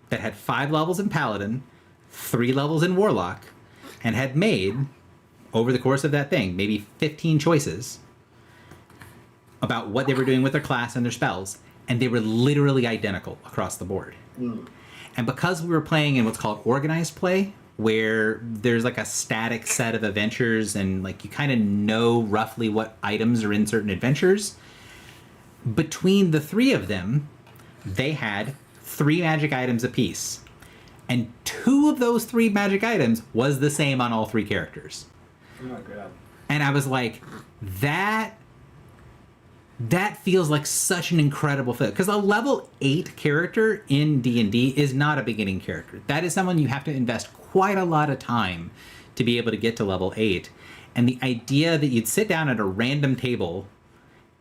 that had 5 levels in Paladin, 3 levels in Warlock, and had made, over the course of that thing, maybe 15 choices about what they were doing with their class and their spells, and they were literally identical across the board. Mm. And because we were playing in what's called organized play, where there's like a static set of adventures and like you kind of know roughly what items are in certain adventures, between the 3 of them, they had 3 magic items apiece. And 2 of those 3 magic items was the same on all 3 characters. Oh my God. And I was like, that feels like such an incredible fit. Because a level 8 character in D&D is not a beginning character. That is someone you have to invest quite a lot of time to be able to get to level 8. And the idea that you'd sit down at a random table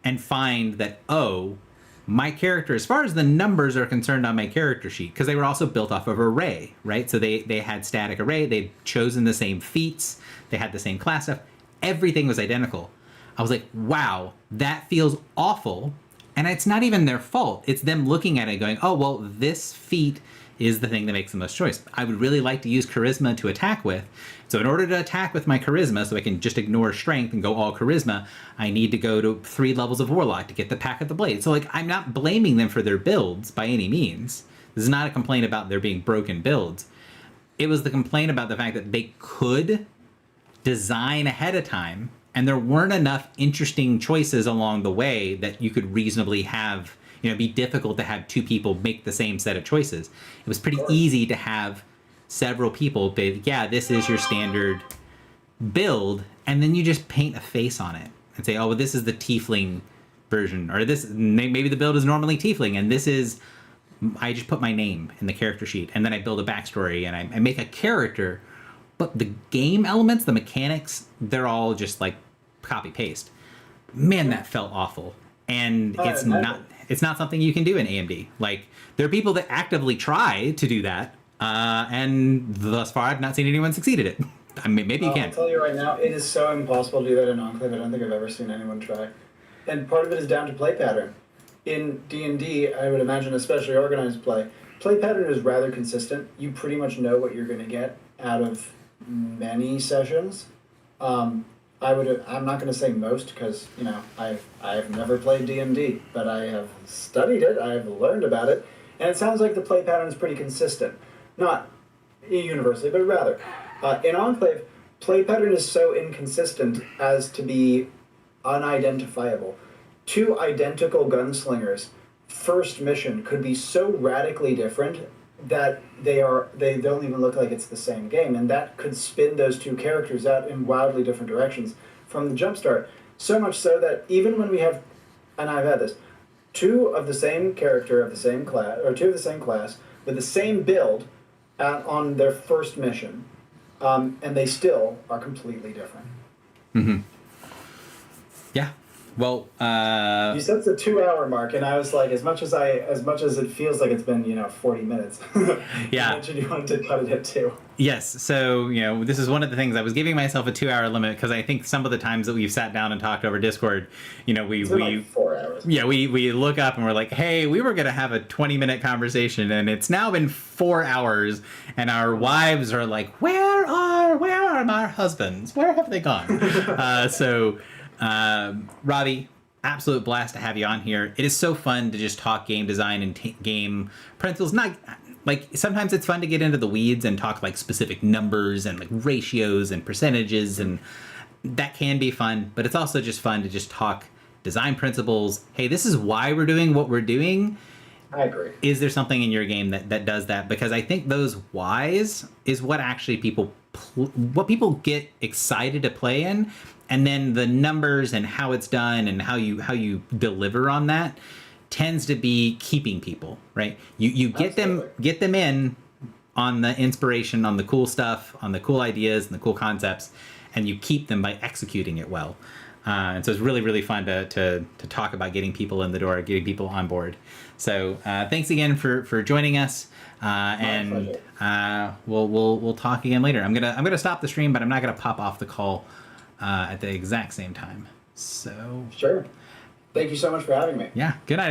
and find that, oh, my character, as far as the numbers are concerned on my character sheet, because they were also built off of array, right? So they had static array, they'd chosen the same feats, they had the same class stuff, everything was identical. I was like, wow, that feels awful. And it's not even their fault. It's them looking at it going, oh, well, this feat is the thing that makes the most choice. I would really like to use charisma to attack with. So in order to attack with my charisma, so I can just ignore strength and go all charisma, I need to go to 3 levels of warlock to get the pack of the blade. So like, I'm not blaming them for their builds by any means. This is not a complaint about there being broken builds. It was the complaint about the fact that they could design ahead of time, and there weren't enough interesting choices along the way that you could reasonably have, be difficult to have 2 people make the same set of choices. It was pretty easy to have several people be, yeah, this is your standard build, and then you just paint a face on it and say, oh, well, this is the tiefling version, or this, maybe the build is normally tiefling, and this is, I just put my name in the character sheet, and then I build a backstory, and I make a character. But the game elements, the mechanics, they're all just like copy paste. Man, that felt awful. And it's not something you can do in AMD. Like, there are people that actively try to do that, and thus far I've not seen anyone succeed at it. I mean, maybe you can. I'll tell you right now, it is so impossible to do that in Enclave. I don't think I've ever seen anyone try. And part of it is down to play pattern. In D&D, I would imagine, especially organized play pattern is rather consistent. You pretty much know what you're going to get out of many sessions. I'm not going to say most, because I've never played D&D, but I have studied it, I have learned about it, and it sounds like the play pattern is pretty consistent. Not universally, but rather. In Enclave, play pattern is so inconsistent as to be unidentifiable. 2 identical gunslingers' first mission could be so radically different that they don't even look like it's the same game, and that could spin those two characters out in wildly different directions from the jumpstart. So much so that even when we have, and I've had this, two of the same character of the same class, or two of the same class with the same build on their first mission, and they still are completely different. Mm-hmm. Yeah. Well, you said the 2-hour mark, and I was like, as much as it feels like it's been 40 minutes. Yeah. You mentioned you wanted to cut it at 2. Yes. So, this is one of the things I was giving myself a 2-hour limit because I think some of the times that we've sat down and talked over Discord, It's been like 4 hours. Yeah, we look up and we're like, hey, we were going to have a 20-minute conversation and it's now been 4 hours and our wives are like, where are my husbands? Where have they gone? Robby, absolute blast to have you on here. It is so fun to just talk game design and game principles. Not like sometimes it's fun to get into the weeds and talk like specific numbers and like ratios and percentages, and that can be fun, but it's also just fun to just talk design principles. Hey, this is why we're doing what we're doing. I agree. Is there something in your game that does that? Because I think those whys is what actually what people get excited to play in. And then the numbers and how it's done and how you deliver on that tends to be keeping people, right? You get them in on the inspiration, on the cool stuff, on the cool ideas and the cool concepts, and you keep them by executing it well. And so it's really, really fun to talk about getting people in the door, getting people on board. So thanks again for joining us. And we'll talk again later. I'm gonna stop the stream, but I'm not gonna pop off the call at the exact same time. So sure. Thank you so much for having me. Yeah. Good night.